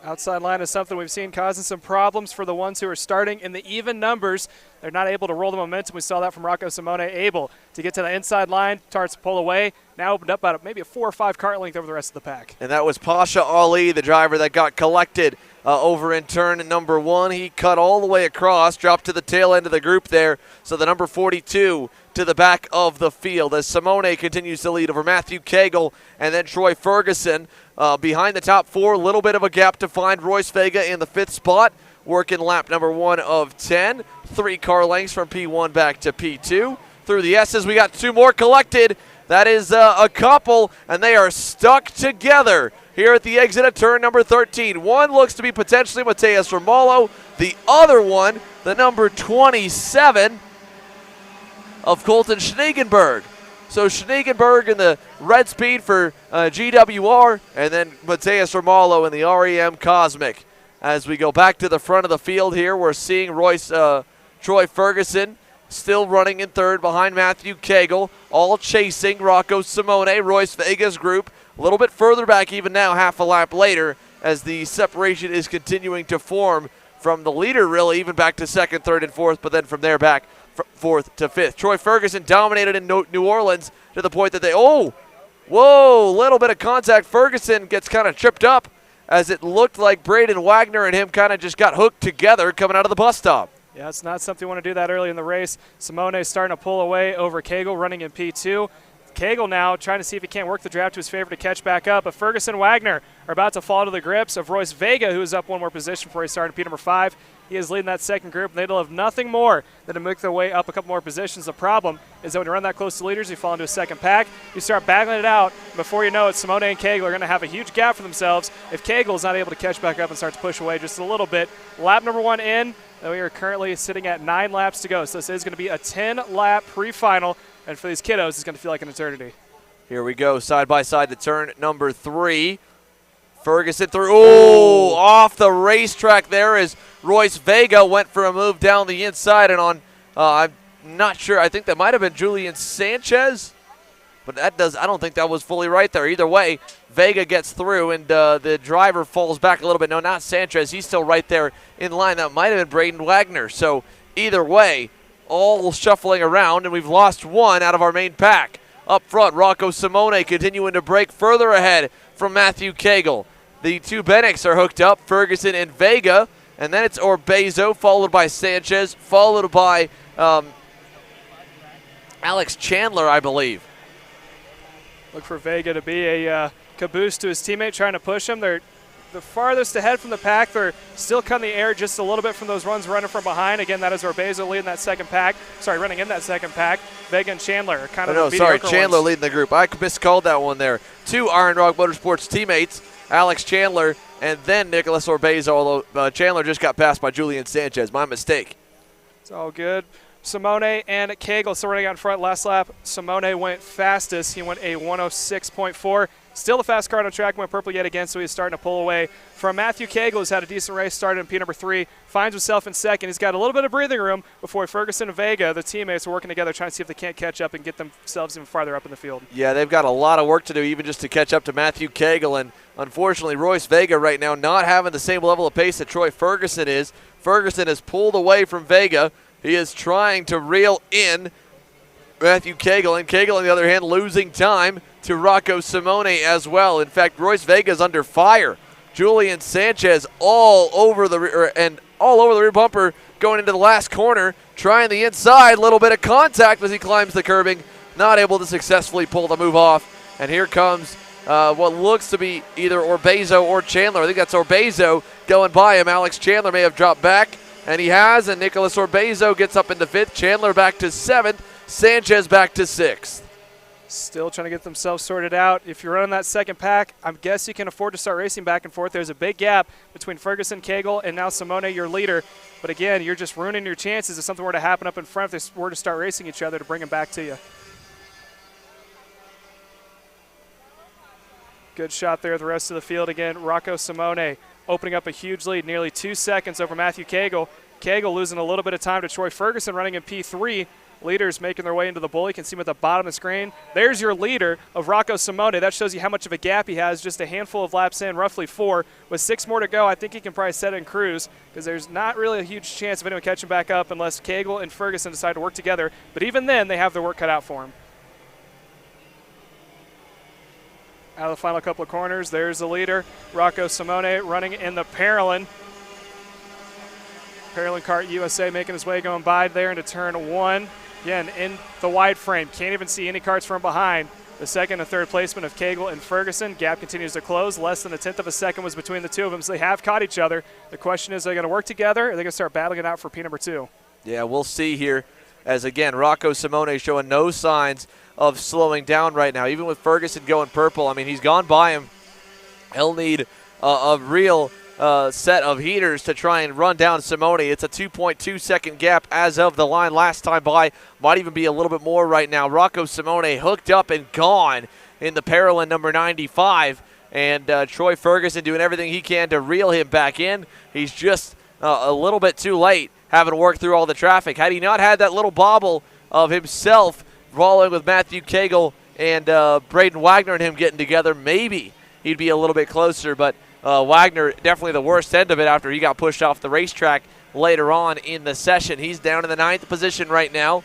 Outside line is something we've seen causing some problems for the ones who are starting in the even numbers. They're not able to roll the momentum. We saw that from Rocco Simone, able to get to the inside line, starts to pull away. Now opened up about maybe a 4 or 5 kart length over the rest of the pack. And that was Pasha Ali, the driver that got collected over in turn number 1. He cut all the way across, dropped to the tail end of the group there. So the number 42 to the back of the field as Simone continues to lead over Matthew Cagle and then Troy Ferguson. Behind the top 4, a little bit of a gap to find Royce Vega in the 5th spot, working lap number 1 of 10. 3 car lengths from P1 back to P2. Through the S's, we got 2 more collected. That is a couple, and they are stuck together here at the exit of turn number 13. One looks to be potentially Mateus Romolo. The other one, the number 27 of Colton Schneegenberg. So Schneegenberg in the red speed for GWR, and then Mateus Romolo in the REM Cosmic. As we go back to the front of the field here, we're seeing Troy Ferguson still running in third behind Matthew Cagle, all chasing Rocco Simone, Royce Vega's group. A little bit further back even now, half a lap later, as the separation is continuing to form from the leader, really, even back to second, third, and fourth, but then from there back fourth to fifth. Troy Ferguson dominated in New Orleans to the point that little bit of contact. Ferguson gets kind of tripped up as it looked like Braden Wagner and him kind of just got hooked together coming out of the bus stop. Yeah, it's not something you want to do that early in the race. Simone is starting to pull away over Cagle, running in P2. Cagle now trying to see if he can't work the draft to his favor to catch back up. But Ferguson and Wagner are about to fall to the grips of Royce Vega, who is up one more position before he started P number 5. He is leading that second group, and they'll have nothing more than to make their way up a couple more positions. The problem is that when you run that close to leaders, you fall into a second pack. You start battling it out. Before you know it, Simone and Cagle are going to have a huge gap for themselves if Cagle is not able to catch back up and start to push away just a little bit. Lap number 1 in. We are currently sitting at 9 laps to go, so this is going to be a 10-lap pre-final, and for these kiddos, it's going to feel like an eternity. Here we go, side by side to turn number 3. Ferguson through, off the racetrack there as Royce Vega went for a move down the inside and on, I'm not sure, I think that might have been Julian Sanchez, but I don't think that was fully right there. Either way, Vega gets through and the driver falls back a little bit. No, not Sanchez, he's still right there in line. That might have been Braden Wagner. So either way, all shuffling around, and we've lost one out of our main pack. Up front, Rocco Simone continuing to break further ahead from Matthew Cagle. The two Bennicks are hooked up, Ferguson and Vega, and then it's Orbezo, followed by Sanchez, followed by Alex Chandler, I believe. Look for Vega to be a caboose to his teammate, trying to push him. They're the farthest ahead from the pack. They're still cutting the air just a little bit from those runs running from behind. Again, that is Orbezo leading that second pack. Sorry, running in that second pack. Vega and Chandler are kind of the mediocre ones. Chandler leading the group. I miscalled that one there. Two Iron Rock Motorsports teammates, Alex Chandler and then Nicholas Orbezo, although Chandler just got passed by Julian Sanchez. My mistake. It's all good. Simone and Cagle still running out in front. Last lap, Simone went fastest. He went a 106.4. Still the fast car on track, went purple yet again, so he's starting to pull away from Matthew Cagle, who's had a decent race, started in P number 3, finds himself in second. He's got a little bit of breathing room before Ferguson and Vega, the teammates, are working together trying to see if they can't catch up and get themselves even farther up in the field. Yeah, they've got a lot of work to do even just to catch up to Matthew Cagle, and unfortunately Royce Vega right now not having the same level of pace that Troy Ferguson is. Ferguson has pulled away from Vega. He is trying to reel in Matthew Cagle, and Cagle, on the other hand, losing time to Rocco Simone as well. In fact, Royce Vega's under fire. Julian Sanchez all over the rear bumper going into the last corner, trying the inside, little bit of contact as he climbs the curbing, not able to successfully pull the move off. And here comes what looks to be either Orbezo or Chandler. I think that's Orbezo going by him. Alex Chandler may have dropped back, and he has, and Nicholas Orbezo gets up into 5th. Chandler back to 7th. Sanchez back to 6th. Still trying to get themselves sorted out. If you're running that second pack, I guess you can afford to start racing back and forth. There's a big gap between Ferguson, Cagle, and now Simone, your leader. But again, you're just ruining your chances if something were to happen up in front, if they were to start racing each other, to bring them back to you. Good shot there at the rest of the field. Again, Rocco Simone opening up a huge lead, nearly 2 seconds over Matthew Cagle. Cagle losing a little bit of time to Troy Ferguson, running in P3. Leaders making their way into the bull. You can see him at the bottom of the screen. There's your leader of Rocco Simone. That shows you how much of a gap he has, just a handful of laps in, roughly 4. With 6 more to go, I think he can probably set it and cruise, because there's not really a huge chance of anyone catching back up unless Cagle and Ferguson decide to work together. But even then, they have their work cut out for him. Out of the final couple of corners, there's the leader, Rocco Simone, running in the Parolin. Parolin Kart USA making his way going by there into turn 1. Again, in the wide frame. Can't even see any karts from behind. The second and third placement of Cagle and Ferguson. Gap continues to close. Less than a tenth of a second was between the two of them, so they have caught each other. The question is, are they going to work together, or are they going to start battling it out for P number 2? Yeah, we'll see here as, again, Rocco Simone showing no signs of slowing down right now. Even with Ferguson going purple, I mean, he's gone by him. He'll need a real set of heaters to try and run down Simone. It's a 2.2 second gap as of the line last time by. Might even be a little bit more right now. Rocco Simone hooked up and gone in the Parolin number 95. And Troy Ferguson doing everything he can to reel him back in. He's just a little bit too late having to work through all the traffic. Had he not had that little bobble of himself following with Matthew Cagle and Braden Wagner and him getting together, maybe he'd be a little bit closer. But Wagner definitely the worst end of it after he got pushed off the racetrack later on in the session. He's down in the 9th position right now.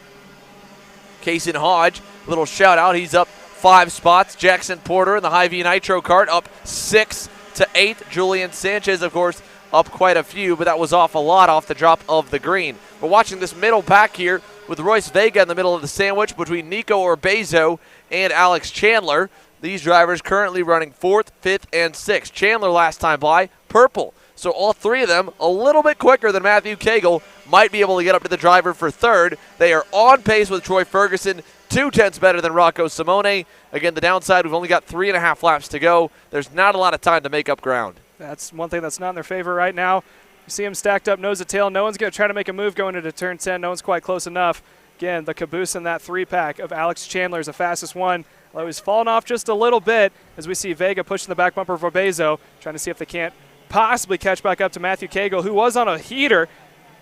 Kason Hodge, little shout out. He's up 5 spots. Jackson Porter in the Hy-Vee Nitro kart up 6 to 8. Julian Sanchez, of course, up quite a few, but that was off a lot off the drop of the green. We're watching this middle pack here with Royce Vega in the middle of the sandwich between Nico Orbezo and Alex Chandler. These drivers currently running 4th, 5th, and 6th. Chandler last time by, purple. So all 3 of them a little bit quicker than Matthew Cagle, might be able to get up to the driver for 3rd. They are on pace with Troy Ferguson, 2 tenths better than Rocco Simone. Again, the downside, we've only got 3.5 laps to go. There's not a lot of time to make up ground. That's one thing that's not in their favor right now. You see them stacked up nose to tail. No one's going to try to make a move going into turn 10. No one's quite close enough. Again, the caboose in that 3-pack of Alex Chandler is the fastest one. Although he's fallen off just a little bit as we see Vega pushing the back bumper of Orbezo, trying to see if they can't possibly catch back up to Matthew Cagle, who was on a heater,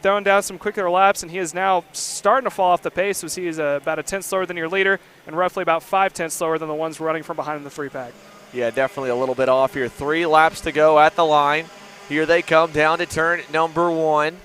throwing down some quicker laps, and he is now starting to fall off the pace, so he is about a tenth slower than your leader and roughly about 5 tenths slower than the ones running from behind in the 3-pack. Yeah, definitely a little bit off here. 3 laps to go at the line. Here they come down to turn number 1.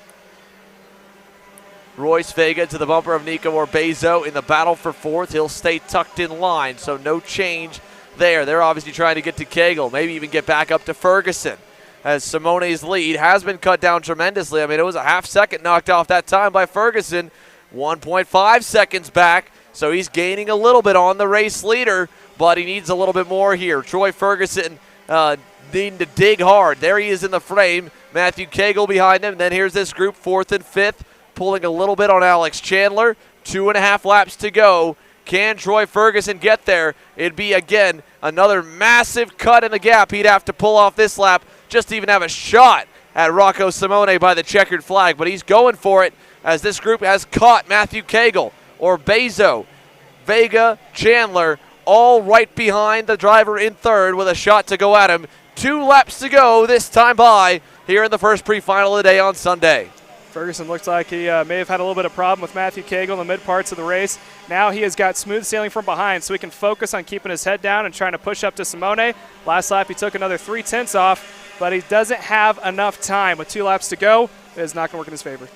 Royce Vega to the bumper of Nico Orbezo in the battle for 4th. He'll stay tucked in line, so no change there. They're obviously trying to get to Cagle, maybe even get back up to Ferguson, as Simone's lead has been cut down tremendously. I mean, it was a half second knocked off that time by Ferguson. 1.5 seconds back, so he's gaining a little bit on the race leader, but he needs a little bit more here. Troy Ferguson needing to dig hard. There he is in the frame. Matthew Cagle behind him. Then here's this group, 4th and 5th. Pulling a little bit on Alex Chandler. 2.5 laps to go. Can Troy Ferguson get there? It'd be, again, another massive cut in the gap. He'd have to pull off this lap just to even have a shot at Rocco Simone by the checkered flag. But he's going for it as this group has caught Matthew Cagle, Orbezo, Vega, Chandler, all right behind the driver in third with a shot to go at him. 2 laps to go this time by here in the first pre-final of the day on Sunday. Ferguson looks like he may have had a little bit of problem with Matthew Cagle in the mid parts of the race. Now he has got smooth sailing from behind, so he can focus on keeping his head down and trying to push up to Simone. Last lap he took another 3/10 off, but he doesn't have enough time. With 2 laps to go, it is not going to work in his favor.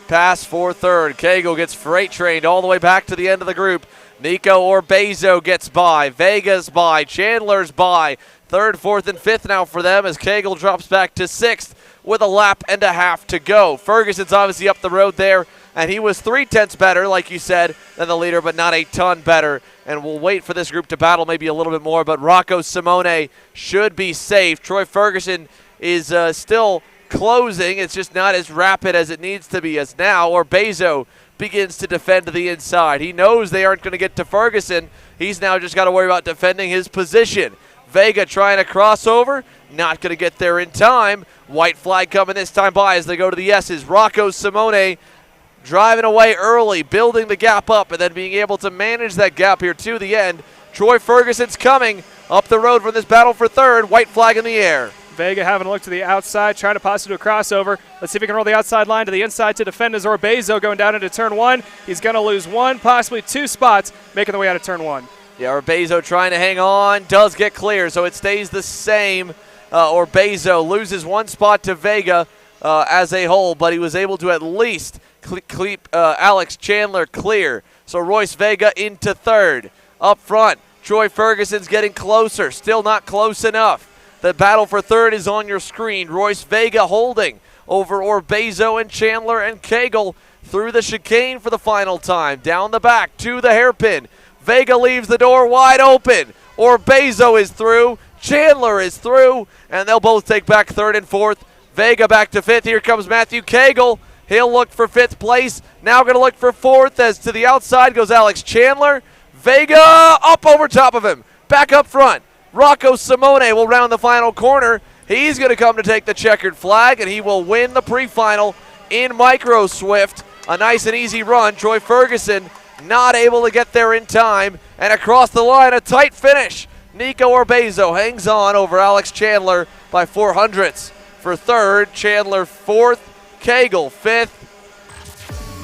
Pass for third. Cagle gets freight trained all the way back to the end of the group. Nico Orbezo gets by. Vega's by. Chandler's by. Third, fourth, and fifth now for them as Cagle drops back to 6th with a lap and a half to go. Ferguson's obviously up the road there, and he was 3/10 better, like you said, than the leader, but not a ton better. And we'll wait for this group to battle maybe a little bit more, but Rocco Simone should be safe. Troy Ferguson is still closing. It's just not as rapid as it needs to be as now. Orbezo begins to defend to the inside. He knows they aren't going to get to Ferguson. He's now just got to worry about defending his position. Vega trying to cross over, not going to get there in time. White flag coming this time by as they go to the S's. Rocco Simone driving away early, building the gap up, and then being able to manage that gap here to the end. Troy Ferguson's coming up the road from this battle for third. White flag in the air. Vega having a look to the outside, trying to pass it to a crossover. Let's see if he can roll the outside line to the inside to defend as Orbezo going down into turn 1. He's going to lose 1, possibly 2 spots, making the way out of turn 1. Yeah, Orbezo trying to hang on, does get clear, so it stays the same. Orbezo loses 1 spot to Vega as a whole, but he was able to at least keep Alex Chandler clear. So Royce Vega into third. Up front, Troy Ferguson's getting closer, still not close enough. The battle for third is on your screen. Royce Vega holding over Orbezo and Chandler and Cagle through the chicane for the final time. Down the back to the hairpin. Vega leaves the door wide open. Orbezo is through. Chandler is through. And they'll both take back third and fourth. Vega back to fifth. Here comes Matthew Cagle. He'll look for 5th place. Now going to look for 4th as to the outside goes Alex Chandler. Vega up over top of him. Back up front. Rocco Simone will round the final corner. He's going to come to take the checkered flag, and he will win the pre-final in Micro Swift. A nice and easy run. Troy Ferguson not able to get there in time, and across the line, a tight finish. Nico Orbezo hangs on over Alex Chandler by 400ths. For third, Chandler 4th, Cagle 5th,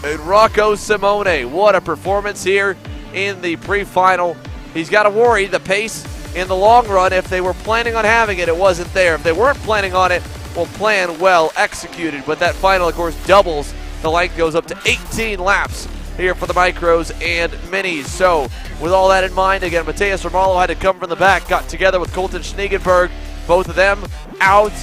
and Rocco Simone. What a performance here in the pre-final. He's got to worry the pace in the long run. If they were planning on having it, it wasn't there. If they weren't planning on it, well, plan well executed. But that final, of course, doubles. The length goes up to 18 laps here for the micros and minis. So with all that in mind, again, Mateus Romalo had to come from the back, got together with Colton Schniegenberg, both of them out,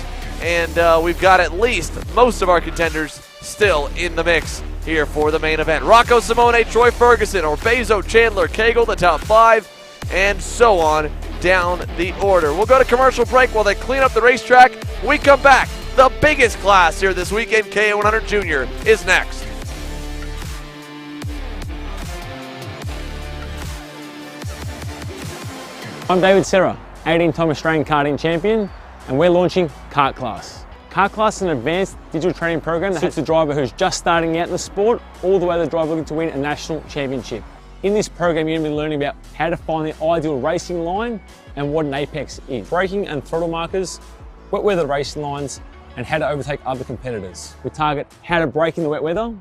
and we've got at least most of our contenders still in the mix here for the main event. Rocco Simone, Troy Ferguson, Orbezo, Chandler, Cagle, the top 5, and so on down the order. We'll go to commercial break while they clean up the racetrack. When we come back, the biggest class here this weekend, K100 Junior, is next. I'm David Serra, 18-time Australian karting champion, and we're launching Kart Class. Kart Class is an advanced digital training program that suits a driver who's just starting out in the sport, all the way to the driver looking to win a national championship. In this program, you're going to be learning about how to find the ideal racing line and what an apex is. Braking and throttle markers, wet weather racing lines, and how to overtake other competitors. We target how to brake in the wet weather,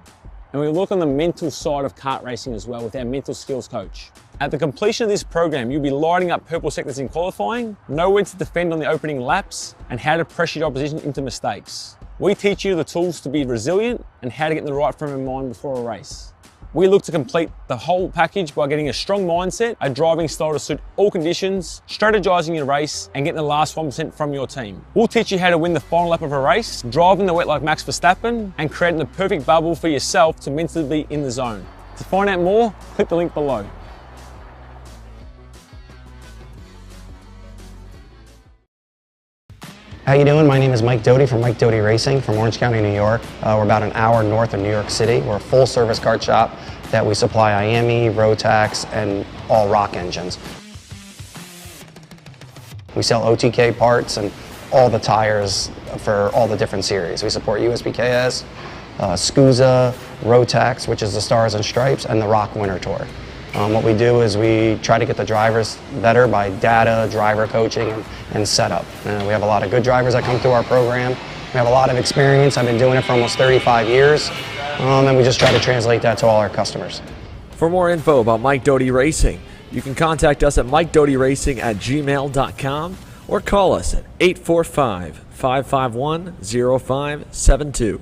and we look on the mental side of kart racing as well with our mental skills coach. At the completion of this program, you'll be lighting up purple sectors in qualifying, know when to defend on the opening laps, and how to pressure your opposition into mistakes. We teach you the tools to be resilient and how to get in the right frame of mind before a race. We look to complete the whole package by getting a strong mindset, a driving style to suit all conditions, strategizing your race, and getting the last 1% from your team. We'll teach you how to win the final lap of a race, driving the wet like Max Verstappen, and creating the perfect bubble for yourself to mentally be in the zone. To find out more, click the link below. How you doing? My name is Mike Doty from Mike Doty Racing from Orange County, New York. We're about an hour north of New York City. We're a full-service kart shop that we supply IAME, Rotax, and all rock engines. We sell OTK parts and all the tires for all the different series. We support USPKS, SKUSA, Rotax, which is the Stars and Stripes, and the Rock Winter Tour. What we do is we try to get the drivers better by data, driver coaching, and setup. We have a lot of good drivers that come through our program. We have a lot of experience. I've been doing it for almost 35 years, and we just try to translate that to all our customers. For more info about Mike Doty Racing, you can contact us at mikedotyracing@gmail.com or call us at 845-551-0572.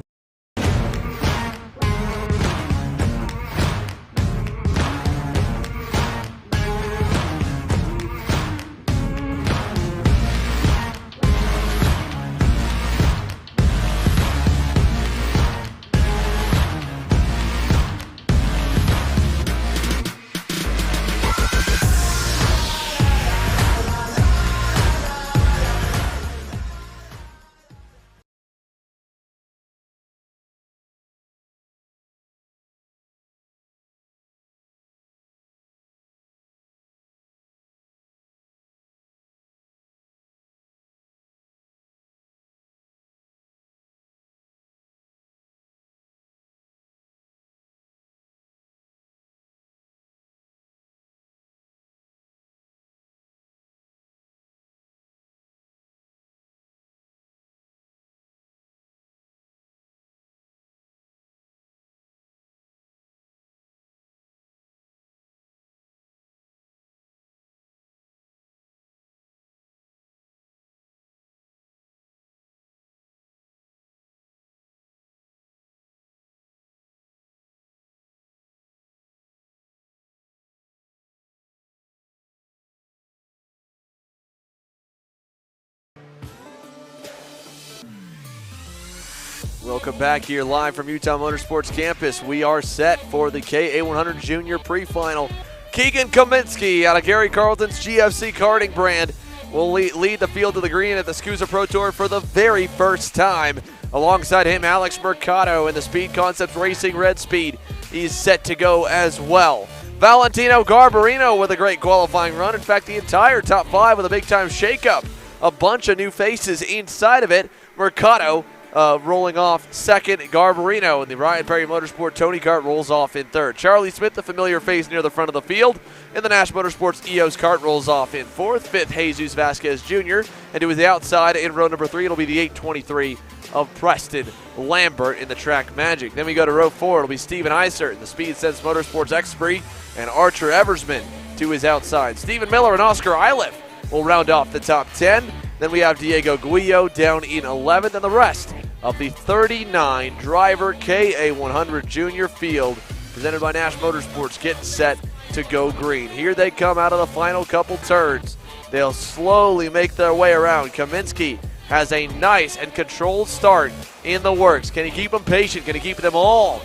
Welcome back here live from Utah Motorsports Campus. We are set for the KA100 Junior Pre-Final. Keegan Kaminsky out of Gary Carlton's GFC karting brand will lead the field to the green at the SKUSA Pro Tour for the very first time. Alongside him, Alex Mercado in the Speed Concepts Racing Red Speed. He's set to go as well. Valentino Garbarino with a great qualifying run. In fact, the entire top five with a big-time shakeup. A bunch of new faces inside of it. Mercado rolling off second. Garbarino in the Ryan Perry Motorsport Tony Kart rolls off in third. Charlie Smith, the familiar face near the front of the field. In the Nash Motorsports EOS Kart rolls off in fourth. Fifth, Jesus Vasquez Jr. And to the outside in row number 3, it'll be the 823 of Preston Lambert in the Track Magic. Then we go to row 4. It'll be Steven Eisert in the Speed Sense Motorsports X-Spree and Archer Eversman to his outside. Stephen Miller and Oscar Iliff will round off the top 10. Then we have Diego Guillo down in 11th, and the rest of the 39 driver KA100 Junior field presented by Nash Motorsports getting set to go green. Here they come out of the final couple turns. They'll slowly make their way around. Kaminsky has a nice and controlled start in the works. Can he keep them patient? Can he keep them all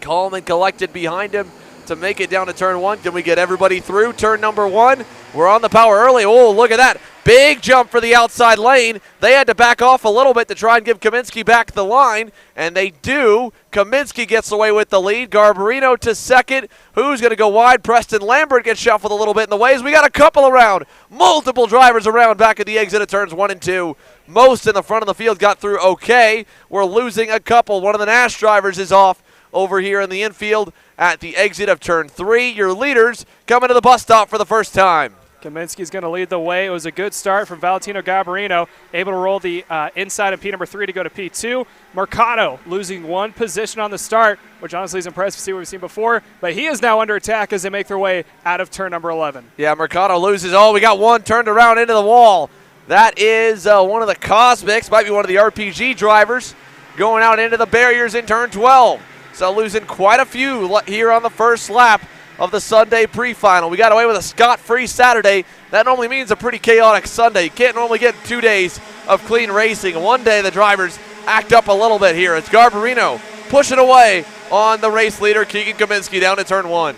calm and collected behind him to make it down to turn 1? Can we get everybody through turn number 1? We're on the power early. Oh, look at that. Big jump for the outside lane. They had to back off a little bit to try and give Kaminsky back the line, and they do. Kaminsky gets away with the lead. Garbarino to second. Who's going to go wide? Preston Lambert gets shuffled a little bit in the ways. We got a couple around. Multiple drivers around back at the exit of turns 1 and 2. Most in the front of the field got through okay. We're losing a couple. One of the Nash drivers is off over here in the infield at the exit of turn 3. Your leaders coming to the bus stop for the first time. Kaminsky's going to lead the way. It was a good start from Valentino Garbarino, able to roll the inside of P number 3 to go to P2. Mercado losing one position on the start, which honestly is impressive to see what we've seen before, but he is now under attack as they make their way out of turn number 11. Yeah, Mercado loses. Oh, we got one turned around into the wall. That is one of the Cosmics, might be one of the RPG drivers, going out into the barriers in turn 12. So losing quite a few here on the first lap of the Sunday pre-final. We got away with a scot-free Saturday. That normally means a pretty chaotic Sunday. You can't normally get 2 days of clean racing. One day the drivers act up a little bit here. It's Garbarino pushing away on the race leader, Keegan Kaminsky, down to turn 1.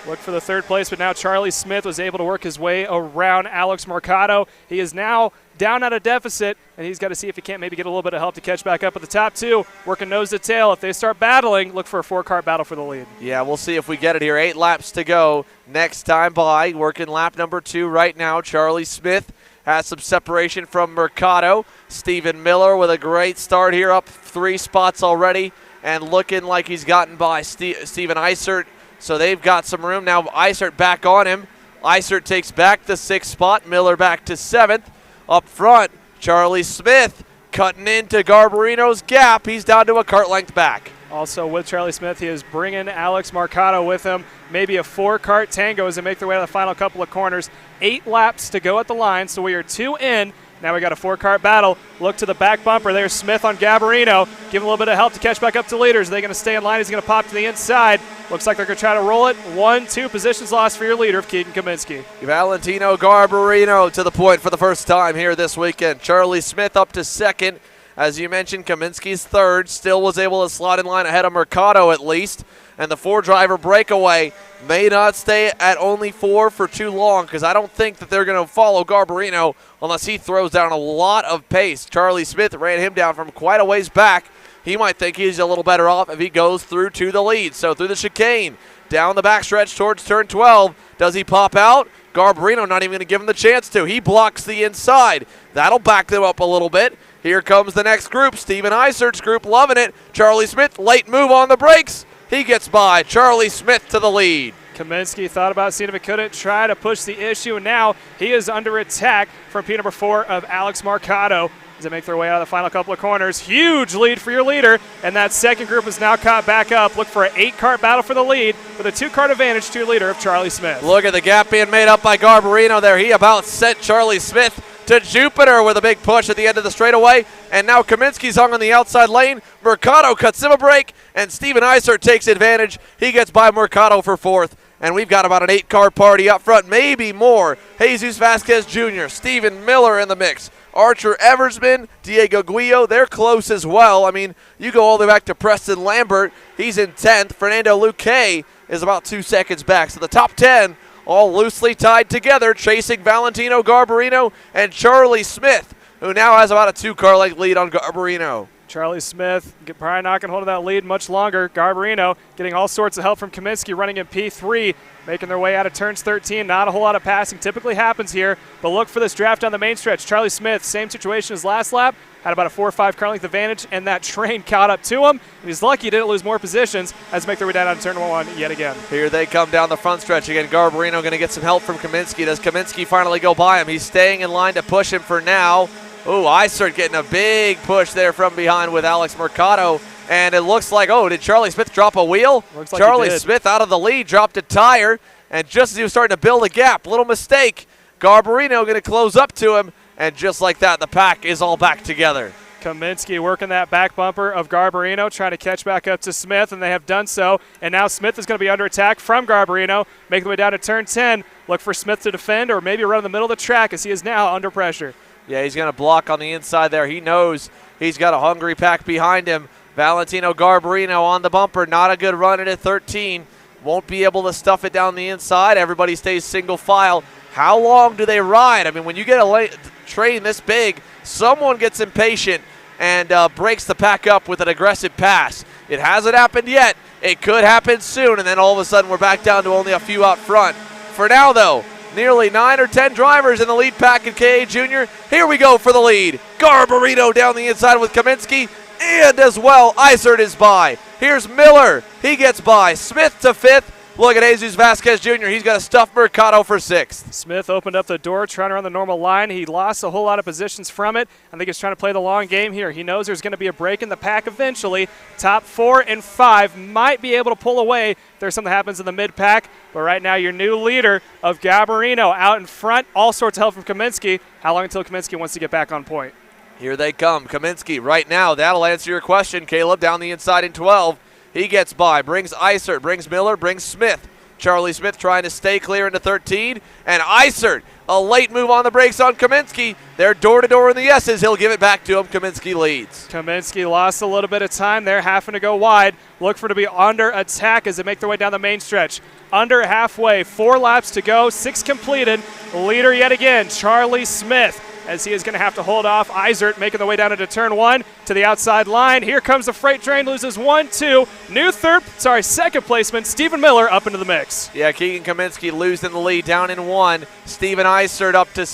Look for the third place, but now Charlie Smith was able to work his way around Alex Mercado. He is now down at a deficit, and he's got to see if he can't maybe get a little bit of help to catch back up at the top 2, working nose to tail. If they start battling, look for a 4-car battle for the lead. Yeah, we'll see if we get it here. 8 laps to go next time by. Working lap number 2 right now. Charlie Smith has some separation from Mercado. Stephen Miller with a great start here, up 3 spots already. and looking like he's gotten by Steven Eisert. So they've got some room. Now Eisert back on him. Eisert takes back the 6th spot. Miller back to 7th. Up front, Charlie Smith cutting into Garbarino's gap. He's down to a kart length back. Also with Charlie Smith, he is bringing Alex Marcato with him. Maybe a 4-kart tango as they make their way to the final couple of corners. 8 laps to go at the line, so we are 2 in. Now we got a 4-kart battle. Look to the back bumper. There's Smith on Garbarino. Give him a little bit of help to catch back up to leaders. Are they going to stay in line? He's going to pop to the inside. Looks like they're going to try to roll it. 1-2 positions lost for your leader of Keegan Kaminsky. Valentino Garbarino to the point for the first time here this weekend. Charlie Smith up to 2nd. As you mentioned, Kaminsky's 3rd. Still was able to slot in line ahead of Mercado at least. And the 4-driver breakaway may not stay at only 4 for too long, because I don't think that they're going to follow Garbarino unless he throws down a lot of pace. Charlie Smith ran him down from quite a ways back. He might think he's a little better off if he goes through to the lead. So through the chicane, down the backstretch towards turn 12. Does he pop out? Garbarino not even going to give him the chance to. He blocks the inside. That'll back them up a little bit. Here comes the next group. Steven Eisert's group loving it. Charlie Smith, late move on the brakes. He gets by. Charlie Smith to the lead. Kaminsky thought about seeing if he couldn't try to push the issue, and now he is under attack from P number 4 of Alex Marcato as they make their way out of the final couple of corners. Huge lead for your leader, and that second group is now caught back up. Look for an 8-kart battle for the lead with a 2-kart advantage to your leader of Charlie Smith. Look at the gap being made up by Garbarino there. He about sent Charlie Smith to Jupiter with a big push at the end of the straightaway. And now Kaminsky's hung on the outside lane. Mercado cuts him a break, and Steven Eisert takes advantage. He gets by Mercado for 4th. And we've got about an 8-car party up front, maybe more. Jesus Vasquez Jr., Stephen Miller in the mix. Archer Eversman, Diego Guillo, they're close as well. I mean, you go all the way back to Preston Lambert. He's in 10th. Fernando Luque is about 2 seconds back. So the top 10 all loosely tied together, chasing Valentino Garbarino and Charlie Smith, who now has about a 2-car length lead on Garbarino. Charlie Smith probably not going to hold that lead much longer. Garbarino getting all sorts of help from Kaminsky, running in P3, making their way out of turns 13. Not a whole lot of passing typically happens here, but look for this draft down the main stretch. Charlie Smith, same situation as last lap, had about a 4 or 5 car length advantage, and that train caught up to him. And he's lucky he didn't lose more positions as they make their way down out of turn 1 yet again. Here they come down the front stretch again. Garbarino going to get some help from Kaminsky. Does Kaminsky finally go by him? He's staying in line to push him for now. Oh, Eisert getting a big push there from behind with Alex Mercado. And it looks like, oh, did Charlie Smith drop a wheel? Looks like Charlie Smith out of the lead, dropped a tire. And just as he was starting to build a gap, little mistake, Garbarino going to close up to him. And just like that, the pack is all back together. Kaminsky working that back bumper of Garbarino, trying to catch back up to Smith, and they have done so. And now Smith is going to be under attack from Garbarino, making the way down to turn 10. Look for Smith to defend or maybe run in the middle of the track as he is now under pressure. Yeah, he's going to block on the inside there. He knows he's got a hungry pack behind him. Valentino Garbarino on the bumper. Not a good run at 13. Won't be able to stuff it down the inside. Everybody stays single file. How long do they ride? I mean, when you get a train this big, someone gets impatient and breaks the pack up with an aggressive pass. It hasn't happened yet. It could happen soon, and then all of a sudden we're back down to only a few out front. For now, though, nearly 9 or 10 drivers in the lead pack in KA Junior. Here we go for the lead. Garbarino down the inside with Kaminsky, and as well, Eisert is by. Here's Miller. He gets by. Smith to 5th. Look at Jesus Vasquez Jr. He's got a stuffed Mercado for 6th. Smith opened up the door, trying to run the normal line. He lost a whole lot of positions from it. I think he's trying to play the long game here. He knows there's going to be a break in the pack eventually. Top 4 and 5 might be able to pull away if there's something that happens in the mid-pack. But right now, your new leader of Garbarino out in front. All sorts of help from Kaminsky. How long until Kaminsky wants to get back on point? Here they come. Kaminsky right now. That'll answer your question, Caleb. Down the inside in 12. He gets by, brings Eisert, brings Miller, brings Smith. Charlie Smith trying to stay clear into 13. And Eisert, a late move on the brakes on Kaminsky. They're door-to-door in the S's. He'll give it back to him. Kaminsky leads. Kaminsky lost a little bit of time there, having to go wide. Look for to be under attack as they make their way down the main stretch. Under halfway, 4 laps to go, 6 completed. Leader yet again, Charlie Smith, as he is going to have to hold off Eisert, making the way down into turn 1 to the outside line. Here comes the freight train, loses 1-2. New second placement, Stephen Miller up into the mix. Yeah, Keegan Kaminsky losing the lead down in 1. Stephen Eisert up to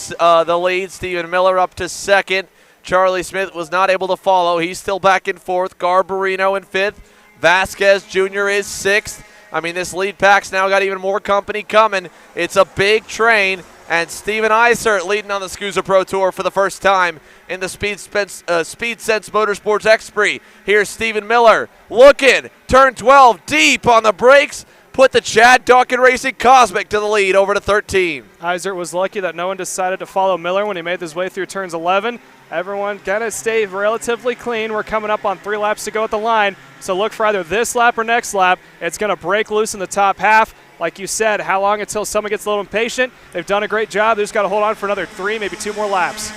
the lead. Stephen Miller up to 2nd. Charlie Smith was not able to follow. He's still back in 4th. Garbarino in 5th. Vasquez Jr. is 6th. I mean, this lead pack's now got even more company coming. It's a big train, and Steven Eisert leading on the SKUSA Pro Tour for the first time in the Speed Sense Motorsports X-Prix. Here's Stephen Miller looking, turn 12, deep on the brakes, put the Chad Dawkin Racing Cosmic to the lead over to 13. Eisert was lucky that no one decided to follow Miller when he made his way through turns 11. Everyone gonna stay relatively clean. We're coming up on 3 laps to go at the line, so look for either this lap or next lap. It's gonna break loose in the top half. Like you said, how long until someone gets a little impatient? They've done a great job. They just gotta hold on for another 3, maybe 2 more laps.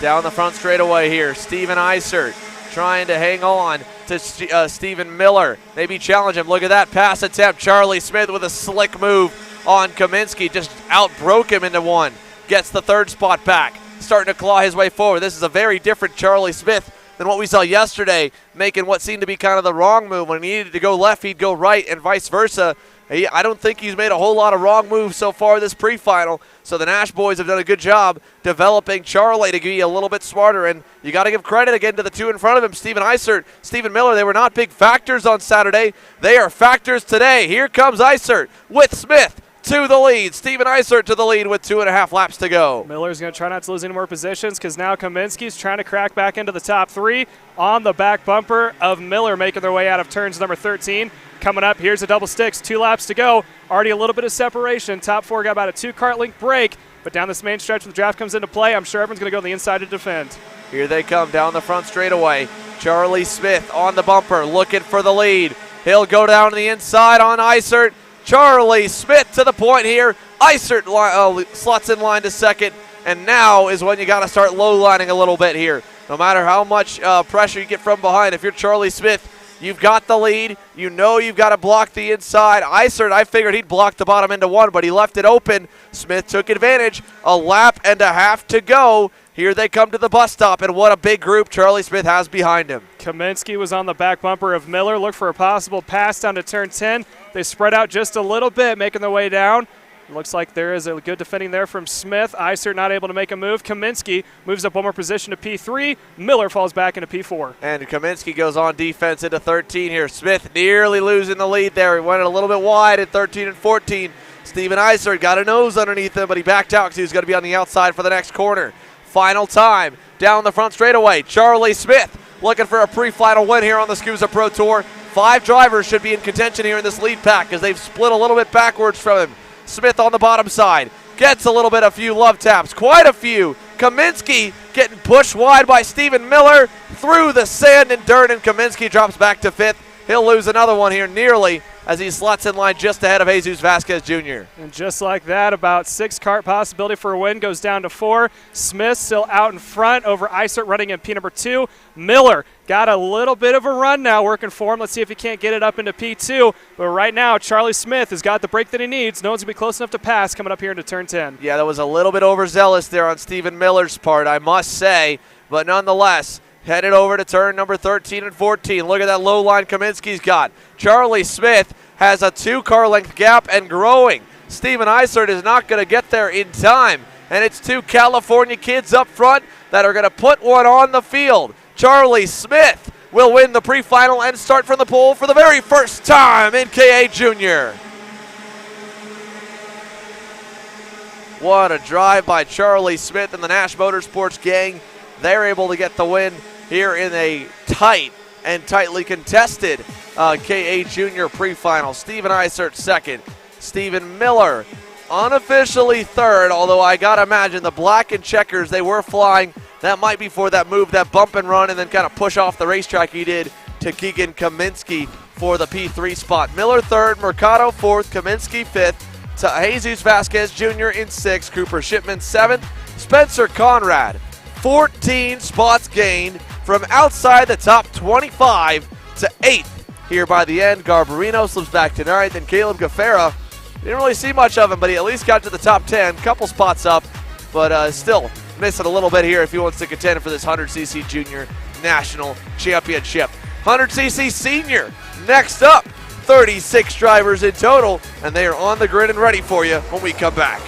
Down the front straightaway here, Steven Eisert trying to hang on to Stephen Miller. Maybe challenge him. Look at that pass attempt. Charlie Smith with a slick move on Kaminsky. Just outbroke him into one. Gets the 3rd spot back. Starting to claw his way forward. This is a very different Charlie Smith than what we saw yesterday, making what seemed to be kind of the wrong move. When he needed to go left, he'd go right, and vice versa. I don't think he's made a whole lot of wrong moves so far this pre-final. So the Nash boys have done a good job developing Charlie to be a little bit smarter. And you got to give credit again to the 2 in front of him, Steven Eisert, Stephen Miller. They were not big factors on Saturday. They are factors today. Here comes Eisert with Smith to the lead. Steven Eisert to the lead with 2.5 laps to go. Miller's going to try not to lose any more positions because now Kaminsky's trying to crack back into the top 3 on the back bumper of Miller, making their way out of turns number 13. Coming up, here's a double sticks, 2 laps to go. Already a little bit of separation. Top 4 got about a 2-kart length break, but down this main stretch when the draft comes into play, I'm sure everyone's going to go on the inside to defend. Here they come down the front straightaway. Charlie Smith on the bumper, looking for the lead. He'll go down to the inside on Eisert. Charlie Smith to the point here. Eisert slots in line to 2nd, and now is when you got to start low-lining a little bit here. No matter how much pressure you get from behind, if you're Charlie Smith, you've got the lead. You know you've got to block the inside. Eisert, I figured he'd block the bottom into 1, but he left it open. Smith took advantage. A lap and a half to go. Here they come to the bus stop, and what a big group Charlie Smith has behind him. Kaminsky was on the back bumper of Miller. Look for a possible pass down to turn 10. They spread out just a little bit, making their way down. Looks like there is a good defending there from Smith. Eisert not able to make a move. Kaminsky moves up 1 more position to P3. Miller falls back into P4. And Kaminsky goes on defense into 13 here. Smith nearly losing the lead there. He went a little bit wide at 13 and 14. Steven Eisert got a nose underneath him, but he backed out because he was going to be on the outside for the next corner. Final time down the front straightaway. Charlie Smith looking for a pre-final win here on the SKUSA Pro Tour. 5 drivers should be in contention here in this lead pack because they've split a little bit backwards from him. Smith on the bottom side gets a little bit, a few love taps, quite a few. Kaminsky getting pushed wide by Stephen Miller through the sand and dirt, and Kaminsky drops back to 5th. He'll lose another one here nearly as he slots in line just ahead of Jesus Vasquez Jr. And just like that, about 6-kart possibility for a win goes down to 4. Smith still out in front over Eisert running in P number 2. Miller got a little bit of a run now working for him. Let's see if he can't get it up into P2. But right now, Charlie Smith has got the break that he needs. No one's going to be close enough to pass coming up here into turn 10. Yeah, that was a little bit overzealous there on Stephen Miller's part, I must say. But nonetheless, headed over to turn number 13 and 14. Look at that low line Kaminsky's got. Charlie Smith has a 2-car length gap and growing. Steven Eisert is not going to get there in time. And it's 2 California kids up front that are going to put one on the field. Charlie Smith will win the pre-final and start from the pole for the very first time in KA Junior. What a drive by Charlie Smith and the Nash Motorsports gang. They're able to get the win here in a tight and tightly contested KA Junior Pre-Final. Steven Eisert 2nd. Stephen Miller unofficially 3rd, although I got to imagine the black and checkers, they were flying. That might be for that move, that bump and run, and then kind of push off the racetrack he did to Keegan Kaminsky for the P3 spot. Miller 3rd, Mercado 4th, Kaminsky 5th, to Jesus Vasquez Jr. in 6th, Cooper Shipman 7th, Spencer Conrad 14 spots gained from outside the top 25 to 8th here by the end. Garbarino slips back to 9th, and Caleb Gaffera, didn't really see much of him, but he at least got to the top 10, couple spots up, but still missing a little bit here if he wants to contend for this 100cc Junior National Championship. 100cc Senior next up. 36 drivers in total, and they are on the grid and ready for you when we come back.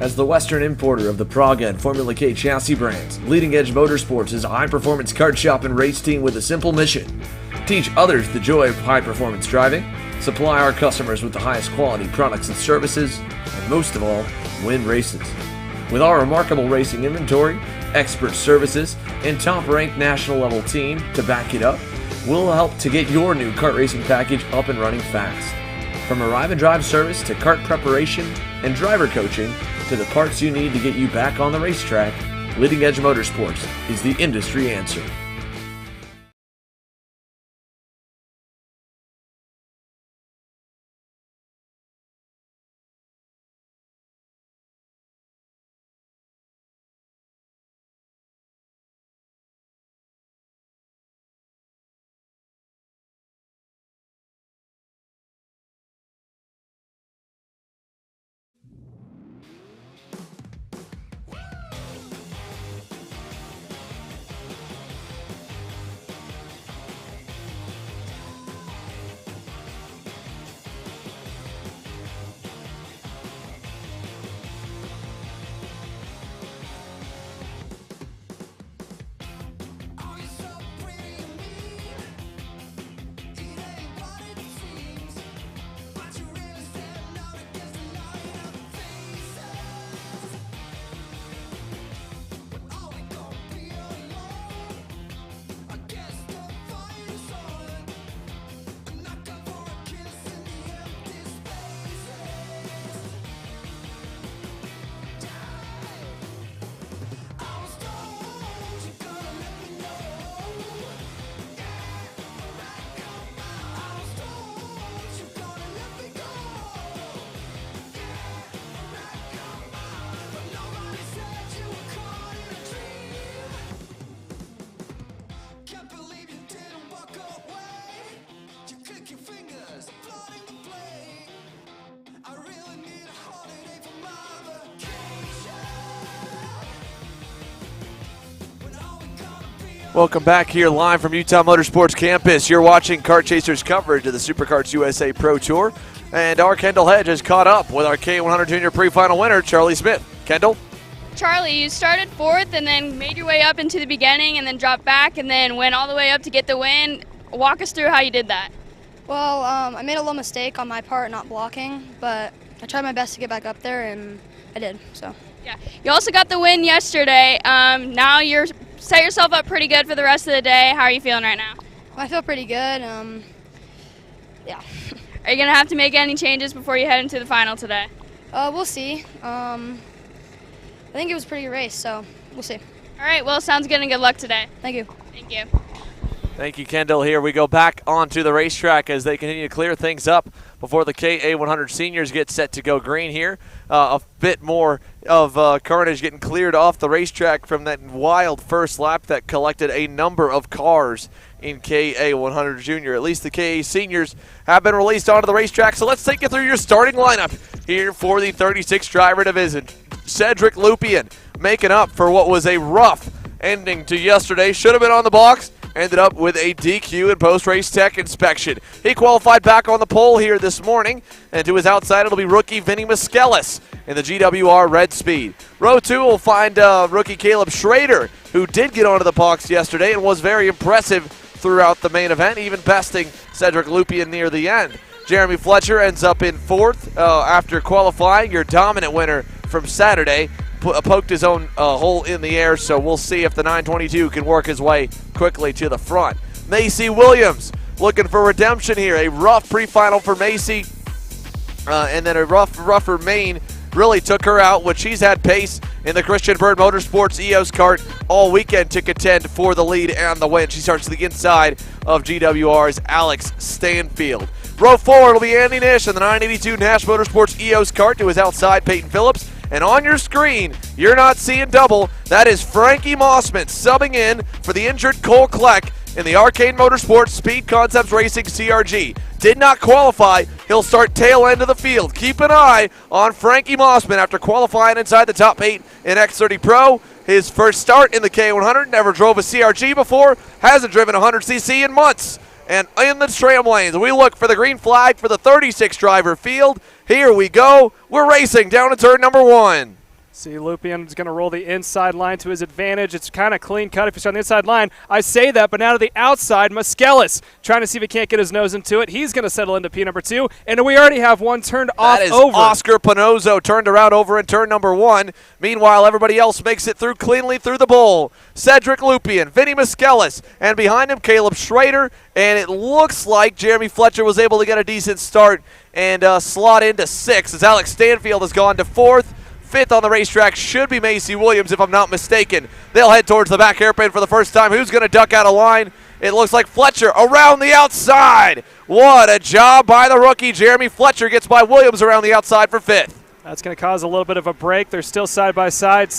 As the Western importer of the Praga and Formula K chassis brands, Leading Edge Motorsports is a high-performance kart shop and race team with a simple mission: teach others the joy of high-performance driving, supply our customers with the highest quality products and services, and most of all, win races. With our remarkable racing inventory, expert services, and top-ranked national-level team to back it up, we'll help to get your new kart racing package up and running fast. From arrive and drive service to kart preparation and driver coaching to the parts you need to get you back on the racetrack, Leading Edge Motorsports is the industry answer. Welcome back here live from Utah Motorsports Campus. You're watching Kart Chasers coverage of the SuperKarts USA Pro Tour. And our Kendall Hedge has caught up with our K100 Junior Pre-Final winner, Charlie Smith. Kendall? Charlie, you started fourth and then made your way up into the beginning and then dropped back and then went all the way up to get the win. Walk us through how you did that. Well, I made a little mistake on my part not blocking, but I tried my best to get back up there and I did, so. Yeah, you also got the win yesterday. Now you're set yourself up pretty good for the rest of the day. How are you feeling right now? Well, I feel pretty good. Yeah. Are you going to have to make any changes before you head into the final today? We'll see. I think it was a pretty good race, so we'll see. All right, well, sounds good and good luck today. Thank you. Thank you. Thank you, Kendall. Here we go back onto the racetrack as they continue to clear things up before the KA100 seniors get set to go green here. A bit more of carnage getting cleared off the racetrack from that wild first lap that collected a number of cars in KA100 Junior. At least the KA seniors have been released onto the racetrack. So let's take you through your starting lineup here for the 36 driver division. Cedric Lupian making up for what was a rough ending to yesterday. Should have been on the box. Ended up with a DQ in post-race tech inspection. He qualified back on the pole here this morning, and to his outside it'll be rookie Vinny Miskelis in the GWR Red Speed. Row 2 will find rookie Caleb Schrader, who did get onto the box yesterday and was very impressive throughout the main event, even besting Cedric Lupian near the end. Jeremy Fletcher ends up in fourth after qualifying. Your dominant winner from Saturday poked his own hole in the air, so we'll see if the 922 can work his way quickly to the front. Macy Williams looking for redemption here. A rough pre-final for Macy, and then a rougher main really took her out, which she's had pace in the Christian Bird Motorsports EOS kart all weekend to contend for the lead and the win. She starts to the inside of GWR's Alex Stanfield. Row 4 will be Andy Nish in the 982 Nash Motorsports EOS kart. To his outside, Peyton Phillips. And on your screen, you're not seeing double. That is Frankie Mossman subbing in for the injured Cole Kleck in the Arcade Motorsports Speed Concepts Racing CRG. Did not qualify. He'll start tail end of the field. Keep an eye on Frankie Mossman after qualifying inside the top 8 in X30 Pro. His first start in the K100. Never drove a CRG before. Hasn't driven 100cc in months. And in the tram lanes, we look for the green flag for the 36 driver field. Here we go. We're racing down to turn number 1. See, Lupien going to roll the inside line to his advantage. It's kind of clean cut if he's on the inside line. I say that, but now to the outside, Muskelis trying to see if he can't get his nose into it. He's going to settle into P number 2, and we already have one turned off That is over. Oscar Panozzo turned around over in turn number 1. Meanwhile, everybody else makes it through cleanly through the bowl. Cedric Lupien, Vinny Muskelis, and behind him, Caleb Schrader, and it looks like Jeremy Fletcher was able to get a decent start and slot into 6 as Alex Stanfield has gone to 4th. 5th on the racetrack should be Macy Williams, if I'm not mistaken. They'll head towards the back hairpin for the first time. Who's going to duck out of line? It looks like Fletcher around the outside. What a job by the rookie. Jeremy Fletcher gets by Williams around the outside for 5th. That's going to cause a little bit of a break. They're still side-by-side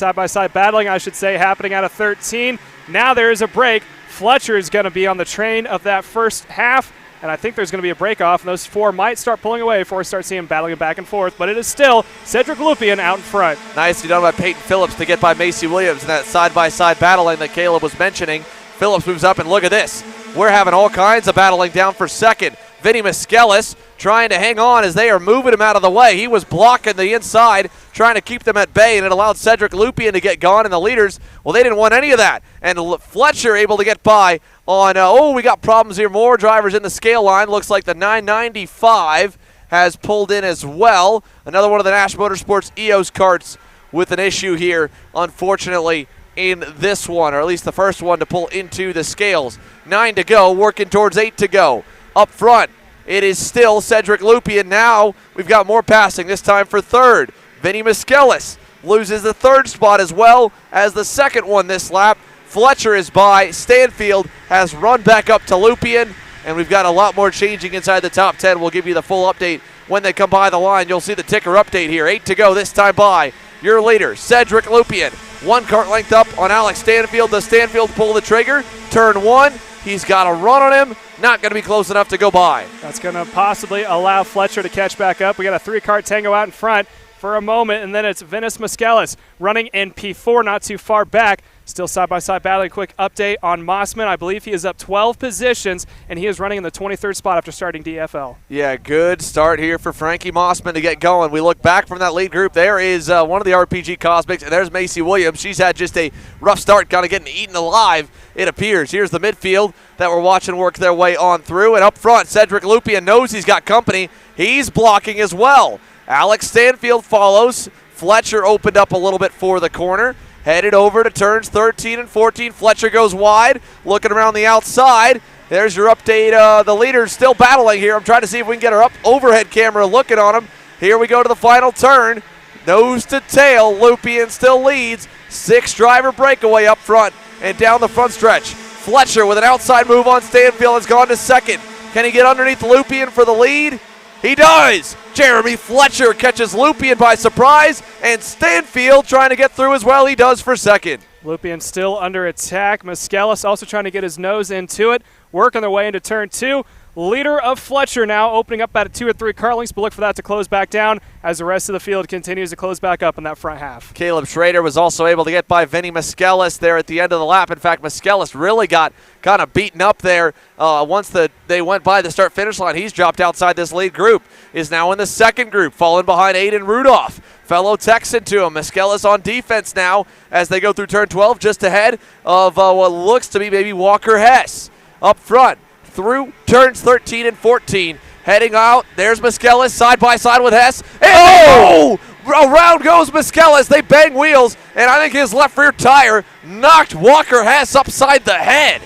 battling, I should say, happening out of 13. Now there is a break. Fletcher is going to be on the train of that first half, and I think there's going to be a break-off, and those 4 might start pulling away before we start seeing them battling back and forth, but it is still Cedric Lupien out in front. Nicely done by Peyton Phillips to get by Macy Williams in that side-by-side battling that Caleb was mentioning. Phillips moves up, and look at this. We're having all kinds of battling down for 2nd. Vinny Muskelis trying to hang on as they are moving him out of the way. He was blocking the inside, trying to keep them at bay, and it allowed Cedric Lupien to get gone, and the leaders, well, they didn't want any of that. And Fletcher able to get by on, we got problems here. More drivers in the scale line. Looks like the 995 has pulled in as well. Another one of the Nash Motorsports EOS carts with an issue here, unfortunately, in this one, or at least the first one to pull into the scales. 9 to go, working towards 8 to go. Up front, it is still Cedric Lupien. Now we've got more passing, this time for 3rd. Vinny Muskelis loses the 3rd spot as well as the 2nd one this lap. Fletcher is by. Stanfield has run back up to Lupien, and we've got a lot more changing inside the top 10. We'll give you the full update when they come by the line. You'll see the ticker update here. 8 to go this time by your leader, Cedric Lupien. 1 cart length up on Alex Stanfield. Does Stanfield pull the trigger? Turn 1. He's got a run on him. Not going to be close enough to go by. That's going to possibly allow Fletcher to catch back up. We got a 3-cart tango out in front for a moment, and then it's Vinus Muskelis running in P4, not too far back. Still side-by-side battling. Quick update on Mossman. I believe he is up 12 positions, and he is running in the 23rd spot after starting DFL. Yeah, good start here for Frankie Mossman to get going. We look back from that lead group. There is one of the RPG Cosmics, and there's Macy Williams. She's had just a rough start, kind of getting eaten alive, it appears. Here's the midfield that we're watching work their way on through. And up front, Cedric Lupien knows he's got company. He's blocking as well. Alex Stanfield follows. Fletcher opened up a little bit for the corner. Headed over to turns 13 and 14. Fletcher goes wide, looking around the outside. There's your update. The leader's still battling here. I'm trying to see if we can get our overhead camera looking on him. Here we go to the final turn. Nose to tail, Lupien still leads. 6-driver breakaway up front and down the front stretch. Fletcher with an outside move on Stanfield has gone to 2nd. Can he get underneath Lupien for the lead? He does! Jeremy Fletcher catches Lupien by surprise, and Stanfield trying to get through as well. He does for 2nd. Lupien still under attack. Muskelis also trying to get his nose into it, working their way into turn 2. Leader of Fletcher now opening up at 2 or 3 car lengths, but look for that to close back down as the rest of the field continues to close back up in that front half. Caleb Schrader was also able to get by Vinny Muskelis there at the end of the lap. In fact, Muskelis really got kind of beaten up there once they went by the start-finish line. He's dropped outside this lead group, is now in the 2nd group, falling behind Aiden Rudolph. Fellow Texan to him. Muskelis on defense now as they go through turn 12, just ahead of what looks to be maybe Walker Hess. Up front, through turns 13 and 14. Heading out, there's Muskelis side by side with Hess. And around goes Muskelis. They bang wheels, and I think his left rear tire knocked Walker Hess upside the head.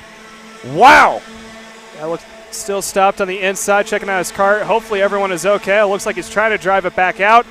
Wow. That looks still stopped on the inside, checking out his car. Hopefully everyone is okay. It looks like he's trying to drive it back out.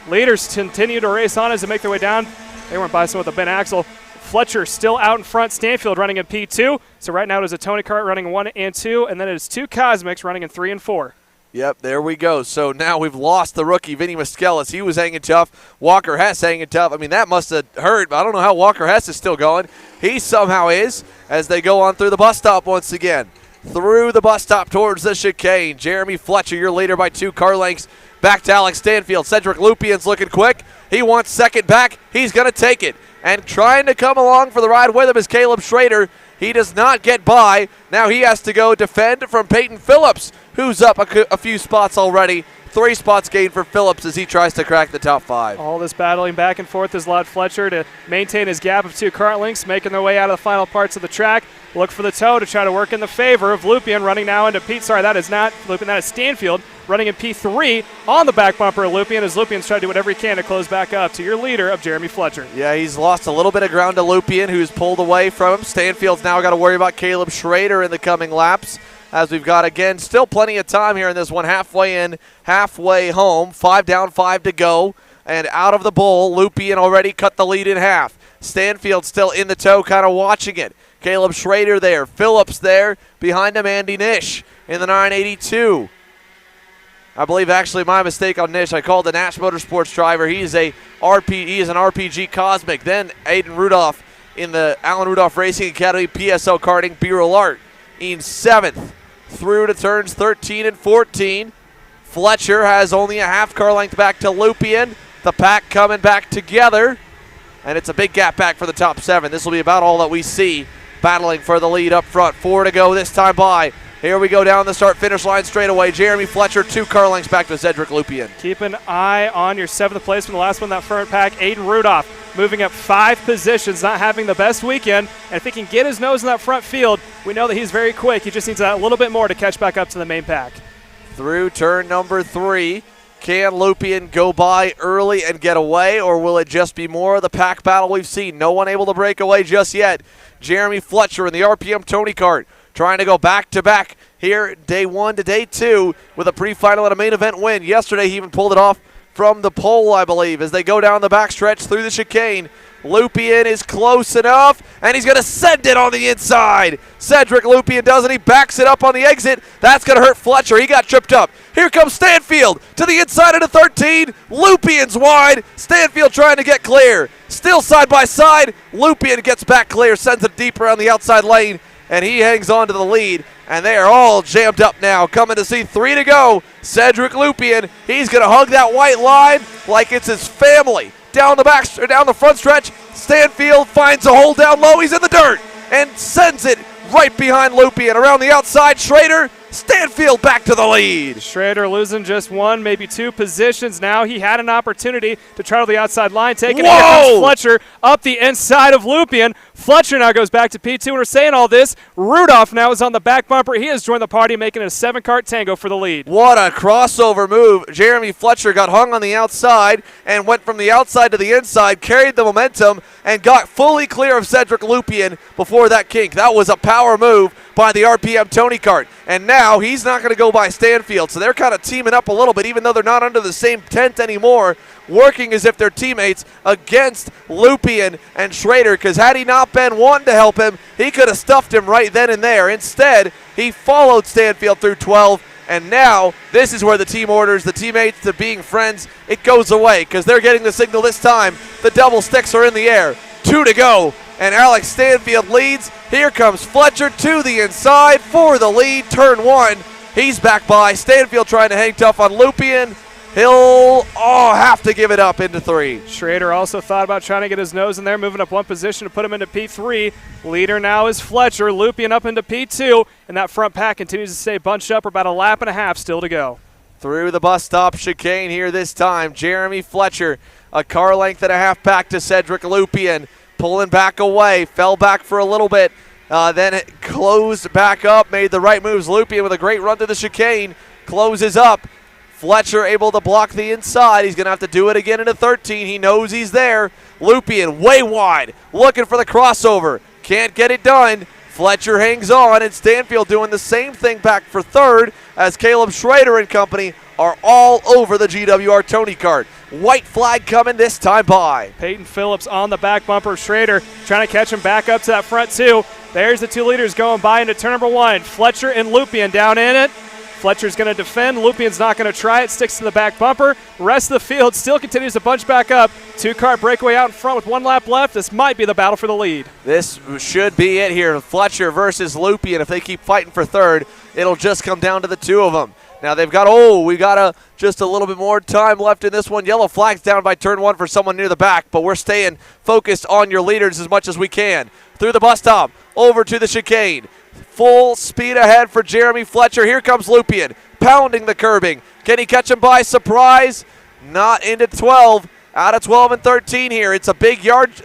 Leaders continue to race on as they make their way down. They went by some with a Ben Axel. Fletcher still out in front. Stanfield running in P2. So right now it is a Tony Kart running 1 and 2, and then it is 2 Cosmics running in 3 and 4. Yep, there we go. So now we've lost the rookie, Vinny Muskelis. He was hanging tough. Walker Hess hanging tough. I mean, that must have hurt. I don't know how Walker Hess is still going. He somehow is as they go on through the bus stop once again. Through the bus stop towards the chicane. Jeremy Fletcher, your leader by 2 car lengths. Back to Alex Stanfield. Cedric Lupien's looking quick. He wants 2nd back. He's going to take it. And trying to come along for the ride with him is Caleb Schrader. He does not get by. Now he has to go defend from Peyton Phillips, who's up a few spots already 3 spots gained for Phillips as he tries to crack the top 5. All this battling back and forth has allowed Fletcher to maintain his gap of 2 kart lengths, making their way out of the final parts of the track. Look for the toe to try to work in the favor of Lupien, running now into that is not Lupien, that is Stanfield, running in P3 on the back bumper of Lupien as Lupien's trying to do whatever he can to close back up to your leader of Jeremy Fletcher. Yeah, he's lost a little bit of ground to Lupien, who's pulled away from him. Stanfield's now got to worry about Caleb Schrader in the coming laps, as we've got, again, still plenty of time here in this one. Halfway in, halfway home. 5 down, 5 to go. And out of the bowl, Lupien already cut the lead in half. Stanfield still in the tow, kind of watching it. Caleb Schrader there. Phillips there. Behind him, Andy Nish in the 982. I believe actually my mistake on Nish. I called the Nash Motorsports driver. He is an RPG Cosmic. Then Aiden Rudolph in the Allen Rudolph Racing Academy PSO karting Beryl Art in 7th through to turns 13 and 14. Fletcher has only a half car length back to Lupien. The pack coming back together, and it's a big gap back for the top 7. This will be about all that we see battling for the lead up front. 4 to go this time by. Here we go down the start-finish line straight away. Jeremy Fletcher, 2 car lengths back to Cedric Lupien. Keep an eye on your 7th place from the last one, that front pack. Aiden Rudolph moving up 5 positions, not having the best weekend. And if he can get his nose in that front field, we know that he's very quick. He just needs a little bit more to catch back up to the main pack. Through turn number 3. Can Lupien go by early and get away, or will it just be more of the pack battle we've seen? No one able to break away just yet. Jeremy Fletcher in the RPM Tony Kart trying to go back-to-back here, day 1 to day 2, with a pre-final and a main event win. Yesterday, he even pulled it off from the pole, I believe, as they go down the backstretch through the chicane. Lupien is close enough, and he's going to send it on the inside. Cedric Lupien does it. He backs it up on the exit. That's going to hurt Fletcher. He got tripped up. Here comes Stanfield to the inside of the 13. Lupien's wide. Stanfield trying to get clear. Still side by side. Lupien gets back clear, sends it deep around the outside lane, and he hangs on to the lead. And they are all jammed up now, coming to see 3 to go. Cedric Lupien, he's going to hug that white line like it's his family. Down the front stretch, Stanfield finds a hole down low. He's in the dirt and sends it right behind Lupien. Around the outside, Schrader, Stanfield back to the lead. Schrader losing just 1, maybe 2 positions now. He had an opportunity to try to the outside line, taking it. Here comes Fletcher up the inside of Lupien. Fletcher now goes back to P2, and we're saying all this. Rudolph now is on the back bumper. He has joined the party, making it a 7-kart tango for the lead. What a crossover move. Jeremy Fletcher got hung on the outside and went from the outside to the inside, carried the momentum, and got fully clear of Cedric Lupien before that kink. That was a power move by the RPM Tony Kart. And now he's not going to go by Stanfield, so they're kind of teaming up a little bit, even though they're not under the same tent anymore, working as if they're teammates against Lupien and Schrader, because had he not been one to help him, he could have stuffed him right then and there. Instead, he followed Stanfield through 12, and now this is where the team orders the teammates to being friends. It goes away because they're getting the signal this time. The double sticks are in the air. 2 to go, and Alex Stanfield leads. Here comes Fletcher to the inside for the lead. Turn 1, he's back by. Stanfield trying to hang tough on Lupien. He'll have to give it up into 3. Schrader also thought about trying to get his nose in there, moving up 1 position to put him into P3. Leader now is Fletcher, Lupien up into P2, and that front pack continues to stay bunched up. About 1.5 laps still to go. Through the bus stop chicane here this time. Jeremy Fletcher, a car length and a half back to Cedric Lupien, pulling back away, fell back for a little bit, then it closed back up, made the right moves. Lupien with a great run to the chicane, closes up. Fletcher able to block the inside. He's going to have to do it again into 13. He knows he's there. Lupien way wide, looking for the crossover. Can't get it done. Fletcher hangs on, and Stanfield doing the same thing back for 3rd as Caleb Schrader and company are all over the GWR Tony Kart. White flag coming this time by. Peyton Phillips on the back bumper. Schrader trying to catch him back up to that front 2. There's the 2 leaders going by into turn number 1. Fletcher and Lupien down in it. Fletcher's going to defend. Lupien's not going to try it. Sticks to the back bumper. Rest of the field still continues to bunch back up. 2-car breakaway out in front with 1 lap left. This might be the battle for the lead. This should be it here. Fletcher versus Lupien. If they keep fighting for 3rd, it'll just come down to the 2 of them. Now they've got, we got just a little bit more time left in this one. Yellow flag's down by turn 1 for someone near the back, but we're staying focused on your leaders as much as we can. Through the bus stop, over to the chicane. Full speed ahead for Jeremy Fletcher. Here comes Lupien, pounding the curbing. Can he catch him by surprise? Not into 12. Out of 12 and 13 here. It's a big yard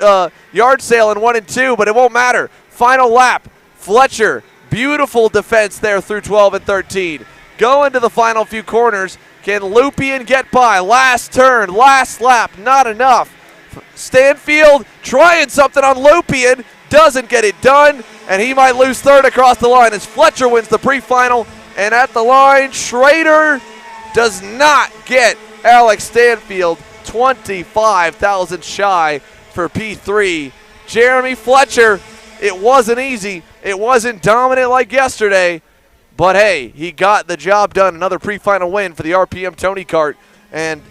sale in 1 and 2, but it won't matter. Final lap. Fletcher, beautiful defense there through 12 and 13. Go into the final few corners. Can Lupien get by? Last turn, last lap, not enough. Stanfield trying something on Lupien, doesn't get it done, and he might lose third across the line as Fletcher wins the pre-final. And at the line, Schrader does not get Alex Stanfield, 25,000 shy for P3. Jeremy Fletcher, it wasn't easy. It wasn't dominant like yesterday, but hey, he got the job done. Another pre-final win for the RPM Tony Kart, and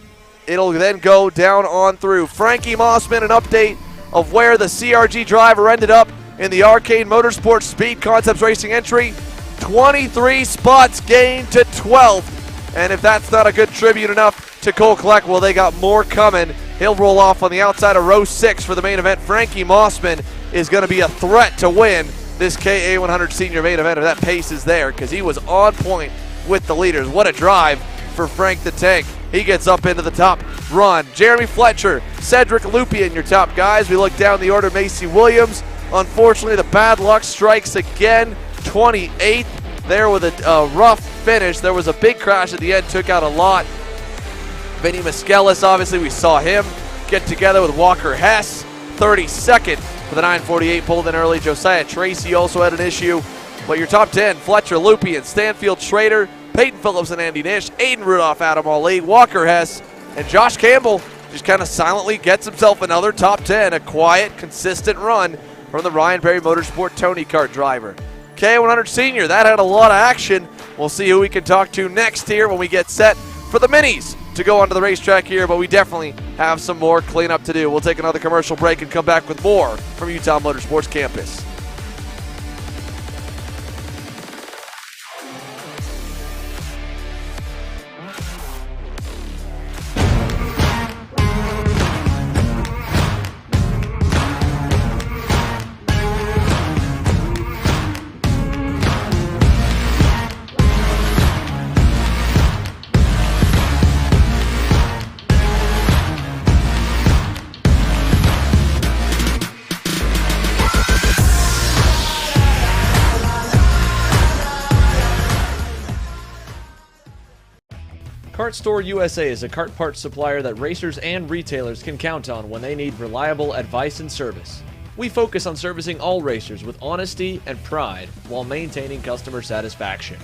it'll then go down on through. Frankie Mossman, an update of where the CRG driver ended up in the Arcade Motorsports Speed Concepts Racing entry. 23 spots gained to 12th. And if that's not a good tribute enough to Cole Kleck, well, they got more coming. He'll roll off on the outside of row 6 for the main event. Frankie Mossman is going to be a threat to win this KA100 Senior main event if that pace is there, because he was on point with the leaders. What a drive for Frank the Tank. He gets up into the top run. Jeremy Fletcher, Cedric Lupien, your top guys. We look down the order. Macy Williams, unfortunately, the bad luck strikes again. 28th there with a rough finish. There was a big crash at the end, took out a lot. Vinny Miskelis, obviously, we saw him get together with Walker Hess. 32nd for the 948, pulled in early. Josiah Tracy also had an issue. But your top 10, Fletcher, Lupien, Stanfield, Schrader, Peyton Phillips and Andy Nish, Aiden Rudolph, Adam Ali, Walker Hess, and Josh Campbell just kind of silently gets himself another top 10, a quiet, consistent run from the Ryan Perry Motorsport Tony Kart driver. K100 Senior, that had a lot of action. We'll see who we can talk to next here when we get set for the minis to go onto the racetrack here, but we definitely have some more cleanup to do. We'll take another commercial break and come back with more from Utah Motorsports Campus. Kart Store USA is a kart parts supplier that racers and retailers can count on when they need reliable advice and service. We focus on servicing all racers with honesty and pride while maintaining customer satisfaction.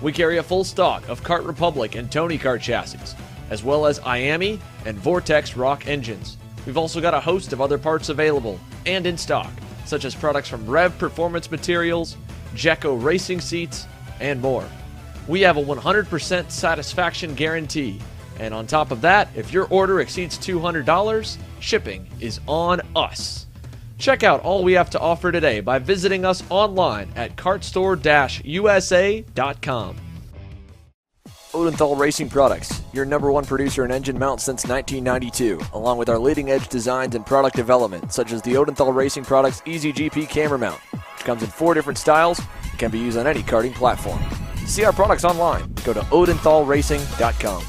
We carry a full stock of Kart Republic and Tony Kart chassis, as well as IAMI and Vortex Rock engines. We've also got a host of other parts available and in stock, such as products from Rev Performance Materials, Jecco Racing Seats, and more. We have a 100% satisfaction guarantee, and on top of that, if your order exceeds $200, shipping is on us. Check out all we have to offer today by visiting us online at kartstore-usa.com. Odenthal Racing Products, your #1 producer in engine mounts since 1992, along with our leading-edge designs and product development, such as the Odenthal Racing Products EasyGP camera mount, which comes in 4 different styles and can be used on any karting platform. See our products online. Go to odenthalracing.com.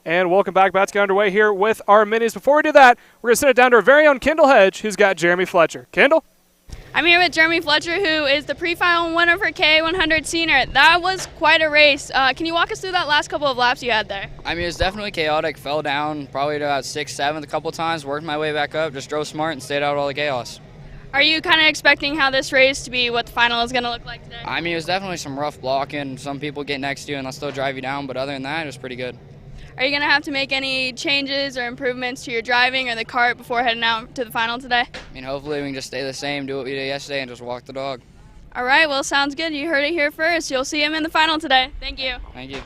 And welcome back. About to get underway here with our minis. Before we do that, we're going to send it down to our very own Kendall Hedge, who's got Jeremy Fletcher. Kendall? I'm here with Jeremy Fletcher, who is the pre-final winner for K100 Senior. That was quite a race. Can you walk us through that last couple of laps you had there? I mean, it was definitely chaotic. Fell down probably to about 6th, 7th a couple times. Worked my way back up. Just drove smart and stayed out of all the chaos. Are you kind of expecting how this race to be, what the final is going to look like today? I mean, it was definitely some rough blocking. Some people get next to you and they'll still drive you down. But other than that, it was pretty good. Are you going to have to make any changes or improvements to your driving or the kart before heading out to the final today? I mean, hopefully we can just stay the same, do what we did yesterday, and just walk the dog. All right, well, sounds good. You heard it here first. You'll see him in the final today. Thank you. Thank you.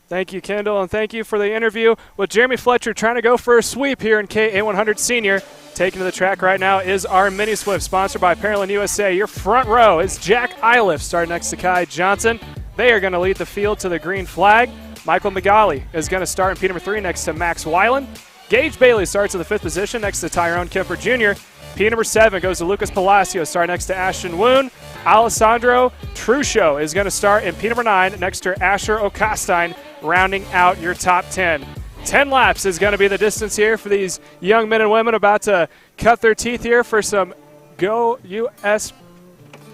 Thank you, Kendall, and thank you for the interview with Jeremy Fletcher trying to go for a sweep here in KA100 Senior. Taking to the track right now is our Mini Swift, sponsored by Paralyn USA. Your front row is Jack Iliff, starting next to Kai Johnson. They are going to lead the field to the green flag. Michael McGauley is going to start in P number 3 next to Max Weiland. Gage Bailey starts in the 5th position next to Tyrone Kemper Jr. P number 7 goes to Lucas Palacio, starting next to Ashton Woon. Alessandro Truscio is going to start in P number 9 next to Asher Okastine, rounding out your top 10. 10 laps is going to be the distance here for these young men and women about to cut their teeth here for some Go US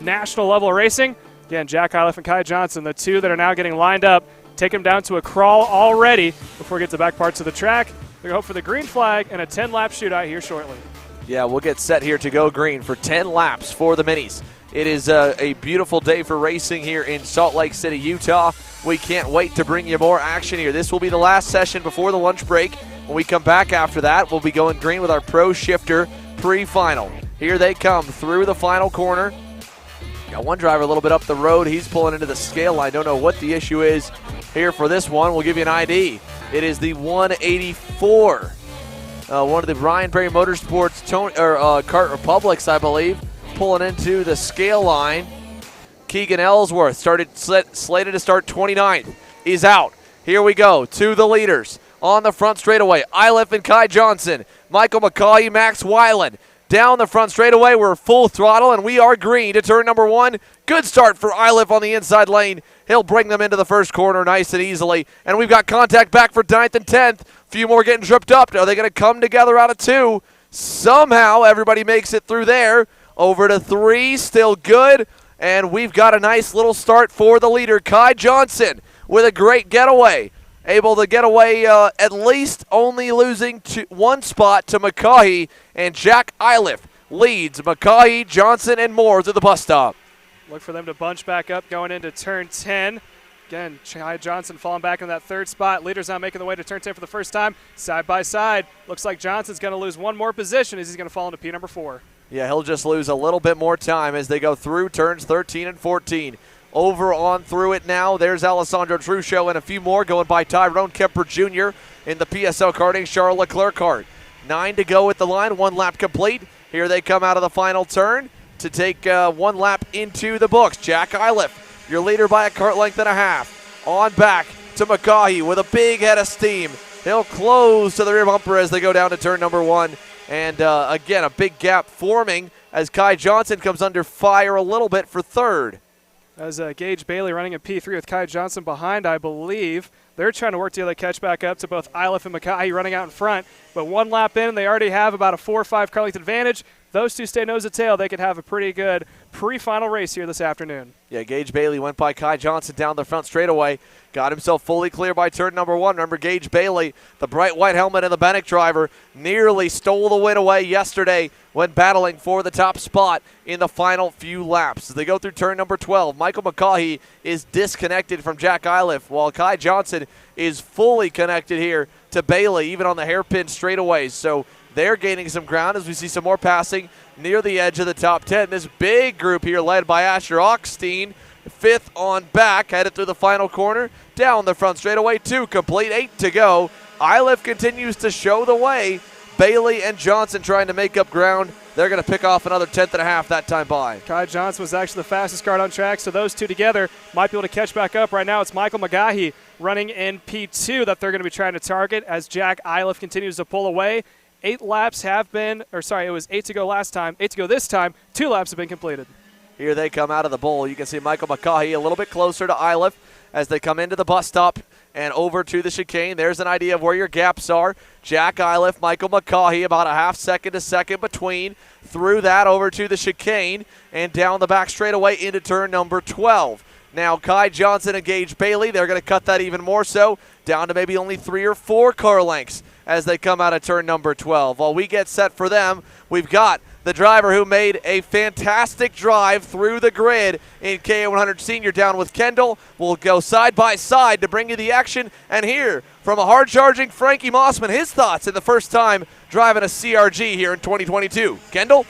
national level racing. Again, Jack Iliff and Kai Johnson, the two that are now getting lined up. Take him down to a crawl already before we get to the back parts of the track. We hope for the green flag and a 10-lap shootout here shortly. Yeah, we'll get set here to go green for 10 laps for the minis. It is a beautiful day for racing here in Salt Lake City, Utah. We can't wait to bring you more action here. This will be the last session before the lunch break. When we come back after that, we'll be going green with our Pro Shifter Pre-Final. Here they come through the final corner. Got one driver a little bit up the road. He's pulling into the scale line. Don't know what the issue is here for this one. We'll give you an ID. It is the 184. One of the Ryan Perry Motorsports Kart Republics, I believe, pulling into the scale line. Keegan Ellsworth slated to start 29th. He's out. Here we go to the leaders on the front straightaway. Iliff and Kai Johnson, Michael McCauley, Max Weiland. Down the front straightaway, we're full throttle, and we are green to turn number 1. Good start for Iliff on the inside lane. He'll bring them into the first corner nice and easily. And we've got contact back for 9th and 10th. A few more getting tripped up. Are they going to come together out of 2? Somehow everybody makes it through there. Over to 3, still good. And we've got a nice little start for the leader, Kai Johnson, with a great getaway. Able to get away at least only losing 1 spot to McCaughey, and Jack Iliff leads McCaughey, Johnson, and Moore to the bus stop. Look for them to bunch back up going into turn 10. Again, Kai Johnson falling back in that 3rd spot. Leaders now making the way to turn 10 for the first time. Side by side. Looks like Johnson's going to lose 1 more position as he's going to fall into P number 4. Yeah, he'll just lose a little bit more time as they go through turns 13 and 14. Over on through it now. There's Alessandro Truscio and a few more going by Tyrone Kemper Jr. in the PSL karting Charles Leclerc kart. 9 to go at the line, 1 lap complete. Here they come out of the final turn to take 1 lap into the books. Jack Iliff, your leader by a kart length and a half. On back to McCaughey with a big head of steam. He'll close to the rear bumper as they go down to turn number 1. And again, a big gap forming as Kai Johnson comes under fire a little bit for 3rd. As Gage Bailey running in P3 with Kai Johnson behind, I believe. They're trying to work together to catch back up to both Iliff and McCaughey running out in front. But 1 lap in, they already have about a 4 or 5 car length advantage. Those two stay nose to tail. They could have a pretty good pre-final race here this afternoon. Yeah, Gage Bailey went by Kai Johnson down the front straightaway. Got himself fully clear by turn number 1. Remember, Gage Bailey, the bright white helmet and the Bannock driver, nearly stole the win away yesterday when battling for the top spot in the final few laps. As they go through turn number 12, Michael McCaughey is disconnected from Jack Iliff, while Kai Johnson is fully connected here to Bailey, even on the hairpin straightaways. So they're gaining some ground as we see some more passing near the edge of the top 10. This big group here led by Asher Ockstein, 5th on back, headed through the final corner, down the front straightaway, 2 complete, 8 to go. Iliff continues to show the way. Bailey and Johnson trying to make up ground. They're going to pick off another 10th and a half that time by. Kai Johnson was actually the fastest car on track, so those two together might be able to catch back up. Right now it's Michael McGaughey running in P2 that they're going to be trying to target as Jack Iliff continues to pull away. 8 laps have been, or sorry, it was 8 to go last time. 8 to go this time. 2 laps have been completed. Here they come out of the bowl. You can see Michael McCaughey a little bit closer to Iliff as they come into the bus stop and over to the chicane. There's an idea of where your gaps are. Jack Iliff, Michael McCaughey, about a half second to second between. Through that over to the chicane and down the back straightaway into turn number 12. Now Kai Johnson and Gage Bailey, they're going to cut that even more so, down to maybe only 3 or 4 car lengths as they come out of turn number 12. While we get set for them, we've got the driver who made a fantastic drive through the grid in KA100 Senior down with Kendall. We'll go side by side to bring you the action and hear from a hard-charging Frankie Mossman his thoughts in the first time driving a CRG here in 2022. Kendall?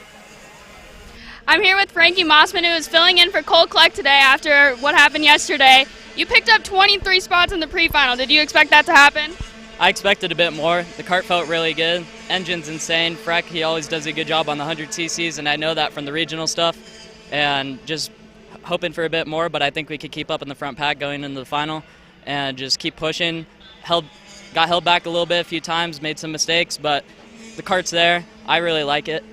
I'm here with Frankie Mossman, who is filling in for Cole Kleck today after what happened yesterday. You picked up 23 spots in the pre-final. Did you expect that to happen? I expected a bit more. The kart felt really good. Engine's insane. Freck, he always does a good job on the 100 cc's, and I know that from the regional stuff. And just hoping for a bit more, but I think we could keep up in the front pack going into the final and just keep pushing. Got held back a little bit a few times, made some mistakes, but the kart's there. I really like it.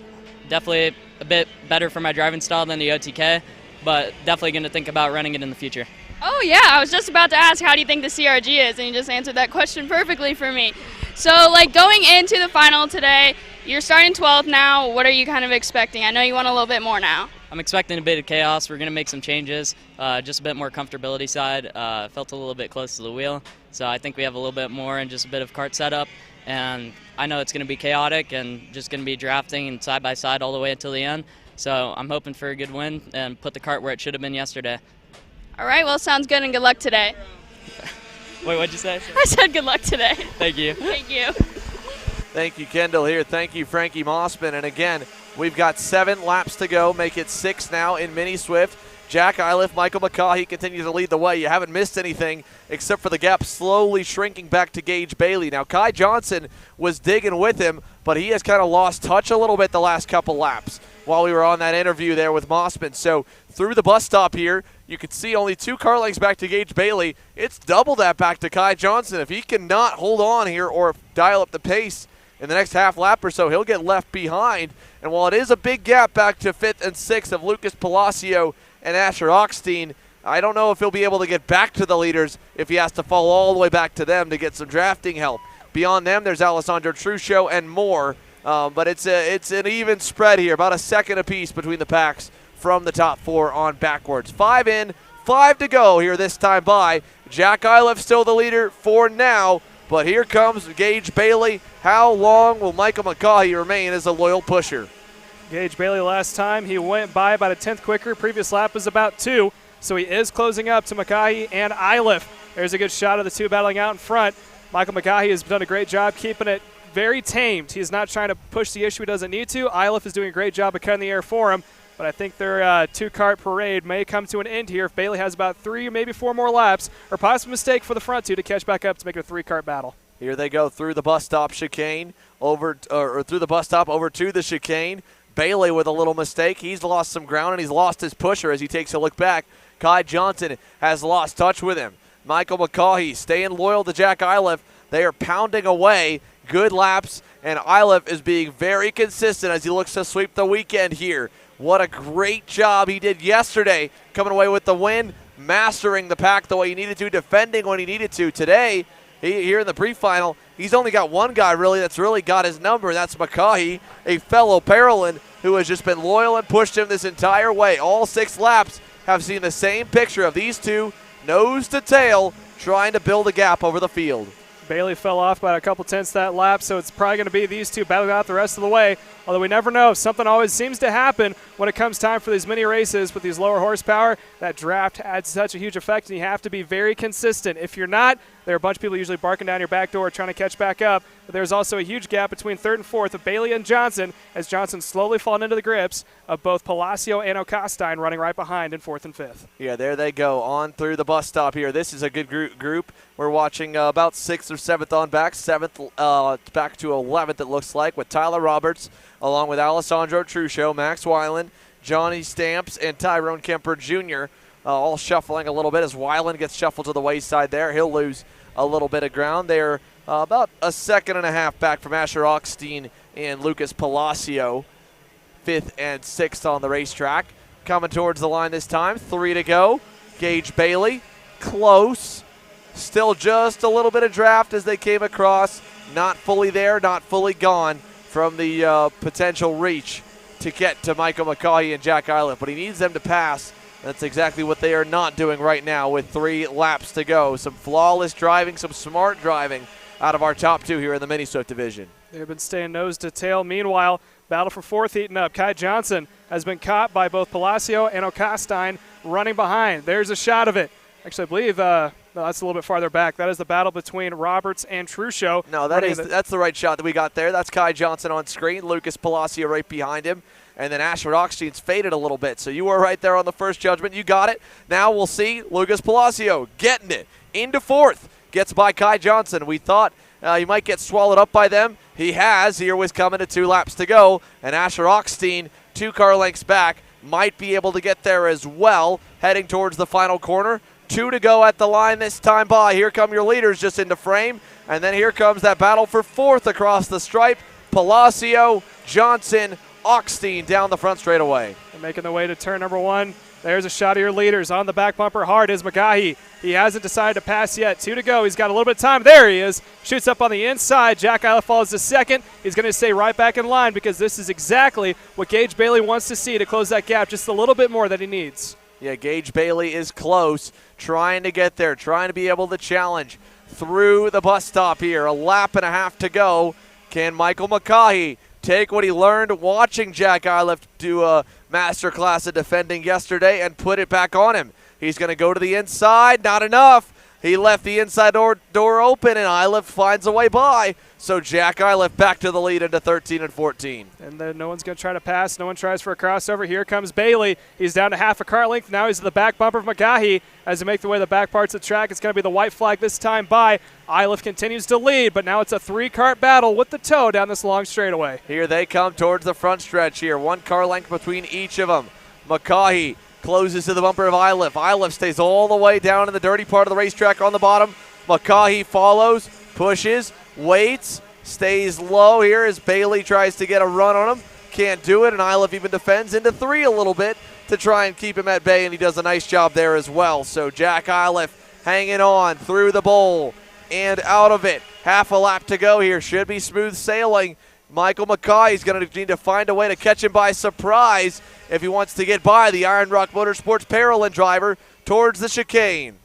Definitely a bit better for my driving style than the OTK, but definitely going to think about running it in the future. Oh yeah, I was just about to ask, how do you think the CRG is? And you just answered that question perfectly for me. So like going into the final today, you're starting 12th now. What are you kind of expecting? I know you want a little bit more now. I'm expecting a bit of chaos. We're going to make some changes, just a bit more comfortability side. Felt a little bit close to the wheel, so I think we have a little bit more and just a bit of kart setup. And I know it's going to be chaotic and just going to be drafting and side by side all the way until the end. So I'm hoping for a good win and put the kart where it should have been yesterday. All right, well, sounds good, and good luck today. Wait, what'd you say? I said good luck today. Thank you. Thank you. Thank you, Kendall here. Thank you, Frankie Mossman. And again, we've got 7 laps to go. Make it 6 now in Mini Swift. Jack Iliff, Michael McCaughey continue to lead the way. You haven't missed anything except for the gap slowly shrinking back to Gage Bailey. Now, Kai Johnson was digging with him, but he has kind of lost touch a little bit the last couple laps while we were on that interview there with Mossman. So through the bus stop here, you can see only 2 car lengths back to Gage Bailey. It's double that back to Kai Johnson. If he cannot hold on here or dial up the pace in the next half lap or so, he'll get left behind. And while it is a big gap back to 5th and 6th of Lucas Palacio and Asher Oxtein, I don't know if he'll be able to get back to the leaders if he has to fall all the way back to them to get some drafting help. Beyond them, there's Alessandro Truccio and more. But it's an even spread here, about a second apiece between the packs from the top 4 on backwards. 5 in, 5 to go here this time by. Jack Iliff still the leader for now, but here comes Gage Bailey. How long will Michael McCaughey remain as a loyal pusher? Gage Bailey last time, he went by about a 10th quicker. Previous lap was about 2, so he is closing up to McCaughey and Iliff. There's a good shot of the 2 battling out in front. Michael McCaughey has done a great job keeping it very tamed. He's not trying to push the issue he doesn't need to. Iliff is doing a great job of cutting the air for him, but I think their 2-kart parade may come to an end here if Bailey has about 3 or maybe 4 more laps, or possible mistake for the front 2 to catch back up to make it a 3-kart battle. Here they go through the bus stop chicane, through the bus stop over to the chicane. Bailey with a little mistake. He's lost some ground and he's lost his pusher as he takes a look back. Kai Johnson has lost touch with him. Michael McCaughey staying loyal to Jack Iliff. They are pounding away. Good laps, and Iliff is being very consistent as he looks to sweep the weekend here. What a great job he did yesterday, coming away with the win, mastering the pack the way he needed to, defending when he needed to. Today, here in the pre-final, he's only got one guy really that's really got his number, and that's McCaughey, a fellow Parolin who has just been loyal and pushed him this entire way. All 6 laps have seen the same picture of these two, nose to tail, trying to build a gap over the field. Bailey fell off by a couple tenths that lap, so it's probably going to be these two battling out the rest of the way. Although we never know. Something always seems to happen when it comes time for these mini races with these lower horsepower. That draft adds such a huge effect, and you have to be very consistent. If you're not, there are a bunch of people usually barking down your back door trying to catch back up. But there's also a huge gap between 3rd and 4th of Bailey and Johnson, as Johnson slowly falling into the grips of both Palacio and Okostein running right behind in 4th and 5th. Yeah, there they go on through the bus stop here. This is a good group. We're watching about 6th or 7th on back. 7th back to 11th, it looks like, with Tyler Roberts, along with Alessandro Truccio, Max Weiland, Johnny Stamps, and Tyrone Kemper Jr. All shuffling a little bit as Weiland gets shuffled to the wayside there. He'll lose a little bit of ground. They're about a second and a half back from Asher Oxtein and Lucas Palacio, 5th and 6th on the racetrack. Coming towards the line this time, 3 to go. Gage Bailey, close. Still just a little bit of draft as they came across. Not fully there, not fully gone from the potential reach to get to Michael McCaughey and Jack Iliff, but he needs them to pass. That's exactly what they are not doing right now with 3 laps to go. Some flawless driving, some smart driving out of our top 2 here in the Mini Swift division. They've been staying nose to tail. Meanwhile, battle for 4th heating up. Kai Johnson has been caught by both Palacio and O'Costine running behind. There's a shot of it. Actually, I believe no, that's a little bit farther back. That is the battle between Roberts and Truchot. No, that's the right shot that we got there. That's Kai Johnson on screen. Lucas Palacio right behind him. And then Ashford Oxteen's faded a little bit. So you were right there on the first judgment. You got it. Now we'll see Lucas Palacio getting it into 4th. Gets by Kai Johnson. We thought he might get swallowed up by them. He has. Here was coming to 2 laps to go. And Asher Oxteen, 2 car lengths back, might be able to get there as well, heading towards the final corner. 2 to go at the line this time by. Here come your leaders just into frame. And then here comes that battle for 4th across the stripe. Palacio, Johnson, Oxteen down the front straightaway. They're making their way to turn number 1. There's a shot of your leaders. On the back bumper hard is McGahee. He hasn't decided to pass yet. 2 to go. He's got a little bit of time. There he is. Shoots up on the inside. Jack Iliff follows to 2nd. He's going to stay right back in line because this is exactly what Gage Bailey wants to see to close that gap just a little bit more that he needs. Yeah, Gage Bailey is close, trying to get there, trying to be able to challenge through the bus stop here. A lap and a half to go. Can Michael McCaughey take what he learned watching Jack Iliff do a masterclass of defending yesterday and put it back on him? He's going to go to the inside. Not enough. He left the inside door open, and Iliff finds a way by. So Jack Iliff back to the lead into 13 and 14. And then no one's going to try to pass. No one tries for a crossover. Here comes Bailey. He's down to half a car length. Now he's at the back bumper of McGahee. As they make their way to the back parts of the track, it's going to be the white flag this time by. Iliff continues to lead, but now it's a 3-car battle with the toe down this long straightaway. Here they come towards the front stretch here. 1 car length between each of them. McCaughey closes to the bumper of Iliff. Iliff stays all the way down in the dirty part of the racetrack on the bottom. McCaughey follows, pushes, waits, stays low here as Bailey tries to get a run on him. Can't do it, and Iliff even defends into 3 a little bit to try and keep him at bay, and he does a nice job there as well. So Jack Iliff hanging on through the bowl and out of it. Half a lap to go here. Should be smooth sailing. Michael McCaughey's going to need to find a way to catch him by surprise if he wants to get by the Iron Rock Motorsports Parolin driver towards the chicane.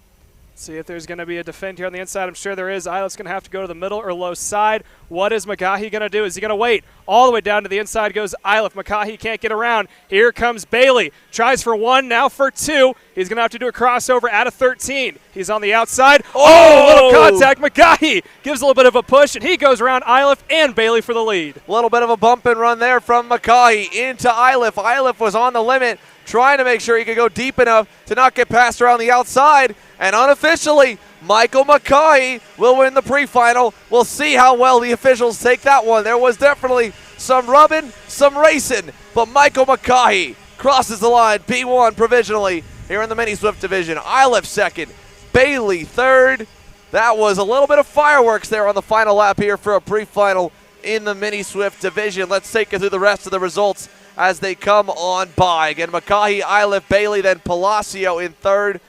See if there's going to be a defend here on the inside. I'm sure there is. Iliff's going to have to go to the middle or low side. What is McGahee going to do? Is he going to wait? All the way down to the inside goes Iliff. McGahee can't get around. Here comes Bailey. Tries for 1, now for 2. He's going to have to do a crossover out of 13. He's on the outside. Oh, little contact. McGahee gives a little bit of a push, and he goes around Iliff and Bailey for the lead. A little bit of a bump and run there from McCaughey into Iliff. Iliff was on the limit, trying to make sure he could go deep enough to not get passed around the outside. And unofficially, Michael McCaughey will win the pre-final. We'll see how well the officials take that one. There was definitely some rubbing, some racing, but Michael McCaughey crosses the line, P1 provisionally here in the Mini Swift division. Iliff 2nd, Bailey 3rd. That was a little bit of fireworks there on the final lap here for a pre-final in the Mini Swift division. Let's take you through the rest of the results as they come on by. Again, McCaughey, Iliff, Bailey, then Palacio in 3rd.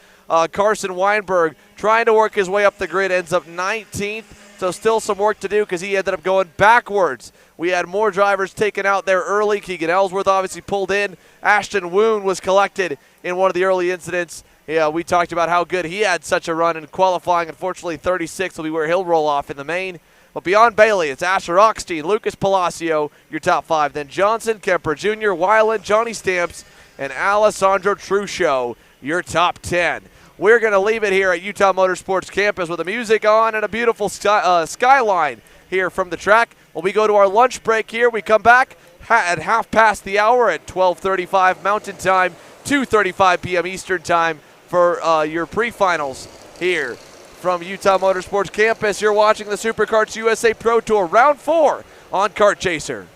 Carson Weinberg trying to work his way up the grid, ends up 19th, so still some work to do because he ended up going backwards. We had more drivers taken out there early. Keegan Ellsworth obviously pulled in. Ashton Woon was collected in one of the early incidents. Yeah, we talked about how good he had such a run in qualifying. Unfortunately, 36 will be where he'll roll off in the main. But beyond Bailey, it's Asher Oxteen, Lucas Palacio, your top 5. Then Johnson, Kemper Jr., Weiland, Johnny Stamps, and Alessandro Truchot, your top 10. We're going to leave it here at Utah Motorsports Campus with the music on and a beautiful skyline here from the track. When we go to our lunch break here, we come back at half past the hour at 12:35 Mountain Time, 2:35 p.m. Eastern Time for your pre-finals here from Utah Motorsports Campus. You're watching the SuperKarts USA Pro Tour Round 4 on Kart Chaser.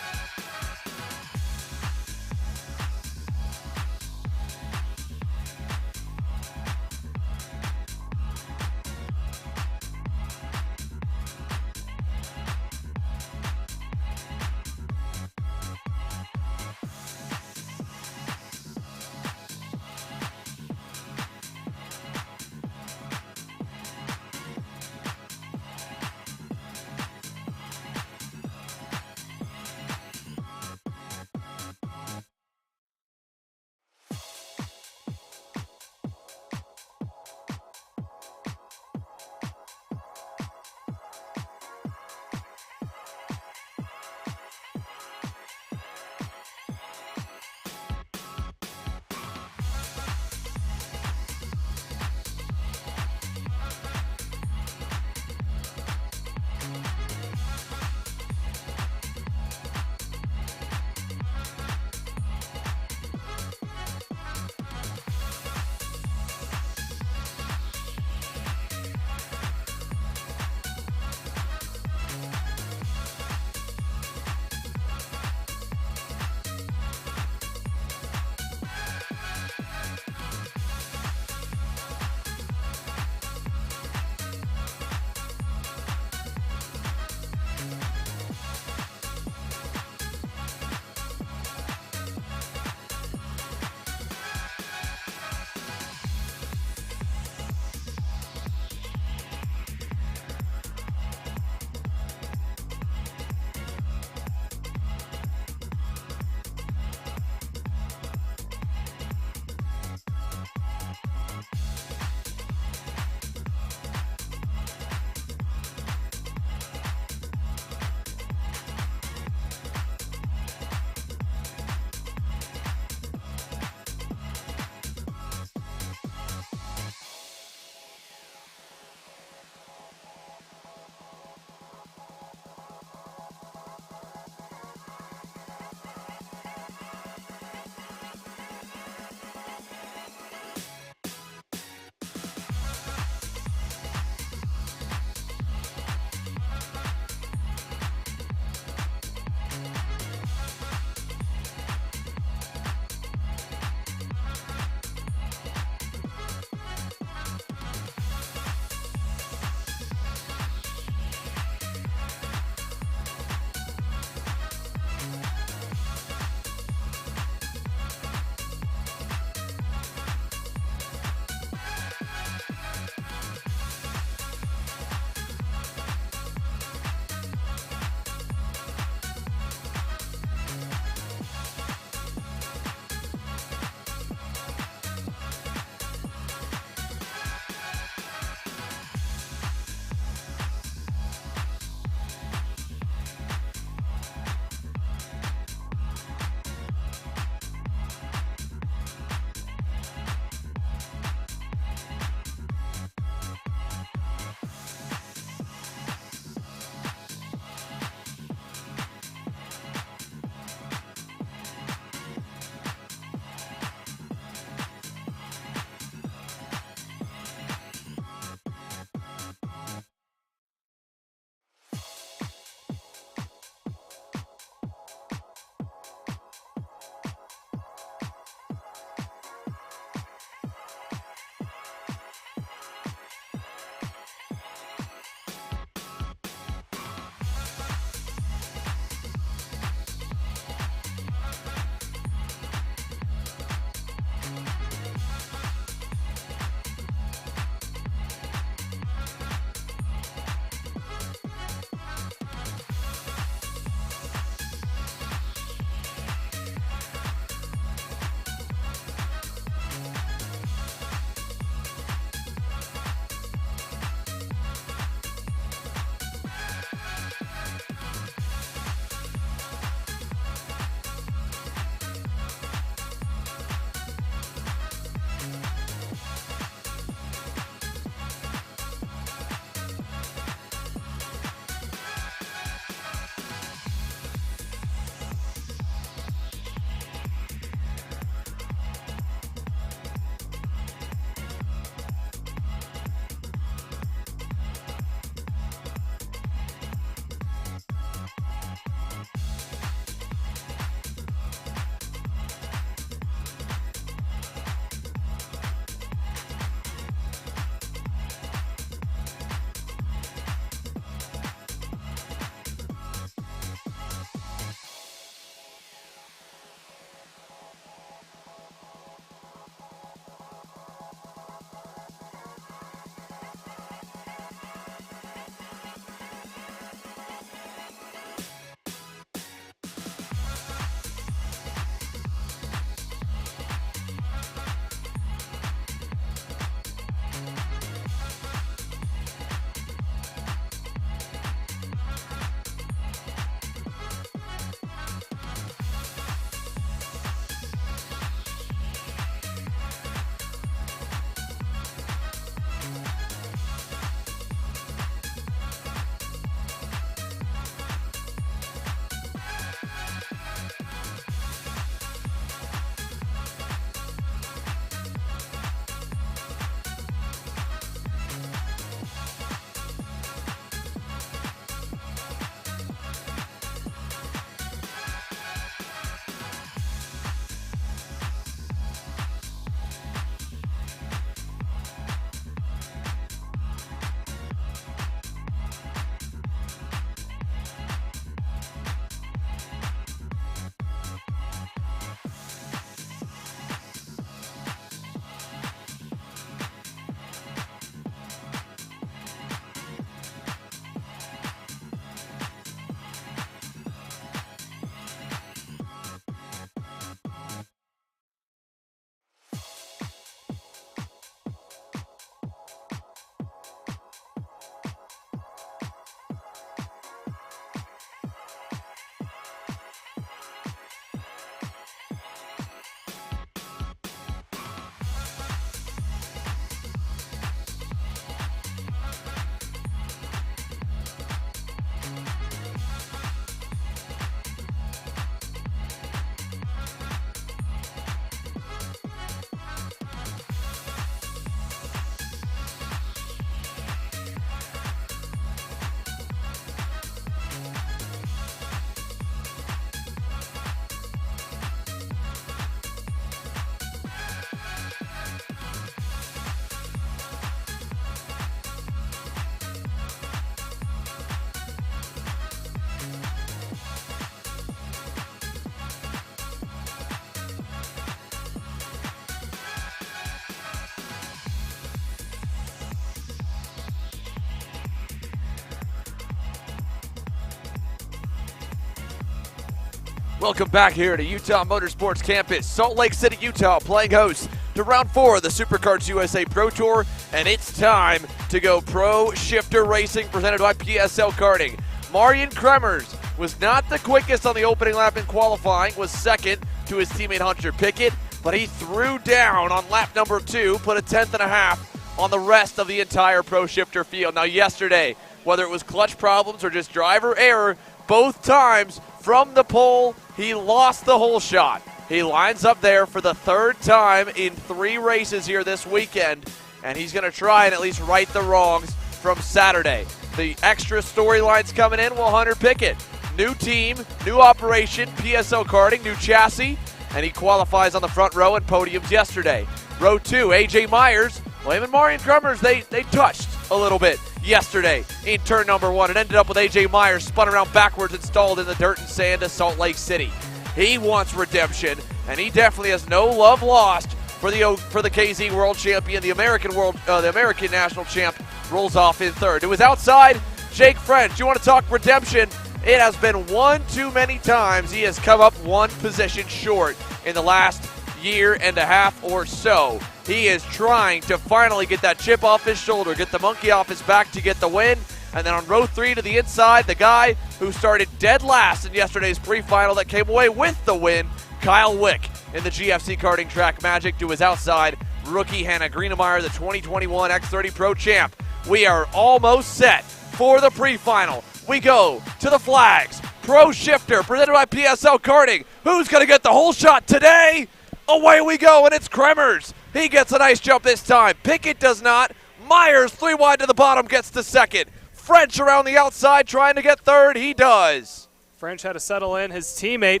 Welcome back here to Utah Motorsports Campus, Salt Lake City, Utah, playing host to round 4 of the Supercards USA Pro Tour, and it's time to go pro shifter racing presented by PSL Karting. Marian Kremers was not the quickest on the opening lap in qualifying, was second to his teammate Hunter Pickett, but he threw down on lap number 2, put a 10th on the rest of the entire pro shifter field. Now yesterday, whether it was clutch problems or just driver error, both times from the pole, he lost the whole shot. He lines up there for the 3rd time in 3 races here this weekend, and he's going to try and at least right the wrongs from Saturday. The extra storylines coming in, well, Hunter Pickett, new team, new operation, PSO Karting, new chassis, and he qualifies on the front row and podiums yesterday. Row 2, AJ Myers, well, him and Marian Kremers, they touched a little bit yesterday in turn number 1. It ended up with AJ Myers spun around backwards and stalled in the dirt and sand of Salt Lake City. He wants redemption, and he definitely has no love lost for the KZ World Champion. The American National Champ rolls off in 3rd. It was outside Jake French. You want to talk redemption? It has been one too many times. He has come up 1 position short in the last year and a half or so. He is trying to finally get that chip off his shoulder, get the monkey off his back to get the win. And then on row 3 to the inside, the guy who started dead last in yesterday's pre-final that came away with the win, Kyle Wick in the GFC Karting Track Magic to his outside, rookie Hannah Greenemeyer, the 2021 X30 Pro Champ. We are almost set for the pre-final. We go to the flags. Pro Shifter presented by PSL Karting. Who's going to get the whole shot today? Away we go, and it's Kremers. He gets a nice jump this time. Pickett does not. Myers 3 wide to the bottom gets to 2nd. French around the outside trying to get 3rd. He does. French had to settle in. His teammate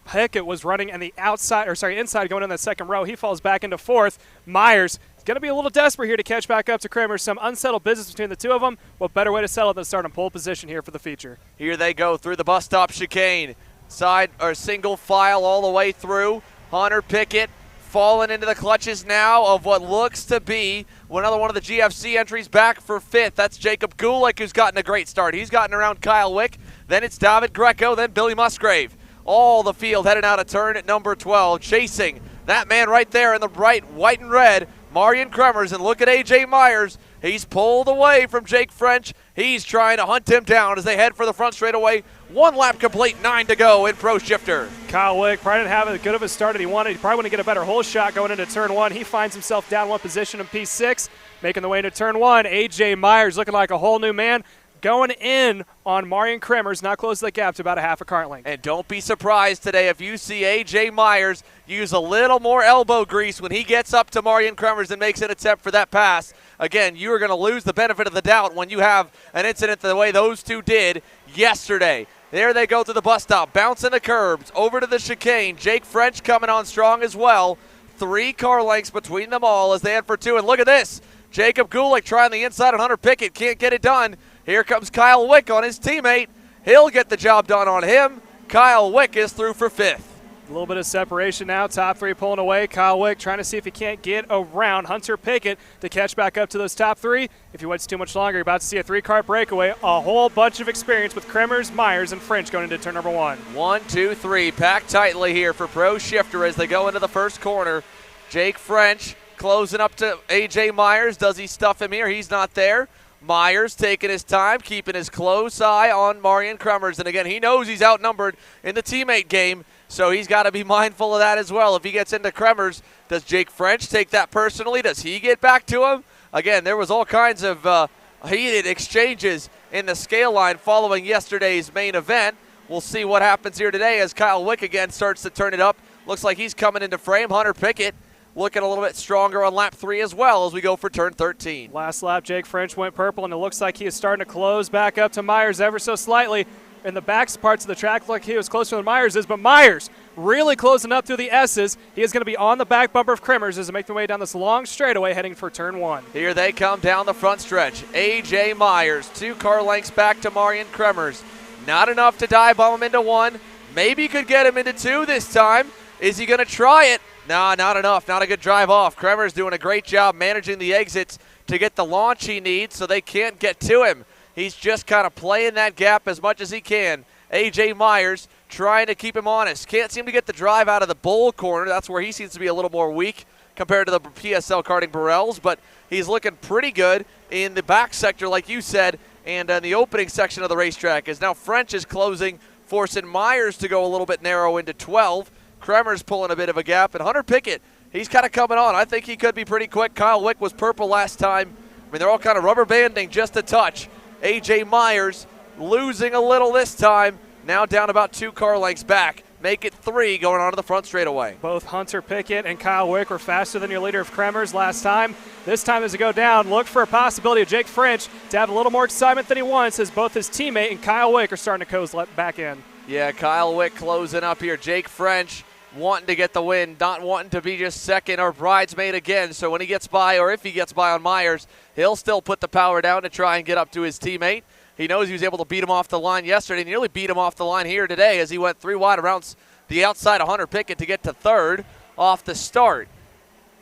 Pickett was running in the inside going in that 2nd row. He falls back into 4th. Myers is going to be a little desperate here to catch back up to Kremers. Some unsettled business between the two of them. What better way to settle than start in pole position here for the feature? Here they go through the bus stop chicane. Side or single file all the way through. Hunter Pickett falling into the clutches now of what looks to be another one of the GFC entries back for 5th. That's Jacob Gulick, who's gotten a great start. He's gotten around Kyle Wick. Then it's David Greco, then Billy Musgrave. All the field heading out of turn at number 12, chasing that man right there in the bright white and red, Marian Kremers. And look at AJ Myers. He's pulled away from Jake French. He's trying to hunt him down as they head for the front straightaway. 1 lap complete, 9 to go in Pro Shifter. Kyle Wick probably didn't have as good of a start as he wanted. He probably want to get a better hole shot going into turn 1. He finds himself down 1 position in P6, making the way into turn 1. AJ Myers looking like a whole new man, going in on Marian Kremers, not close the gap to about a half a kart length. And don't be surprised today if you see AJ Myers use a little more elbow grease when he gets up to Marian Kremers and makes an attempt for that pass. Again, you are going to lose the benefit of the doubt when you have an incident the way those two did yesterday. There they go to the bus stop, bouncing the curbs, over to the chicane. Jake French coming on strong as well. 3 car lengths between them all as they head for 2. And look at this. Jacob Gulick trying the inside on Hunter Pickett. Can't get it done. Here comes Kyle Wick on his teammate. He'll get the job done on him. Kyle Wick is through for 5th. A little bit of separation now. Top 3 pulling away. Kyle Wick trying to see if he can't get around Hunter Pickett to catch back up to those top 3. If he waits too much longer, you're about to see a 3-car breakaway. A whole bunch of experience with Kremers, Myers, and French going into turn number 1. 1, 2, 3. Packed tightly here for Pro Shifter as they go into the first corner. Jake French closing up to AJ Myers. Does he stuff him here? He's not there. Myers taking his time, keeping his close eye on Marian Kremers. And again, he knows he's outnumbered in the teammate game, so he's got to be mindful of that as well. If he gets into Kremers, does Jake French take that personally? Does he get back to him? Again, there was all kinds of heated exchanges in the scale line following yesterday's main event. We'll see what happens here today as Kyle Wick again starts to turn it up. Looks like he's coming into frame. Hunter Pickett looking a little bit stronger on lap 3 as well as we go for turn 13. Last lap, Jake French went purple, and it looks like he is starting to close back up to Myers ever so slightly. In the back parts of the track, like he was closer than Myers is, but Myers really closing up through the S's. He is going to be on the back bumper of Kremers as they make their way down this long straightaway heading for turn 1. Here they come down the front stretch. AJ Myers, 2 car lengths back to Marian Kremers. Not enough to dive bomb him into 1. Maybe could get him into 2 this time. Is he going to try it? Nah, not enough. Not a good drive off. Kremers doing a great job managing the exits to get the launch he needs so they can't get to him. He's just kind of playing that gap as much as he can A.J. Myers trying to keep him honest. Can't seem to get the drive out of the bowl corner. That's where he seems to be a little more weak compared to the PSL karting Burrells, but he's looking pretty good in the back sector, like you said, and in the opening section of the racetrack. As now French is closing, forcing Myers to go a little bit narrow into 12. Kremer's pulling a bit of a gap, and Hunter Pickett, he's kind of coming on. I think he could be pretty quick. Kyle Wick was purple last time. I mean, they're all kind of rubber banding just a touch. A.J. Myers losing a little this time, now down about 2 car lengths back. Make it 3 going on to the front straightaway. Both Hunter Pickett and Kyle Wick were faster than your leader of Kremers last time. This time as they go down, look for a possibility of Jake French to have a little more excitement than he wants as both his teammate and Kyle Wick are starting to coast back in. Yeah, Kyle Wick closing up here. Jake French wanting to get the win, not wanting to be just second or bridesmaid again. So when he gets by, or if he gets by on Myers, he'll still put the power down to try and get up to his teammate. He knows he was able to beat him off the line yesterday, nearly beat him off the line here today as he went 3 wide around the outside of Hunter Pickett to get to 3rd off the start.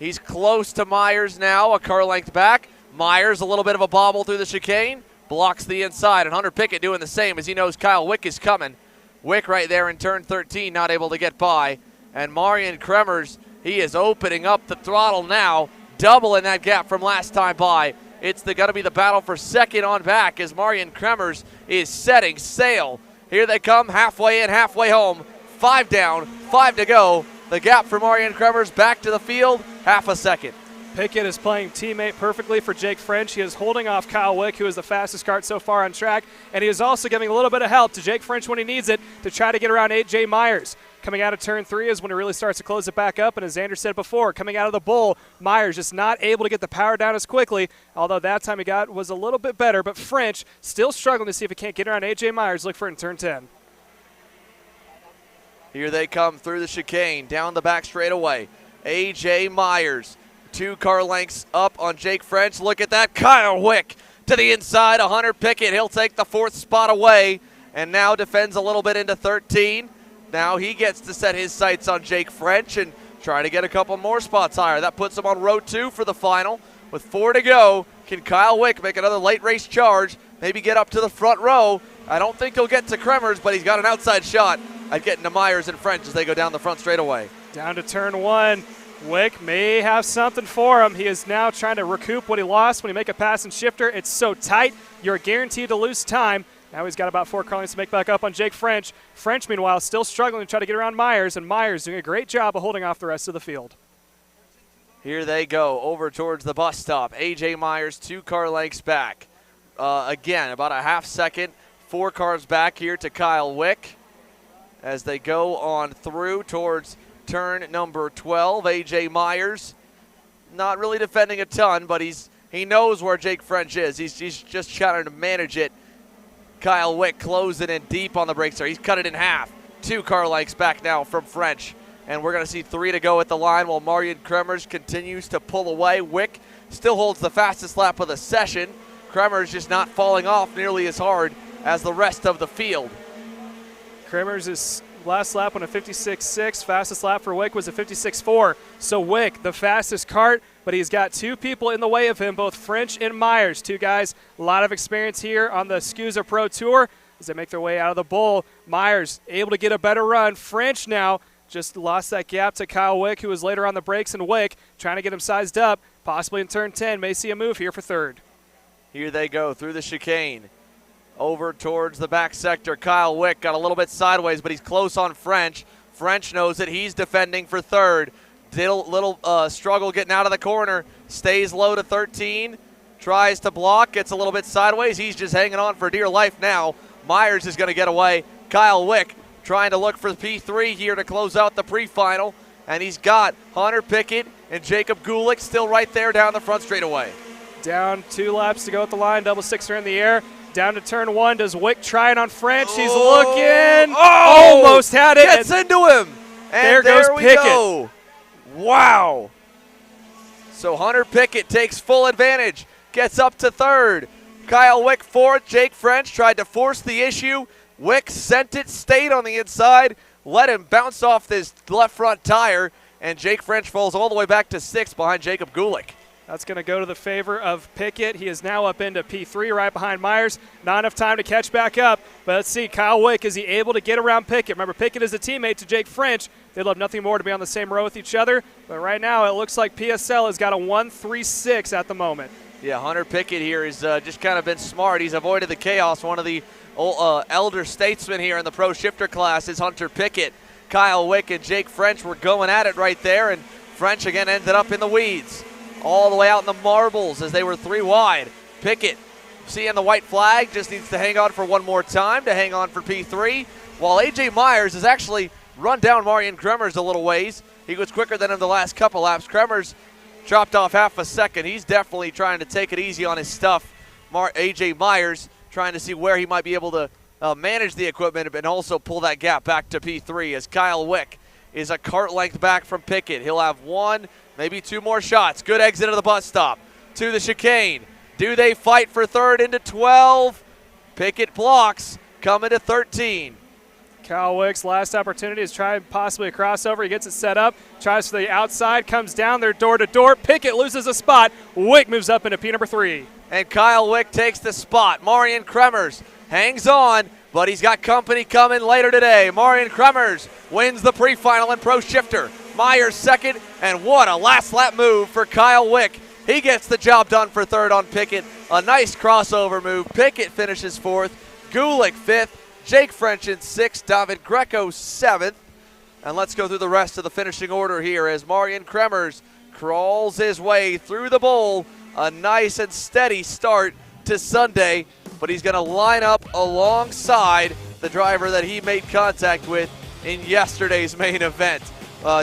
He's close to Myers now, a car length back. Myers, a little bit of a bobble through the chicane, blocks the inside, and Hunter Pickett doing the same as he knows Kyle Wick is coming. Wick right there in turn 13, not able to get by. And Marian Kremers, he is opening up the throttle now, doubling that gap from last time by. It's going to be the battle for second on back as Marian Kremers is setting sail. Here they come, halfway in, halfway home. 5 down, 5 to go. The gap for Marian Kremers back to the field, half a second. Pickett is playing teammate perfectly for Jake French. He is holding off Kyle Wick, who is the fastest kart so far on track, and he is also giving a little bit of help to Jake French when he needs it to try to get around A.J. Myers. Coming out of turn 3 is when it really starts to close it back up, and as Xander said before, coming out of the bowl, Myers just not able to get the power down as quickly, although that time he got was a little bit better, but French still struggling to see if he can't get around A.J. Myers. Look for it in turn 10. Here they come through the chicane, down the back straightaway. A.J. Myers, 2 car lengths up on Jake French. Look at that, Kyle Wick to the inside of Hunter Pickett. He'll take the 4th spot away and now defends a little bit into 13. Now he gets to set his sights on Jake French and try to get a couple more spots higher. That puts him on row 2 for the final. With 4 to go, can Kyle Wick make another late race charge, maybe get up to the front row? I don't think he'll get to Kremers, but he's got an outside shot at getting to Myers and French as they go down the front straightaway. Down to turn 1. Wick may have something for him. He is now trying to recoup what he lost when he make a pass and shifter. It's so tight, you're guaranteed to lose time. Now he's got about 4 car lengths to make back up on Jake French. French, meanwhile, still struggling to try to get around Myers, and Myers doing a great job of holding off the rest of the field. Here they go, over towards the bus stop. A.J. Myers, 2 car lengths back. Again, about a half second, 4 cars back here to Kyle Wick as they go on through towards turn number 12. A.J. Myers not really defending a ton, but he knows where Jake French is. He's just trying to manage it. Kyle Wick closing in deep on the brakes there. He's cut it in half. 2 car lengths back now from French. And we're going to see 3 to go at the line while Marian Kremers continues to pull away. Wick still holds the fastest lap of the session. Kremers just not falling off nearly as hard as the rest of the field. Kremers is last lap on a 56.6. Fastest lap for Wick was a 56.4. So Wick, the fastest kart, but he's got 2 people in the way of him, both French and Myers. 2 guys, a lot of experience here on the SKUSA Pro Tour as they make their way out of the bowl. Myers able to get a better run. French now just lost that gap to Kyle Wick, who was later on the brakes, and Wick trying to get him sized up. Possibly in turn 10, may see a move here for 3rd. Here they go through the chicane. Over towards the back sector. Kyle Wick got a little bit sideways, but he's close on French. French knows that he's defending for 3rd. Little struggle getting out of the corner. Stays low to 13. Tries to block. Gets a little bit sideways. He's just hanging on for dear life now. Myers is going to get away. Kyle Wick trying to look for P3 here to close out the pre-final. And he's got Hunter Pickett and Jacob Gulick still right there down the front straightaway. Down 2 laps to go at the line. Double 6er in the air. Down to turn 1. Does Wick try it on French? He's looking. Almost had it. Gets into him. And there we go. Wow. So Hunter Pickett takes full advantage. Gets up to 3rd. Kyle Wick 4th. Jake French tried to force the issue. Wick sent it, stayed on the inside, let him bounce off this left front tire, and Jake French falls all the way back to 6th behind Jacob Gulick. That's going to go to the favor of Pickett. He is now up into P3 right behind Myers. Not enough time to catch back up. But let's see, Kyle Wick, is he able to get around Pickett? Remember, Pickett is a teammate to Jake French. They'd love nothing more to be on the same row with each other. But right now it looks like PSL has got a 1-3-6 at the moment. Yeah, Hunter Pickett here has just kind of been smart. He's avoided the chaos. One of the elder statesmen here in the pro shifter class is Hunter Pickett. Kyle Wick and Jake French were going at it right there, and French again ended up in the weeds. All the way out in the marbles as they were 3 wide. Pickett, seeing the white flag, just needs to hang on for one more time to hang on for P3, while A.J. Myers has actually run down Marian Kremers a little ways. He was quicker than him the last couple laps. Kremers dropped off half a second. He's definitely trying to take it easy on his stuff. A.J. Myers trying to see where he might be able to manage the equipment and also pull that gap back to P3 as Kyle Wick is a cart length back from Pickett. He'll have 1, maybe 2 more shots. Good exit of the bus stop to the chicane. Do they fight for third into 12? Pickett blocks, coming to 13. Kyle Wick's last opportunity is trying possibly a crossover. He gets it set up, tries for the outside, comes down there door to door. Pickett loses a spot. Wick moves up into P number 3. And Kyle Wick takes the spot. Marian Kremers hangs on, but he's got company coming later today. Marian Kremers wins the pre-final in pro shifter. Myers second, and what a last lap move for Kyle Wick. He gets the job done for third on Pickett. A nice crossover move. Pickett finishes 4th, Gulick 5th, Jake French in 6th, David Greco 7th. And let's go through the rest of the finishing order here as Marian Kremers crawls his way through the bowl. A nice and steady start to Sunday, but he's going to line up alongside the driver that he made contact with in yesterday's main event.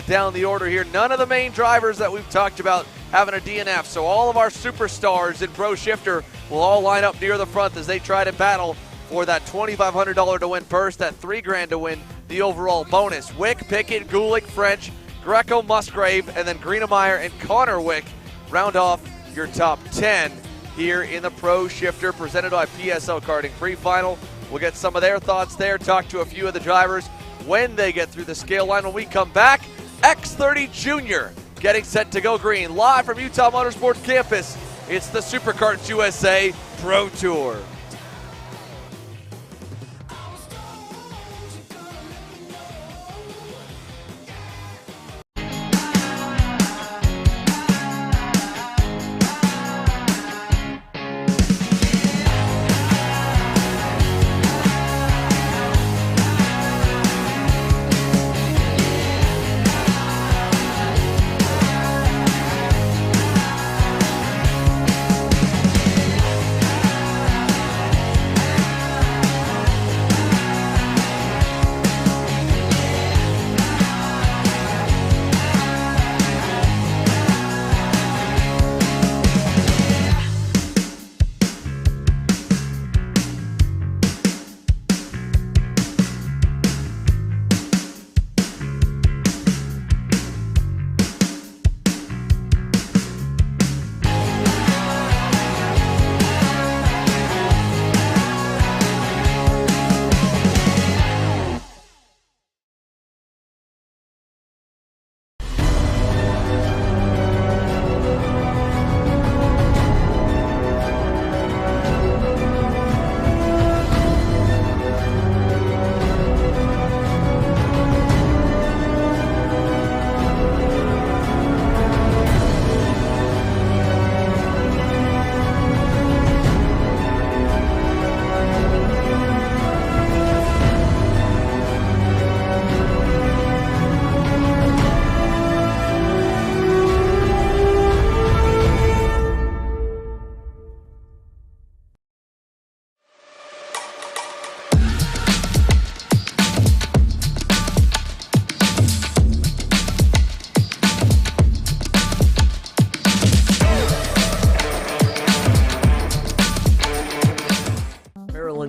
Down the order here, none of the main drivers that we've talked about having a DNF, so all of our superstars in Pro Shifter will all line up near the front as they try to battle for that $2,500 to win purse, that $3,000 to win the overall bonus. Wick, Pickett, Gulick, French, Greco, Musgrave, and then Greenemeyer and Connor Wick round off your top 10 here in the Pro Shifter presented by PSL Karting Pre-Final. We'll get some of their thoughts there, talk to a few of the drivers when they get through the scale line. When we come back, X30 Junior getting set to go green. Live from Utah Motorsports Campus, it's the SuperKarts USA Pro Tour.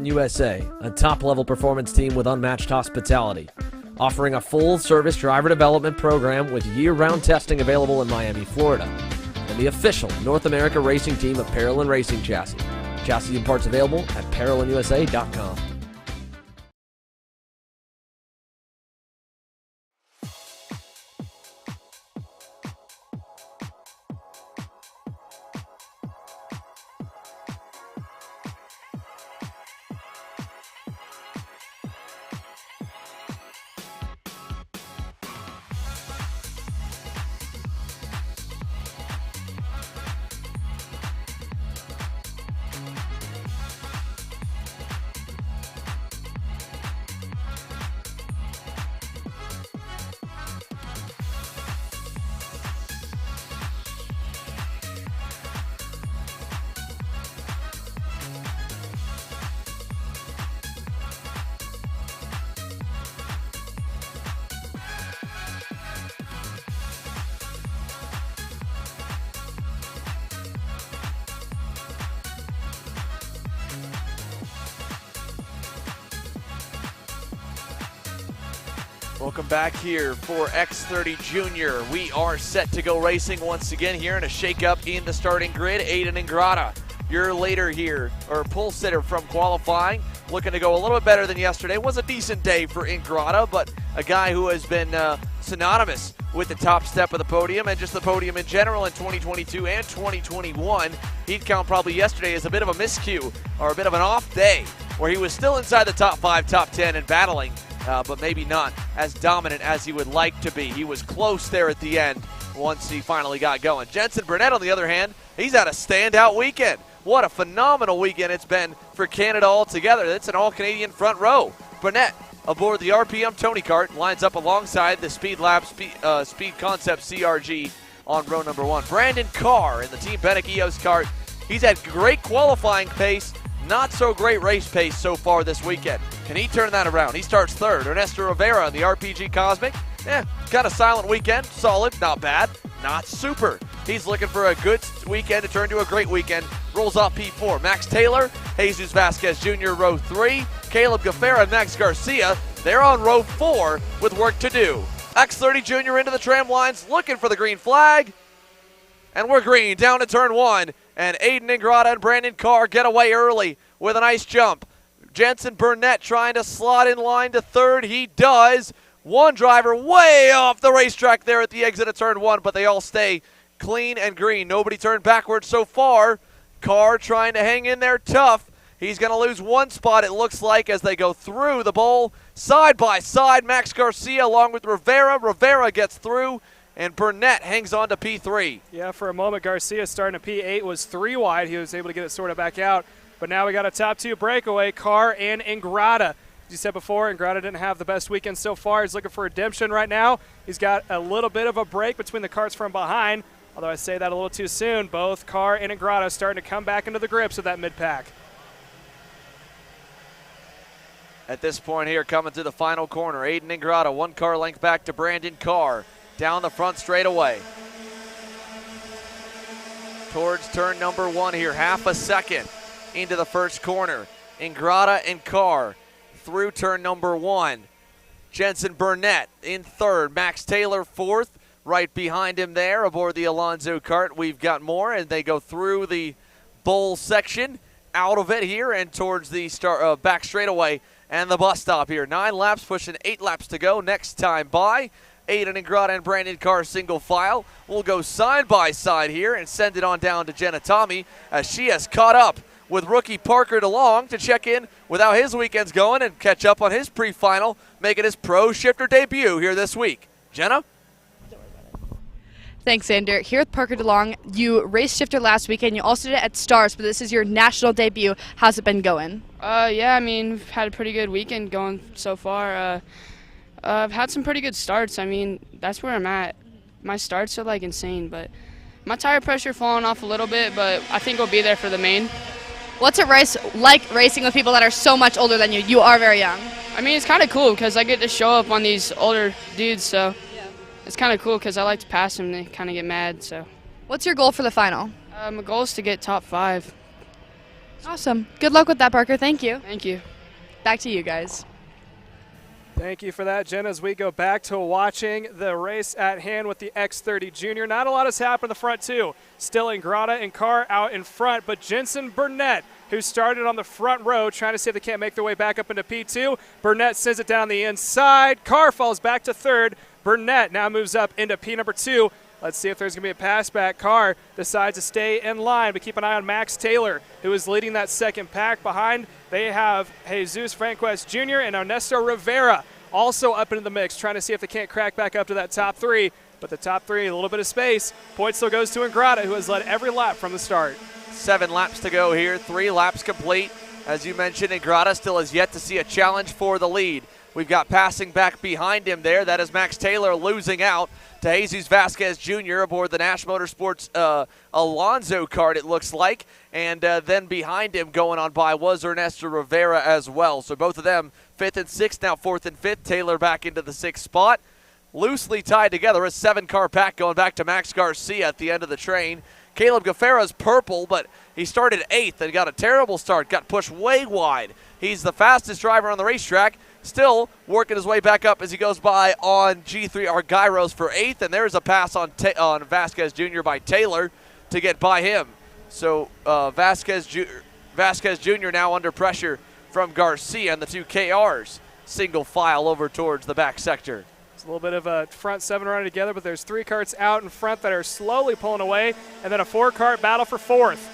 USA, a top-level performance team with unmatched hospitality, offering a full-service driver development program with year-round testing available in Miami, Florida, and the official North America racing team of Parolin Racing Chassis. Chassis and parts available at ParolinUSA.com. Welcome back here for X30 Junior. We are set to go racing once again here in a shakeup in the starting grid. Aiden Ingrata, your leader here, or pole sitter from qualifying, looking to go a little bit better than yesterday. It was a decent day for Ingrata, but a guy who has been synonymous with the top step of the podium and just the podium in general in 2022 and 2021. He'd count probably yesterday as a bit of a miscue or a bit of an off day where he was still inside the top 5, top 10 and battling, but maybe not as dominant as he would like to be. He was close there at the end once he finally got going. Jensen Burnett, on the other hand, he's had a standout weekend. What a phenomenal weekend it's been for Canada altogether. It's an all-Canadian front row. Burnett aboard the RPM Tony Kart lines up alongside the Speed Concept CRG on row number 1. Brandon Carr in the Team Benek EOS kart. He's had great qualifying pace, not so great race pace so far this weekend. Can he turn that around? He starts third. Ernesto Rivera in the RPG Cosmic. Got a silent weekend. Solid, not bad, not super. He's looking for a good weekend to turn to a great weekend. Rolls off P4. Max Taylor, Jesus Vasquez Jr. row 3. Caleb Gaffera and Max Garcia, they're on row 4 with work to do. X30 Junior into the tram lines, looking for the green flag. And we're green down to turn 1. And Aiden Ingrata and Brandon Carr get away early with a nice jump. Jensen Burnett trying to slot in line to third. He does. One driver way off the racetrack there at the exit of turn 1, but they all stay clean and green. Nobody turned backwards so far. Carr trying to hang in there tough. He's going to lose one spot, it looks like, as they go through the bowl. Side by side, Max Garcia along with Rivera. Rivera gets through, and Burnett hangs on to P3. Yeah, for a moment, Garcia starting to P8 was 3 wide. He was able to get it sorted back out. But now we got a top 2 breakaway, Carr and Ingrata. As you said before, Ingrata didn't have the best weekend so far. He's looking for redemption right now. He's got a little bit of a break between the karts from behind, although I say that a little too soon. Both Carr and Ingrata starting to come back into the grips of that mid-pack. At this point here, coming to the final corner, Aiden Ingrata, 1 car length back to Brandon Carr. Down the front straightaway. Towards turn number 1 here, half a second into the first corner. Ingrata and Carr through turn number 1. Jensen Burnett in third. Max Taylor fourth. Right behind him there aboard the Alonso kart. We've got more, and they go through the bowl section, out of it here, and towards the back straightaway and the bus stop here. 9 laps, pushing 8 laps to go. Next time by, Aiden Ingrata and Brandon Carr single file. We'll go side by side here and send it on down to Jenna Tommy as she has caught up with rookie Parker DeLong to check in with how his weekend's going and catch up on his pre-final, making his pro shifter debut here this week. Jenna? Thanks, Xander. Here with Parker DeLong, you raced shifter last weekend. You also did it at Stars, but this is your national debut. How's it been going? Yeah, I mean, we've had a pretty good weekend going so far. I've had some pretty good starts. I mean, that's where I'm at. My starts are, like, insane, but my tire pressure falling off a little bit, but I think we'll be there for the main. What's it like racing with people that are so much older than you? You are very young. I mean, it's kind of cool because I get to show up on these older dudes, so it's kind of cool because I like to pass them and they kind of get mad. So, what's your goal for the final? My goal is to get top 5. Awesome. Good luck with that, Parker. Thank you. Thank you. Back to you guys. Thank you for that, Jen. As we go back to watching the race at hand with the X30 Junior, not a lot has happened in the front two. Still Ingrata and Carr out in front, but Jensen Burnett, who started on the front row, trying to see if they can't make their way back up into P2. Burnett sends it down the inside. Carr falls back to third. Burnett now moves up into P number 2. Let's see if there's going to be a pass back. Carr decides to stay in line, but keep an eye on Max Taylor, who is leading that second pack. Behind, they have Jesus Franquez Jr. and Ernesto Rivera also up into the mix, trying to see if they can't crack back up to that top 3. But the top 3, a little bit of space. Point still goes to Ingrata, who has led every lap from the start. 7 laps to go here, 3 laps complete. As you mentioned, Ingrata still has yet to see a challenge for the lead. We've got passing back behind him there. That is Max Taylor losing out to Jesus Vasquez Jr. aboard the Nash Motorsports Alonso kart, it looks like. And then behind him going on by was Ernesto Rivera as well. So both of them 5th and 6th, now 4th and 5th. Taylor back into the 6th spot. Loosely tied together, a 7-car pack going back to Max Garcia at the end of the train. Caleb Gaffera's purple, but he started 8th and got a terrible start, got pushed way wide. He's the fastest driver on the racetrack, still working his way back up as he goes by on G3 Argyros for 8th, and there's a pass on Vasquez Jr. by Taylor to get by him. So Vasquez Jr. now under pressure from Garcia and the 2 KRs. Single file over towards the back sector. It's a little bit of a front 7 running together, but there's 3 karts out in front that are slowly pulling away, and then a 4-kart battle for 4th.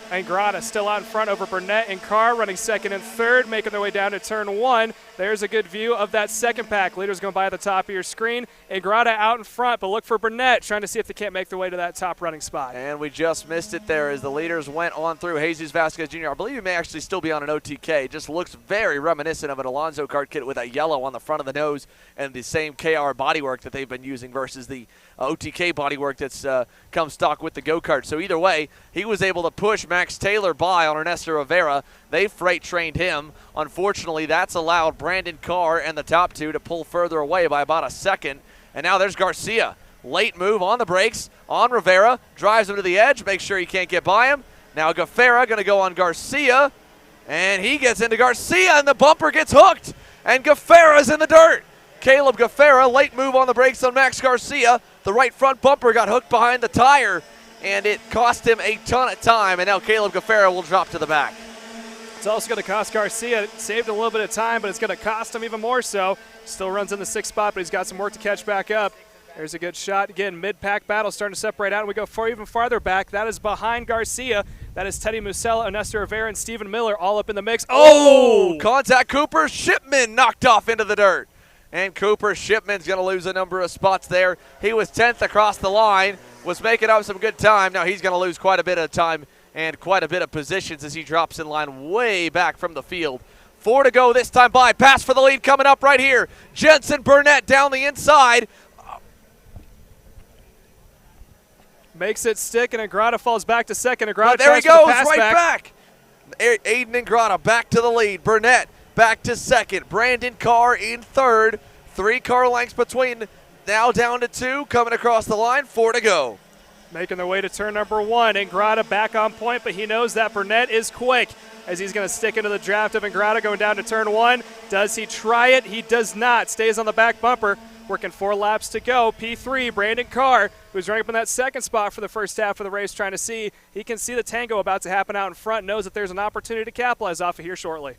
Angrada still out in front over Burnett and Carr, running 2nd and 3rd, making their way down to turn 1. There's a good view of that second pack. Leaders going by at the top of your screen. Angrada out in front, but look for Burnett, trying to see if they can't make their way to that top running spot. And we just missed it there as the leaders went on through. Jesus Vasquez Jr., I believe he may actually still be on an OTK. Just looks very reminiscent of an Alonso kart kit with that yellow on the front of the nose and the same KR bodywork that they've been using versus the OTK bodywork that's come stock with the go-kart. So either way, he was able to push Max Taylor by on Ernesto Rivera. They freight trained him. Unfortunately, that's allowed Brandon Carr and the top 2 to pull further away by about a second. And now there's Garcia. Late move on the brakes on Rivera. Drives him to the edge. Makes sure he can't get by him. Now Gaffera going to go on Garcia. And he gets into Garcia, and the bumper gets hooked. And Gaffera's in the dirt. Caleb Gaffera, late move on the brakes on Max Garcia. The right front bumper got hooked behind the tire, and it cost him a ton of time. And now Caleb Gaffera will drop to the back. It's also going to cost Garcia. It saved a little bit of time, but it's going to cost him even more so. Still runs in the 6th spot, but he's got some work to catch back up. There's a good shot. Again, mid-pack battle starting to separate out, and we go even farther back. That is behind Garcia. That is Teddy Musella, Ernesto Rivera, and Stephen Miller all up in the mix. Oh! Contact Cooper. Shipman knocked off into the dirt. And Cooper Shipman's going to lose a number of spots there. He was 10th across the line, was making up some good time. Now he's going to lose quite a bit of time and quite a bit of positions as he drops in line way back from the field. 4 to go this time by. Pass for the lead coming up right here. Jensen Burnett down the inside. Makes it stick, and Angrada falls back to 2nd. Angrada there he tries for goes, the pass right back. Aiden Angrada back to the lead. Burnett back to 2nd. Brandon Carr in 3rd. 3 car lengths between. Now down to 2. Coming across the line. 4 to go. Making their way to turn number 1. Angrada back on point, but he knows that Burnett is quick as he's going to stick into the draft of Angrada going down to turn 1. Does he try it? He does not. Stays on the back bumper. Working 4 laps to go. P3, Brandon Carr, who's running up in that 2nd spot for the first half of the race, trying to see. He can see the tango about to happen out in front, knows that there's an opportunity to capitalize off of here shortly.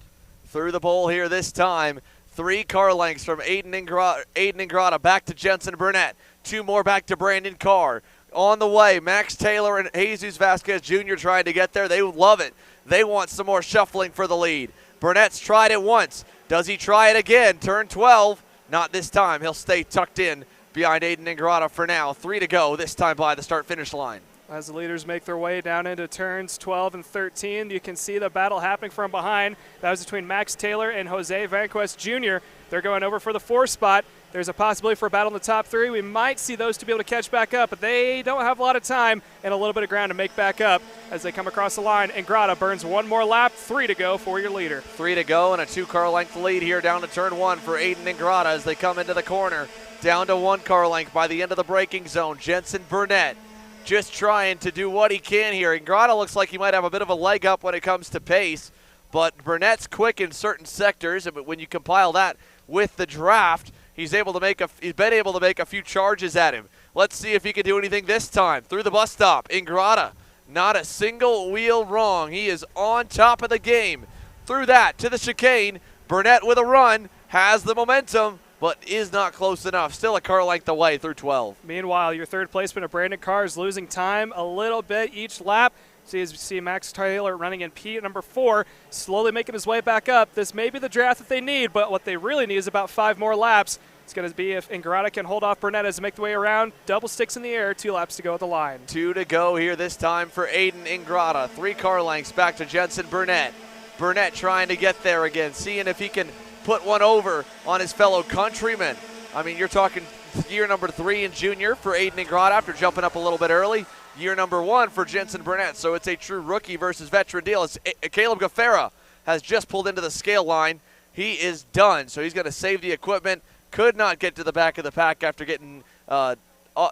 Through the pole here this time. 3 car lengths from Aiden Angrada back to Jensen Burnett. 2 more back to Brandon Carr. On the way, Max Taylor and Jesus Vasquez Jr. trying to get there. They love it. They want some more shuffling for the lead. Burnett's tried it once. Does he try it again? Turn 12. Not this time. He'll stay tucked in behind Aiden Angrada for now. 3 to go this time by the start-finish line. As the leaders make their way down into turns 12 and 13, you can see the battle happening from behind. That was between Max Taylor and Jose Vanquest Jr. They're going over for the 4th spot. There's a possibility for a battle in the top 3. We might see those two be able to catch back up, but they don't have a lot of time and a little bit of ground to make back up as they come across the line. Angrada burns 1 more lap. 3 to go for your leader. 3 to go and a 2 car length lead here down to turn 1 for Aiden Angrada as they come into the corner. Down to 1 car length by the end of the braking zone. Jensen Burnett just trying to do what he can here. Angrada looks like he might have a bit of a leg up when it comes to pace, but Burnett's quick in certain sectors, and when you compile that with the draft, he's been able to make a few charges at him. Let's see if he can do anything this time. Through the bus stop, Angrada, not a single wheel wrong. He is on top of the game. Through that to the chicane, Burnett with a run, has the momentum, but is not close enough. Still a car length away through 12. Meanwhile, your 3rd placement of Brandon Carr is losing time a little bit each lap. So as you see Max Taylor running in P number 4, slowly making his way back up. This may be the draft that they need, but what they really need is about 5 more laps. It's going to be if Angrada can hold off Burnett as they make the way around. Double sticks in the air, 2 laps to go at the line. 2 to go here this time for Aiden Angrada. 3 car lengths back to Jensen Burnett. Burnett trying to get there again, seeing if he can put one over on his fellow countrymen. I mean, you're talking year number 3 in junior for Aiden Angrada after jumping up a little bit early. Year number 1 for Jensen Burnett. So it's a true rookie versus veteran deal. Caleb Gaffera has just pulled into the scale line. He is done. So he's going to save the equipment. Could not get to the back of the pack after getting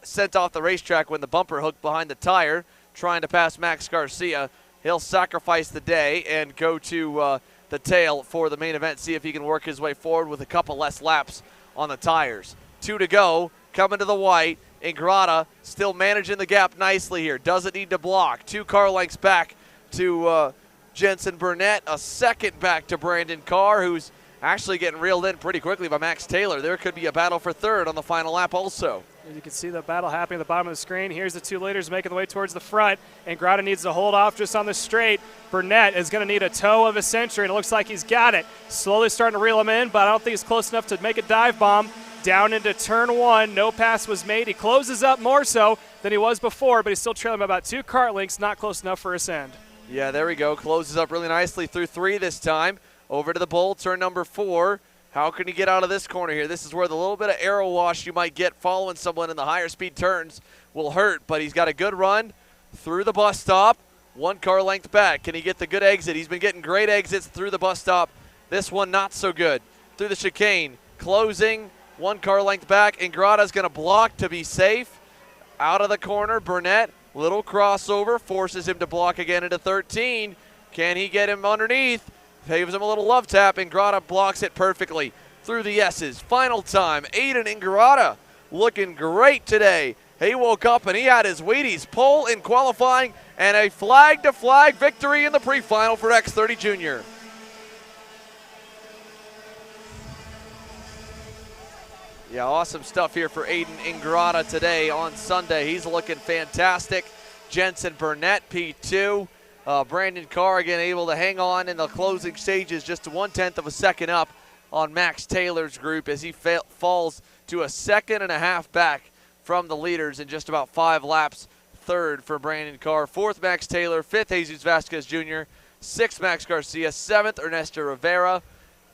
sent off the racetrack when the bumper hooked behind the tire. trying to pass Max Garcia. He'll sacrifice the day and go to the tail for the main event, see if he can work his way forward with a couple less laps on the tires. 2 to go, coming to the white. Ingrata still managing the gap nicely here. Doesn't need to block. 2 car lengths back to Jensen Burnett. A second back to Brandon Carr, who's actually getting reeled in pretty quickly by Max Taylor. There could be a battle for third on the final lap also. You can see the battle happening at the bottom of the screen. Here's the 2 leaders making the way towards the front. Ingrata needs to hold off just on the straight. Burnett is going to need a tow of a century, and it looks like he's got it. Slowly starting to reel him in, but I don't think he's close enough to make a dive bomb. Down into turn 1, no pass was made. He closes up more so than he was before, but he's still trailing by about 2 kart lengths, not close enough for his end. Yeah, there we go. Closes up really nicely through 3 this time. Over to the bull, turn number 4. How can he get out of this corner here? This is where the little bit of aero wash you might get following someone in the higher speed turns will hurt, but he's got a good run through the bus stop. 1 car length back. Can he get the good exit? He's been getting great exits through the bus stop. This one not so good. Through the chicane, closing. 1 car length back. Ingrata's going to block to be safe. Out of the corner, Burnett, little crossover, forces him to block again into 13. Can he get him underneath? Gives him a little love tap. Ingrata blocks it perfectly through the S's. Final time, Aiden Ingrata looking great today. He woke up and he had his Wheaties pole in qualifying and a flag-to-flag victory in the pre-final for X30 Junior. Yeah, awesome stuff here for Aiden Ingrata today on Sunday. He's looking fantastic. Jensen Burnett, P2. Brandon Carr again able to hang on in the closing stages, just 1/10 of a second up on Max Taylor's group as he falls to a 2.5 back from the leaders in just about 5 laps. 3rd for Brandon Carr, 4th Max Taylor, 5th Jesus Vasquez Jr., 6th Max Garcia, 7th Ernesto Rivera,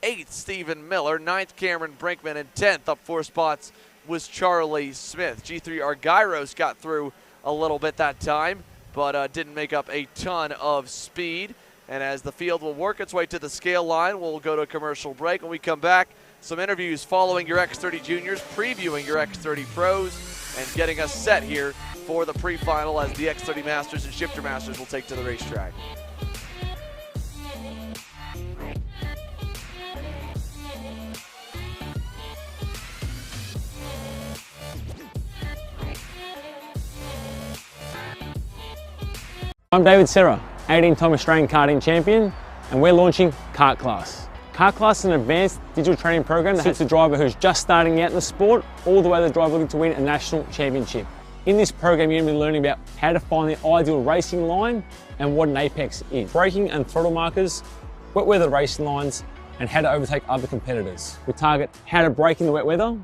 8th Stephen Miller, 9th Cameron Brinkman, and 10th up 4 spots was Charlie Smith. G3 Argyros got through a little bit that time, but didn't make up a ton of speed. And as the field will work its way to the scale line, we'll go to a commercial break. When we come back, some interviews following your X30 Juniors, previewing your X30 Pros, and getting us set here for the pre-final as the X30 Masters and Shifter Masters will take to the racetrack. I'm David Serra, 18-time Australian karting champion, and we're launching Kart Class. Kart Class is an advanced digital training program that suits a driver who's just starting out in the sport, all the way to the driver looking to win a national championship. In this program, you're going to be learning about how to find the ideal racing line and what an apex is, braking and throttle markers, wet weather racing lines, and how to overtake other competitors. We target how to brake in the wet weather,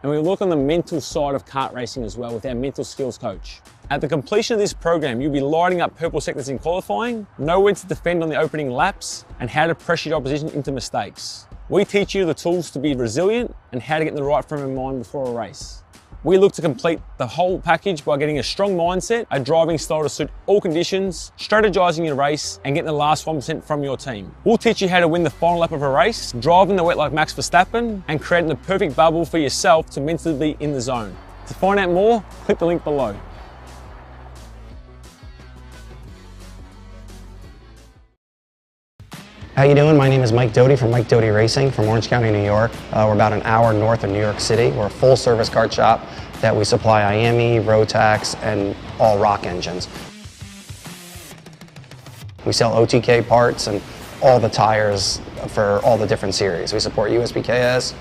and we look on the mental side of kart racing as well with our mental skills coach. At the completion of this program, you'll be lighting up purple sectors in qualifying, know when to defend on the opening laps, and how to pressure your opposition into mistakes. We teach you the tools to be resilient and how to get in the right frame of mind before a race. We look to complete the whole package by getting a strong mindset, a driving style to suit all conditions, strategizing your race, and getting the last 1% from your team. We'll teach you how to win the final lap of a race, drive in the wet like Max Verstappen, and creating the perfect bubble for yourself to mentally be in the zone. To find out more, click the link below. How you doing? My name is Mike Doty from Mike Doty Racing from Orange County, New York. We're about an hour north of New York City. We're a full-service kart shop that we supply IAME, Rotax, and all rock engines. We sell OTK parts and all the tires for all the different series. We support USPKS,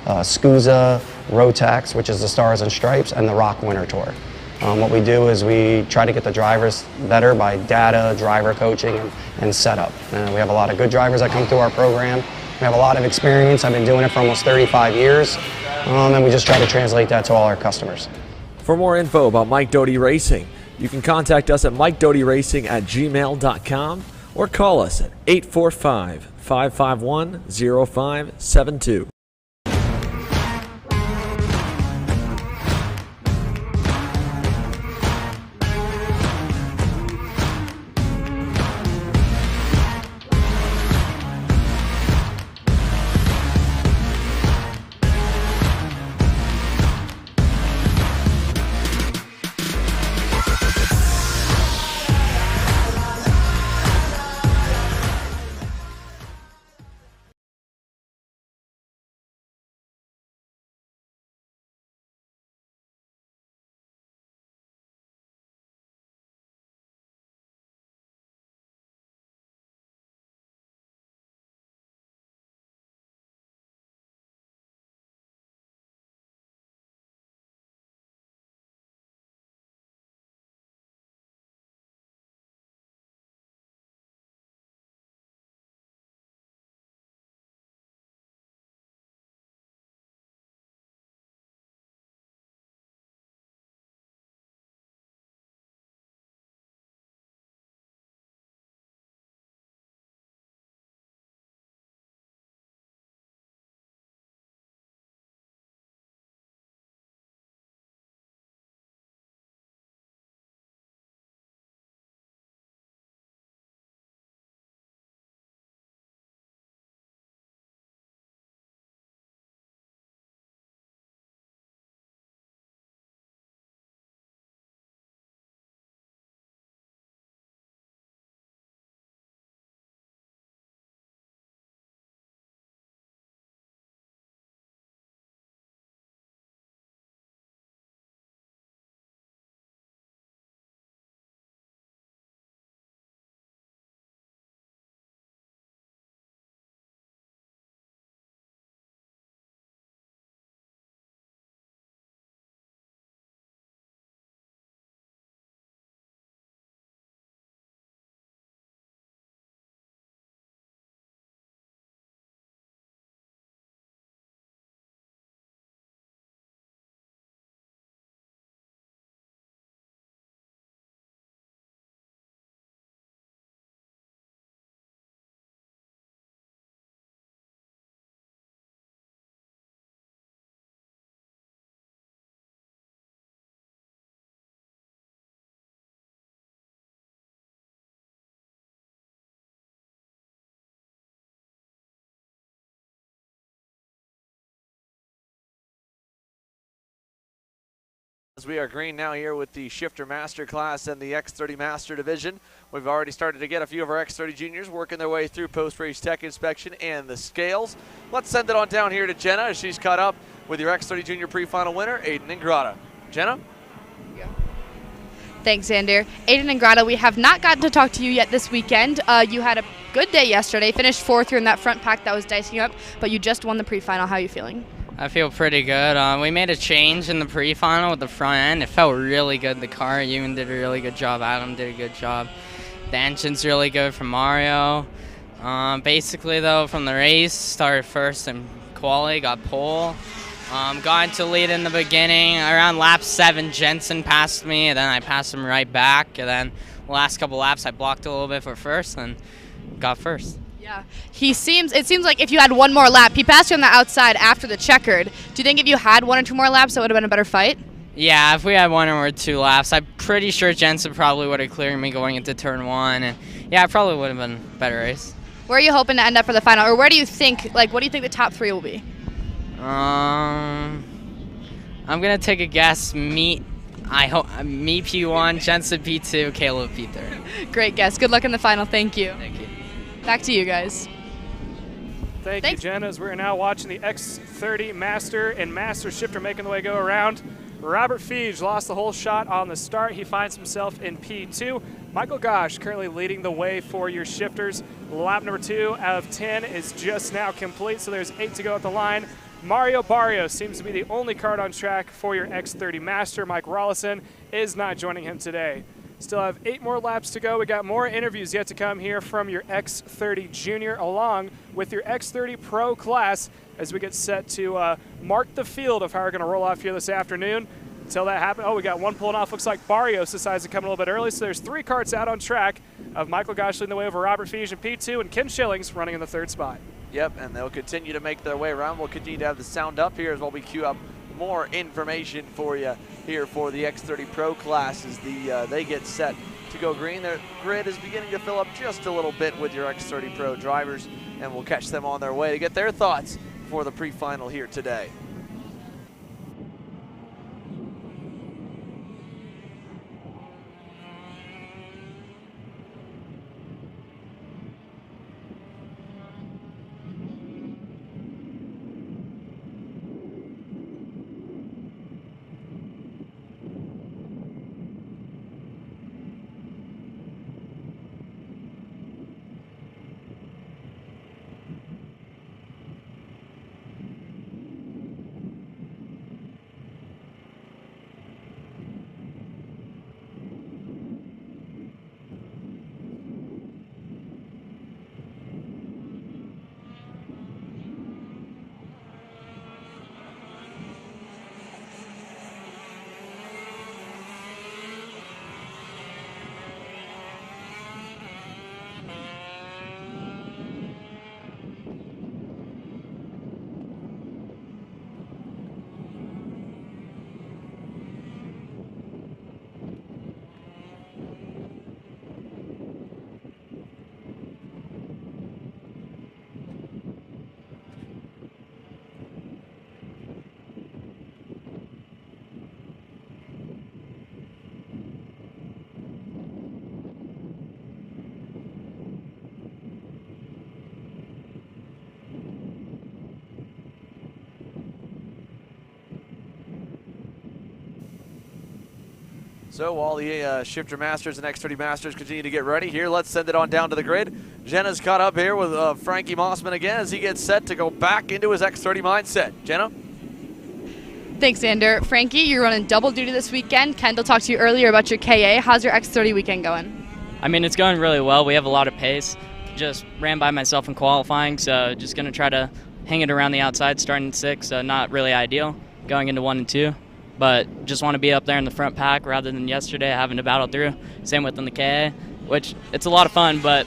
SKUSA, Rotax, which is the Stars and Stripes, and the Rock Winter Tour. What we do is we try to get the drivers better by data, driver coaching, and setup. We have a lot of good drivers that come through our program. We have a lot of experience. I've been doing it for almost 35 years, and we just try to translate that to all our customers. For more info about Mike Doty Racing, you can contact us at mikedotyracing@gmail.com or call us at 845-551-0572. As we are green now here with the Shifter Master class and the X30 Master division. We've already started to get a few of our X30 juniors working their way through post-race tech inspection and the scales. Let's send it on down here to Jenna as she's caught up with your X30 Junior Pre-Final winner, Aiden Ingrata. Jenna? Thanks, Xander. Aiden Ingrata, we have not gotten to talk to you yet this weekend. You had a good day yesterday, finished 4th here in that front pack that was dicing up, but you just won the pre-final. How are you feeling? I feel pretty good. We made a change in the pre-final with the front end. It felt really good. The car, Ewan did a really good job. Adam did a good job. The engine's really good from Mario. Basically, though, from the race, started first in quali, got pole. Got into lead in the beginning. Around lap 7, Jensen passed me, and then I passed him right back. And then the last couple laps, I blocked a little bit for first and got first. Yeah, it seems like if you had one more lap, he passed you on the outside after the checkered. Do you think if you had 1 or 2 more laps, that would have been a better fight? Yeah, if we had 1 or 2 laps, I'm pretty sure Jensen probably would have cleared me going into turn 1. And yeah, it probably would have been a better race. Where are you hoping to end up for the final, or where do you think, what do you think the top 3 will be? I'm gonna take a guess. Me P1, Jensen P2, Caleb P3. Great guess. Good luck in the final. Thank you. Thank you. Back to you guys. Thank you, Jen, as we're now watching the X30 Master and Master Shifter making the way go around. Robert Feege lost the whole shot on the start. He finds himself in P2. Michael Gosh currently leading the way for your shifters. Lap number 2 out of 10 is just now complete, so there's 8 to go at the line. Mario Barrios seems to be the only card on track for your X30 Master. Mike Rollison is not joining him today. Still have 8 more laps to go. We got more interviews yet to come here from your X30 Junior along with your X30 Pro class as we get set to mark the field of how we're going to roll off here this afternoon. Until that happens, we got one pulling off. Looks like Barrios decides to come a little bit early, so there's 3 carts out on track of Michael Gosh leading the way over Robert Feege in P2 and Ken Schillings running in the 3rd spot. Yep, and they'll continue to make their way around. We'll continue to have the sound up here as well. We queue up more information for you here for the X30 Pro class as they get set to go green. Their grid is beginning to fill up just a little bit with your X30 Pro drivers, and we'll catch them on their way to get their thoughts for the pre-final here today. So while the Shifter Masters and X30 Masters continue to get ready here, let's send it on down to the grid. Jenna's caught up here with Frankie Mossman again as he gets set to go back into his X30 mindset. Jenna? Thanks, Xander. Frankie, you're running double duty this weekend. Kendall talked to you earlier about your KA. How's your X30 weekend going? I mean, it's going really well. We have a lot of pace. Just ran by myself in qualifying, so just going to try to hang it around the outside starting in 6, so not really ideal going into 1 and 2. But just want to be up there in the front pack rather than yesterday having to battle through. Same with in the KA, which it's a lot of fun, but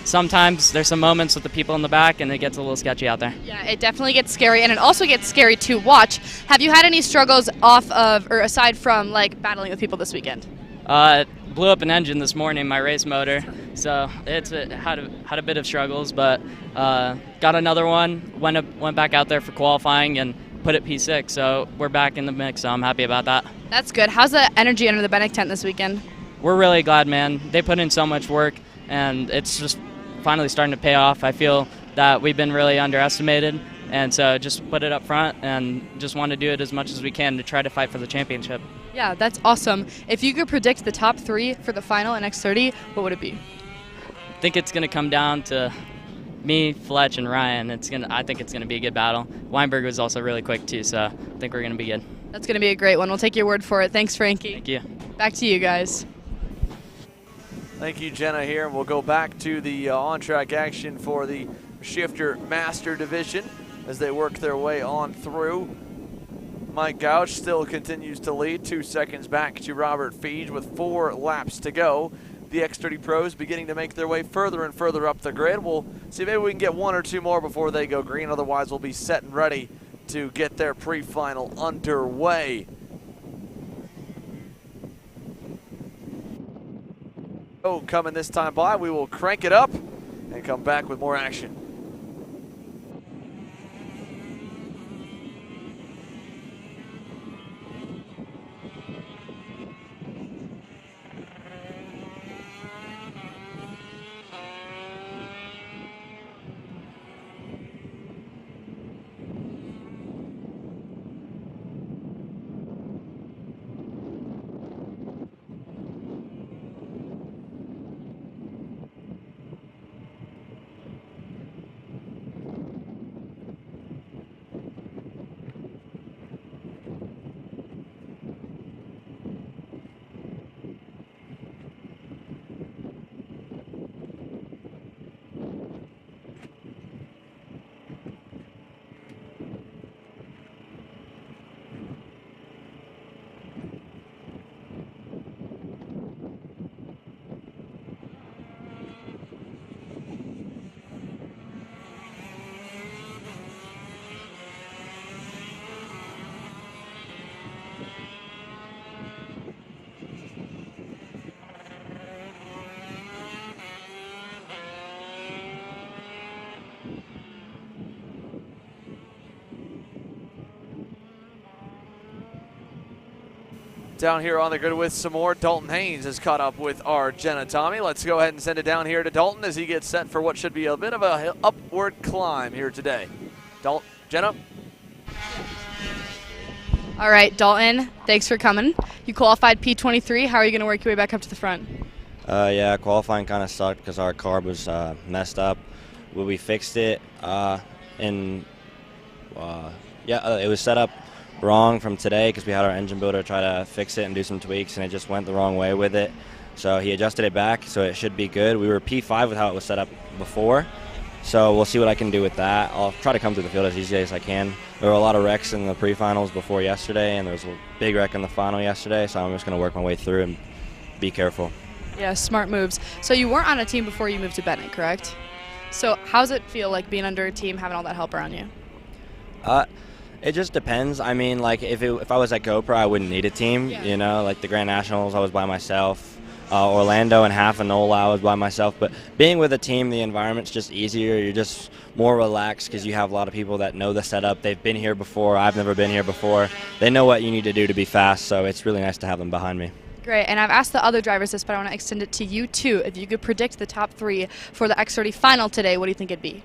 sometimes there's some moments with the people in the back and it gets a little sketchy out there. Yeah, it definitely gets scary, and it also gets scary to watch. Have you had any struggles off of or aside from like battling with people this weekend? Blew up an engine this morning, my race motor, so it's had a bit of struggles, but got another one. Went back out there for qualifying and put it P6, so we're back in the mix, so I'm happy about that. That's good. How's the energy under the Bennick tent this weekend? We're really glad, man. They put in so much work, and it's just finally starting to pay off. I feel that we've been really underestimated, and so just put it up front and just want to do it as much as we can to try to fight for the championship. Yeah, that's awesome. If you could predict the top 3 for the final in X30, what would it be? I think it's going to come down to me, Fletch, and Ryan. I think it's going to be a good battle. Weinberg was also really quick too, so I think we're going to be good. That's going to be a great one. We'll take your word for it. Thanks, Frankie. Thank you. Back to you guys. Thank you, Jenna, here. And we'll go back to the on-track action for the Shifter Master Division as they work their way on through. Mike Gouch still continues to lead, 2 seconds back to Robert Feege with 4 laps to go. The X30 pros beginning to make their way further and further up the grid. We'll see if maybe we can get 1 or 2 more before they go green. Otherwise, we'll be set and ready to get their pre-final underway. Oh, coming this time by, we will crank it up and come back with more action. Down here on the grid with some more, Dalton Haynes has caught up with our Jenna Tommy. Let's go ahead and send it down here to Dalton as he gets set for what should be a bit of a upward climb here today. Dalton, Jenna? All right, Dalton, thanks for coming. You qualified P23. How are you going to work your way back up to the front? Yeah, qualifying kind of sucked because our carb was messed up. We fixed it, it was set up wrong from today because we had our engine builder try to fix it and do some tweaks, and it just went the wrong way with it. So he adjusted it back, so it should be good. We were P5 with how it was set up before, so we'll see what I can do with that. I'll try to come through the field as easy as I can. There were a lot of wrecks in the pre-finals before yesterday, and there was a big wreck in the final yesterday, so I'm just going to work my way through and be careful. Yeah, smart moves. So you weren't on a team before you moved to Bennick, correct? So how does it feel like being under a team, having all that help around you? It just depends. I mean, like if I was at GoPro, I wouldn't need a team. Yeah. You know, like the Grand Nationals, I was by myself. Orlando and half of NOLA, I was by myself. But being with a team, the environment's just easier. You're just more relaxed because you have a lot of people that know the setup. They've been here before. I've never been here before. They know what you need to do to be fast, so it's really nice to have them behind me. Great, and I've asked the other drivers this, but I want to extend it to you too. If you could predict the top 3 for the X30 final today, what do you think it'd be?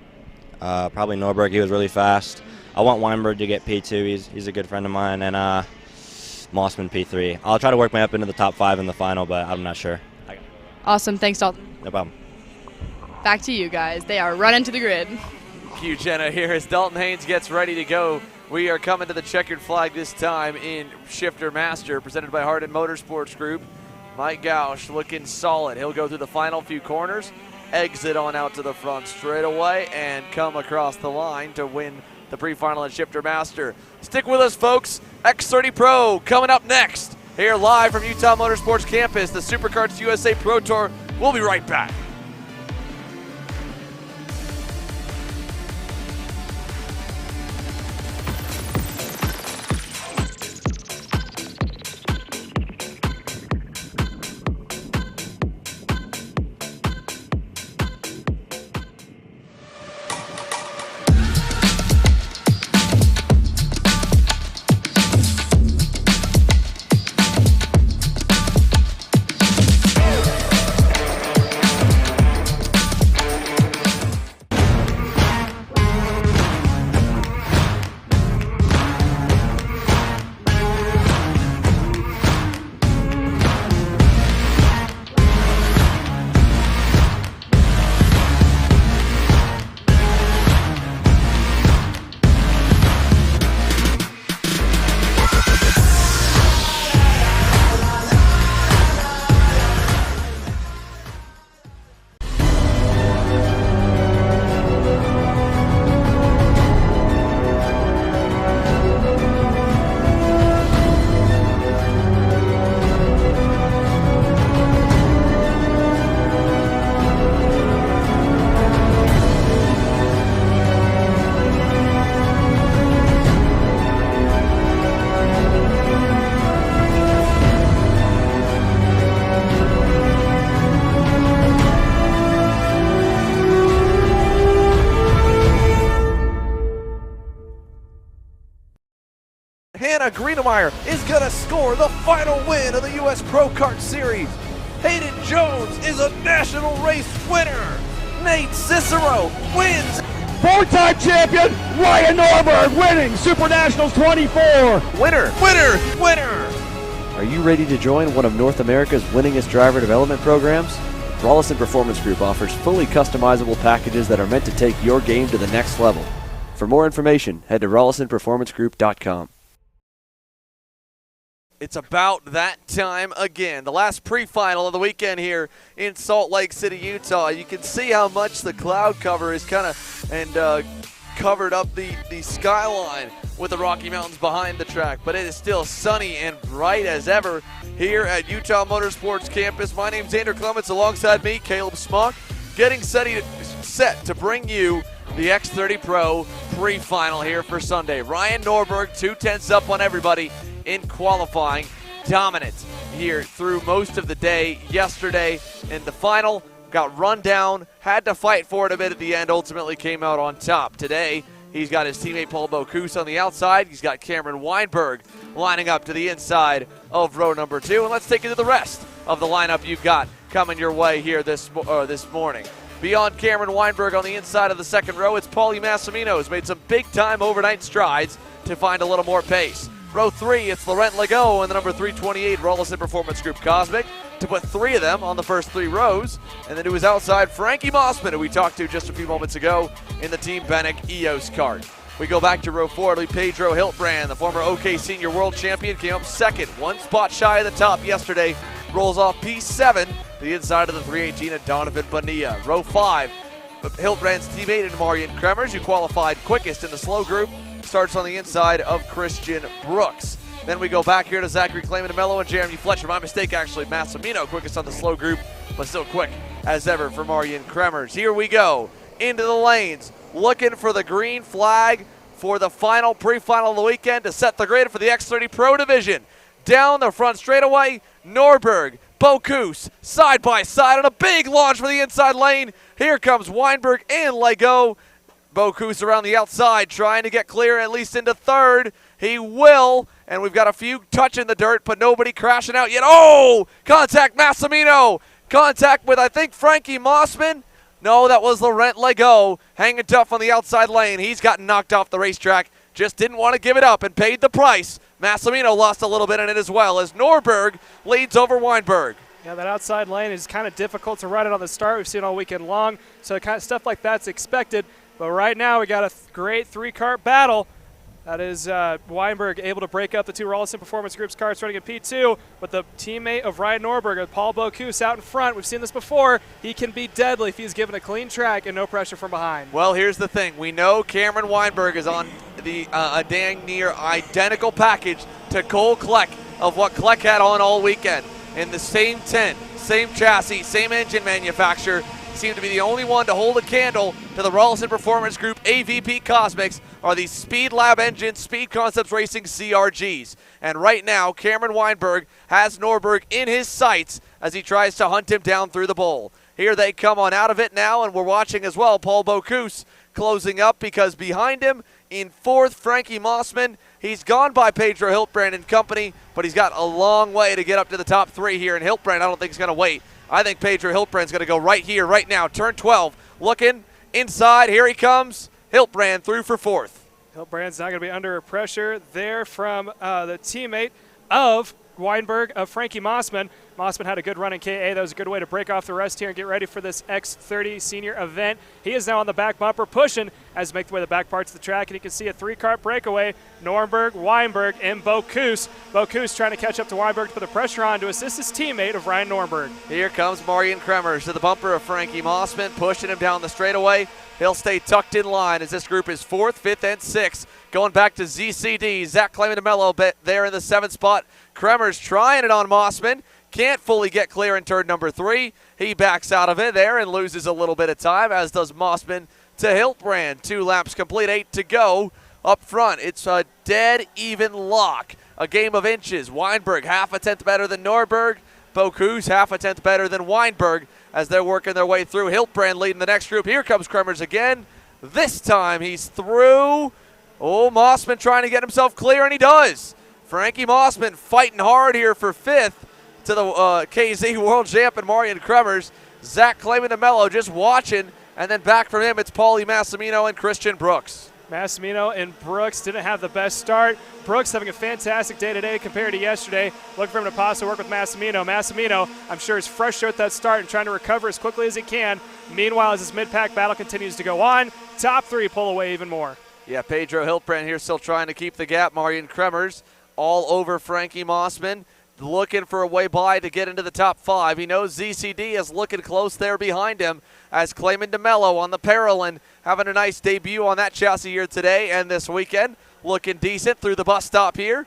Probably Norberg. He was really fast. I want Weinberg to get P2. He's a good friend of mine, and Mossman P3. I'll try to work my way up into the top 5 in the final, but I'm not sure. Awesome, thanks, Dalton. No problem. Back to you guys. They are running to the grid. Thank you, Jenna, here as Dalton Haynes gets ready to go. We are coming to the checkered flag this time in Shifter Master, presented by Hardin Motorsports Group. Mike Gouch looking solid. He'll go through the final few corners, exit on out to the front straight away, and come across the line to win the pre-final at Shifter Master. Stick with us, folks. X30 Pro coming up next. Here live from Utah Motorsports Campus, the Supercarts USA Pro Tour. We'll be right back. Hannah Greenemeyer is going to score the final win of the U.S. Pro Kart Series. Hayden Jones is a national race winner. Nate Cicero wins. Four-time champion Ryan Norberg winning Super Nationals 24. Winner, winner, winner. Are you ready to join one of North America's winningest driver development programs? Rollison Performance Group offers fully customizable packages that are meant to take your game to the next level. For more information, head to rollisonperformancegroup.com. It's about that time again. The last pre-final of the weekend here in Salt Lake City, Utah. You can see how much the cloud cover is kind of covered up the skyline with the Rocky Mountains behind the track, but it is still sunny and bright as ever here at Utah Motorsports campus. My name's Andrew Clements, alongside me, Caleb Smock, getting set to bring you the X30 Pro pre-final here for Sunday. Ryan Norberg, 2/10 up on everybody in qualifying, dominant here through most of the day yesterday. In the final, got run down, had to fight for it a bit at the end, ultimately came out on top. Today, he's got his teammate Paul Bocuse on the outside. He's got Cameron Weinberg lining up to the inside of row number 2. And let's take you to the rest of the lineup you've got coming your way here this morning. Beyond Cameron Weinberg on the inside of the second row, it's Paulie Massimino, who's made some big-time overnight strides to find a little more pace. Row 3, it's Laurent Legault and the number 328 Rollison Performance Group Cosmic to put 3 of them on the first 3 rows. And then to his outside, Frankie Mossman, who we talked to just a few moments ago in the Team Benek EOS kart. We go back to row 4, it'll be Pedro Hiltbrand, the former OK Senior World Champion, came up second, 1 spot shy of the top yesterday, rolls off P7, the inside of the 318 at Donovan Bonilla. Row 5, Hiltbrand's teammate Marian Kremers, who qualified quickest in the slow group, starts on the inside of Christian Brooks. Then we go back here to Zachary Clayman-DeMello and Jeremy Fletcher. My mistake, actually, Massimino, quickest on the slow group, but still quick as ever for Marian Kremers. Here we go into the lanes, looking for the green flag for the final pre-final of the weekend to set the grid for the X30 Pro Division. Down the front straightaway, Norberg, Bocuse, side by side on a big launch for the inside lane. Here comes Weinberg and Legault. Bocuse around the outside trying to get clear at least into third. He will, and we've got a few touching the dirt, but nobody crashing out yet. Oh, contact Massimino. Contact with, I think, Frankie Mossman. No, that was Laurent Legault hanging tough on the outside lane. He's gotten knocked off the racetrack. Just didn't want to give it up and paid the price. Massimino lost a little bit in it as well as Norberg leads over Weinberg. Yeah, that outside lane is kind of difficult to run it on the start. We've seen all weekend long, so kind of stuff like that's expected. But right now we got a great 3-kart battle. That is Weinberg able to break up the 2 Rollison Performance Group's karts running in P2 with the teammate of Ryan Norberg, Paul Bocuse, out in front. We've seen this before. He can be deadly if he's given a clean track and no pressure from behind. Well, here's the thing. We know Cameron Weinberg is on the a dang near identical package to Cole Kleck of what Kleck had on all weekend. In the same tent, same chassis, same engine manufacturer. Seem to be the only one to hold a candle to the Rollison Performance Group AVP Cosmics are these Speed Lab engines, Speed Concepts Racing CRGs. And right now, Cameron Weinberg has Norberg in his sights as he tries to hunt him down through the bowl. Here they come on out of it now, and we're watching as well Paul Bocuse closing up because behind him in 4th, Frankie Mossman. He's gone by Pedro Hiltbrand and company, but he's got a long way to get up to the top 3 here, and Hiltbrand I don't think is going to wait. I think Pedro Hiltbrand's going to go right here, right now. Turn 12, looking inside. Here he comes. Hiltbrand through for 4th. Hiltbrand's not going to be under pressure there from the teammate of Weinberg, of Frankie Mossman. Mossman had a good run in KA. That was a good way to break off the rest here and get ready for this X30 Senior event. He is now on the back bumper, pushing as make the way the back parts of the track, and you can see a 3-kart breakaway. Norberg, Weinberg, and Bocuse. Bocuse trying to catch up to Weinberg to put the pressure on to assist his teammate of Ryan Norberg. Here comes Marian Kremers to the bumper of Frankie Mossman, pushing him down the straightaway. He'll stay tucked in line as this group is 4th, 5th, and 6th. Going back to ZCD, Zach Clayman-DeMello there in the 7th spot. Kremers trying it on Mossman. Can't fully get clear in turn number 3. He backs out of it there and loses a little bit of time, as does Mossman to Hiltbrand. 2 laps complete, 8 to go up front. It's a dead even lock, a game of inches. Weinberg half a tenth better than Norberg. Bocuse half a tenth better than Weinberg as they're working their way through. Hiltbrand leading the next group. Here comes Kremers again. This time he's through. Oh, Mossman trying to get himself clear, and he does. Frankie Mossman fighting hard here for 5th to the KZ World Champ and Marion Kremers. Zach Clayman DeMello just watching, and then back from him, it's Paulie Massimino and Christian Brooks. Massimino and Brooks didn't have the best start. Brooks having a fantastic day today compared to yesterday. Looking for him to possibly work with Massimino. Massimino, I'm sure, is frustrated with that start and trying to recover as quickly as he can. Meanwhile, as this mid-pack battle continues to go on, top 3 pull away even more. Yeah, Pedro Hiltbrand here still trying to keep the gap. Marion Kremers all over Frankie Mossman, looking for a way by to get into the top 5. He knows ZCD is looking close there behind him as Clayman DeMello on the Parolin having a nice debut on that chassis here today and this weekend. Looking decent through the bus stop here.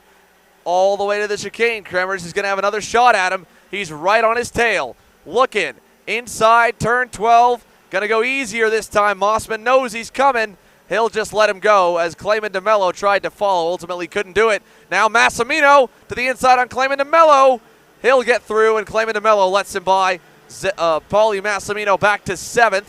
All the way to the chicane. Kremers is going to have another shot at him. He's right on his tail. Looking inside turn 12. Going to go easier this time. Mossman knows he's coming. He'll just let him go as Clayman DeMello tried to follow. Ultimately couldn't do it. Now Massimino to the inside on Clayman DeMello. He'll get through, and Clayman DeMello lets him by. Paulie Massimino back to 7th.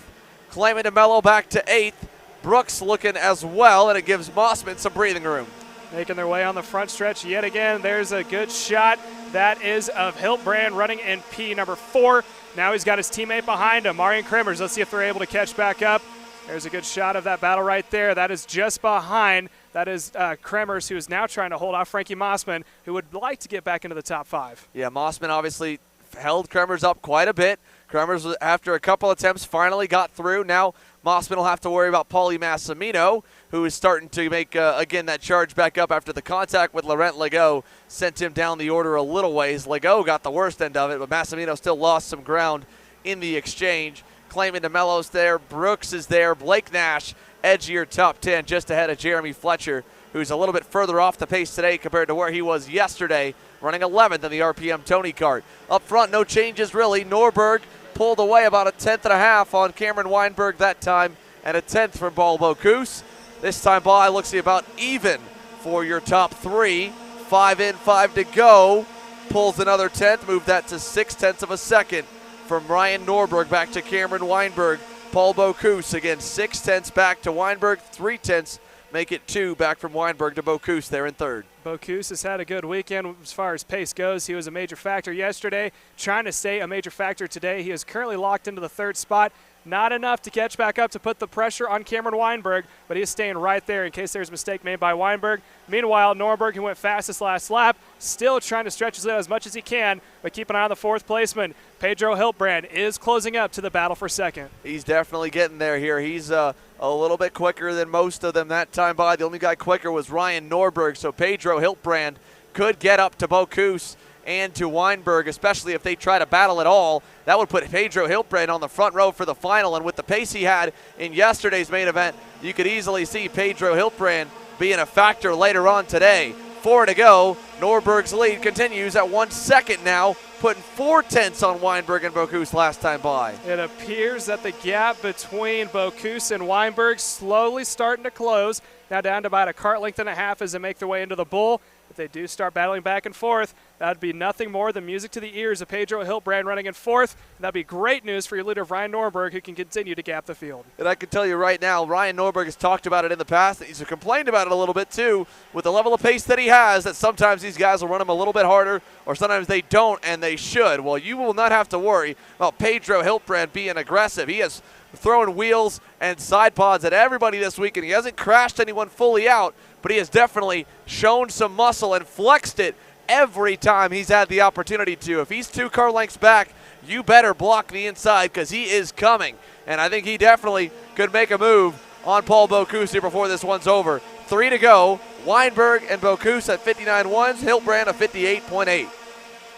Clayman DeMello back to 8th. Brooks looking as well, and it gives Mossman some breathing room. Making their way on the front stretch yet again. There's a good shot. That is of Hiltbrand running in P number 4. Now he's got his teammate behind him, Marion Kremers. Let's see if they're able to catch back up. There's a good shot of that battle right there. That is just behind. That is Kremers, who is now trying to hold off Frankie Mossman, who would like to get back into the top 5. Yeah, Mossman obviously held Kremers up quite a bit. Kremers, after a couple attempts, finally got through. Now Mossman will have to worry about Paulie Massimino, who is starting to make, again, that charge back up after the contact with Laurent Legault sent him down the order a little ways. Legault got the worst end of it, but Massimino still lost some ground in the exchange. Clayman DeMello's there. Brooks is there. Blake Nash, edgier top 10, just ahead of Jeremy Fletcher, who's a little bit further off the pace today compared to where he was yesterday, running 11th in the RPM Tony kart. Up front, no changes really. Norberg pulled away about a 1/10.5 on Cameron Weinberg that time, and a 10th from Paul Bocuse. This time by looks about even for your top 3. 5 in, 5 to go. Pulls another 10th, moved that to 0.6 of a second. From Ryan Norberg back to Cameron Weinberg. Paul Bocuse again, 0.6 back to Weinberg, 0.3 make it 2 back from Weinberg to Bocuse there in 3rd. Bocuse has had a good weekend as far as pace goes. He was a major factor yesterday, trying to stay a major factor today. He is currently locked into the 3rd spot. Not enough to catch back up to put the pressure on Cameron Weinberg, but he is staying right there in case there's a mistake made by Weinberg. Meanwhile, Norberg, who went fastest last lap, still trying to stretch his lead as much as he can, but keep an eye on the 4th placement. Pedro Hiltbrand is closing up to the battle for 2nd. He's definitely getting there here. He's a little bit quicker than most of them that time by. The only guy quicker was Ryan Norberg, so Pedro Hiltbrand could get up to Bocuse and to Weinberg, especially if they try to battle at all. That would put Pedro Hiltbrand on the front row for the final, and with the pace he had in yesterday's main event, you could easily see Pedro Hiltbrand being a factor later on today. 4 to go. Norberg's lead continues at 1 second now, putting 0.4 on Weinberg and Bocuse last time by. It appears that the gap between Bocuse and Weinberg slowly starting to close. Now down to about a kart length and a half as they make their way into the bull. If they do start battling back and forth, that would be nothing more than music to the ears of Pedro Hiltbrand running in 4th. That would be great news for your leader, Ryan Norberg, who can continue to gap the field. And I can tell you right now, Ryan Norberg has talked about it in the past. He's complained about it a little bit too, with the level of pace that he has, that sometimes these guys will run him a little bit harder, or sometimes they don't, and they should. Well, you will not have to worry about Pedro Hiltbrand being aggressive. He is throwing wheels and side pods at everybody this week, and he hasn't crashed anyone fully out, but he has definitely shown some muscle and flexed it every time he's had the opportunity to. If he's 2 car lengths back, you better block the inside because he is coming. And I think he definitely could make a move on Paul Bocuse here before this one's over. 3 to go. Weinberg and Bocuse at 59.1s, Hiltbrand at 58.8.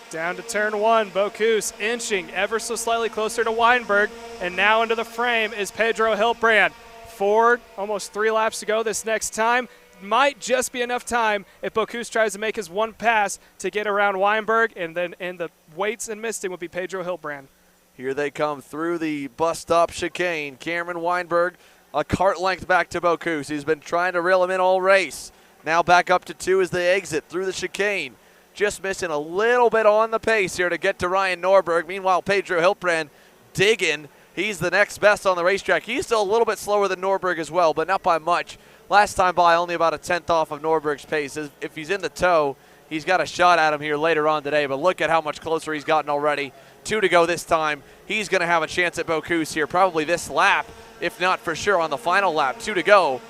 Down to turn 1, Bocuse inching ever so slightly closer to Weinberg, and now into the frame is Pedro Hiltbrand. 4, almost 3 laps to go this next time. Might just be enough time if Bocuse tries to make his one pass to get around Weinberg, and then in the weights and misting would be Pedro Hiltbrand. Here they come through the bus stop chicane. Cameron Weinberg, a kart length back to Bocuse. He's been trying to reel him in all race. Now back up to 2 as they exit through the chicane. Just missing a little bit on the pace here to get to Ryan Norberg. Meanwhile, Pedro Hiltbrand digging. He's the next best on the racetrack. He's still a little bit slower than Norberg as well, but not by much. Last time by, only about a 10th off of Norberg's pace. If he's in the tow, he's got a shot at him here later on today, but look at how much closer he's gotten already. 2 to go this time. He's going to have a chance at Bocuse here, probably this lap, if not for sure on the final lap. 2 to go.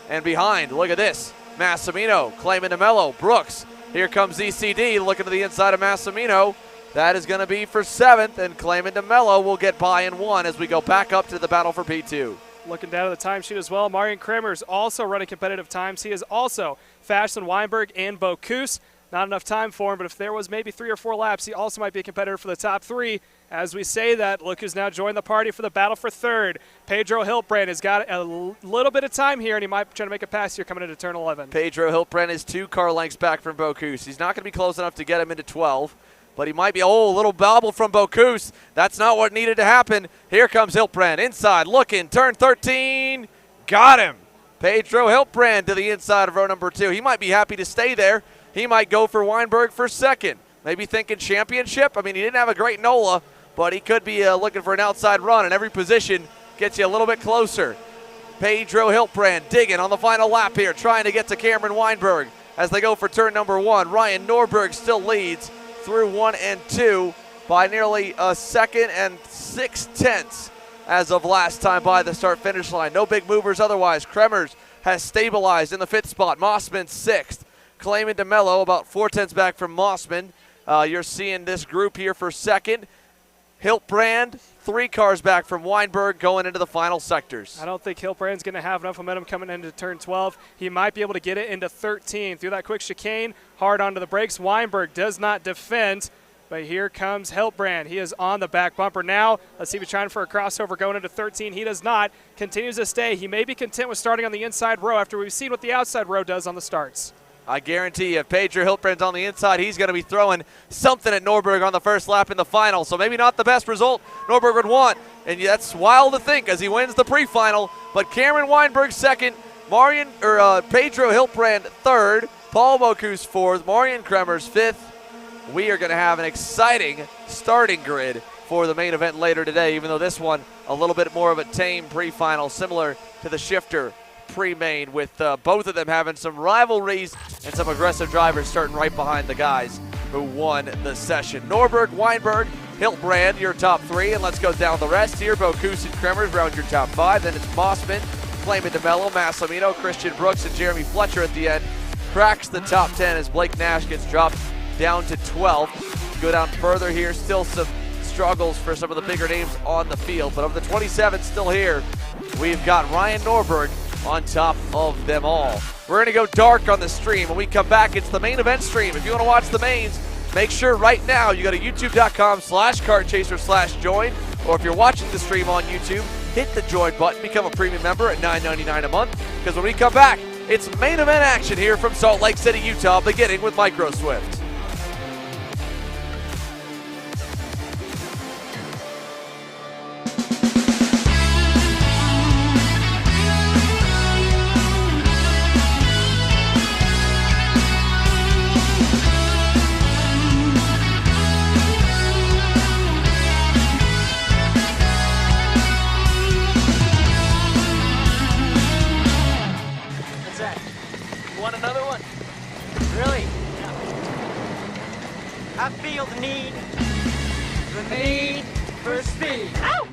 And behind, look at this. Massimino, Clayman DeMello, Brooks. Here comes ECD looking to the inside of Massimino. That is going to be for 7th, and Clayman DeMello will get by in 1 as we go back up to the battle for P2. Looking down at the timesheet as well, Marian Kramer's also running competitive times. He is also faster than Weinberg and Bocuse. Not enough time for him, but if there was maybe 3 or 4 laps, he also might be a competitor for the top 3. As we say that, look who's now joined the party for the battle for 3rd. Pedro Hiltbrand has got a little bit of time here, and he might try to make a pass here coming into turn 11. Pedro Hiltbrand is 2 car lengths back from Bocuse. He's not going to be close enough to get him into 12, but he might be. Oh, a little bobble from Bocuse. That's not what needed to happen. Here comes Hiltbrand inside, looking, turn 13. Got him. Pedro Hiltbrand to the inside of row number 2. He might be happy to stay there. He might go for Weinberg for 2nd. Maybe thinking championship. I mean, he didn't have a great NOLA, but he could be looking for an outside run, and every position gets you a little bit closer. Pedro Hiltbrand digging on the final lap here, trying to get to Cameron Weinberg as they go for turn number 1. Ryan Norberg still leads through 1 and 2 by nearly a 2nd and 6/10 as of last time by the start-finish line. No big movers otherwise. Kremers has stabilized in the 5th spot. Mossman 6th. Clayman DeMello about 4/10 back from Mossman. You're seeing this group here for 2nd. Hiltbrand, 3 cars back from Weinberg going into the final sectors. I don't think Hiltbrand's going to have enough momentum coming into turn 12. He might be able to get it into 13 through that quick chicane, hard onto the brakes. Weinberg does not defend, but here comes Hiltbrand. He is on the back bumper now. Let's see if he's trying for a crossover going into 13. He does not. Continues to stay. He may be content with starting on the inside row after we've seen what the outside row does on the starts. I guarantee you, if Pedro Hiltbrand's on the inside, he's going to be throwing something at Norberg on the first lap in the final. So maybe not the best result Norberg would want. And that's wild to think as he wins the pre-final. But Cameron Weinberg 2nd, Pedro Hiltbrand 3rd, Paul Bocuse 4th, Marian Kremers 5th. We are going to have an exciting starting grid for the main event later today, even though this one a little bit more of a tame pre-final, similar to the shifter pre-main, with both of them having some rivalries and some aggressive drivers starting right behind the guys who won the session. Norberg, Weinberg, Hiltbrand, your top 3, and let's go down the rest here. Bocuse and Kremers round your top 5. Then it's Mossman, Clayman DeMello, Massimino, Christian Brooks, and Jeremy Fletcher at the end. Cracks the top 10 as Blake Nash gets dropped down to 12. Go down further here, still some struggles for some of the bigger names on the field, but of the 27 still here, we've got Ryan Norberg on top of them all. We're going to go dark on the stream. When we come back, it's the main event stream. If you want to watch the mains, make sure right now you go to youtube.com/kartchaser/join, or if you're watching the stream on YouTube, hit the join button, become a premium member at $9.99 a month, because when we come back, it's main event action here from Salt Lake City, Utah, beginning with Micro Swift. I feel the need for speed. Ow!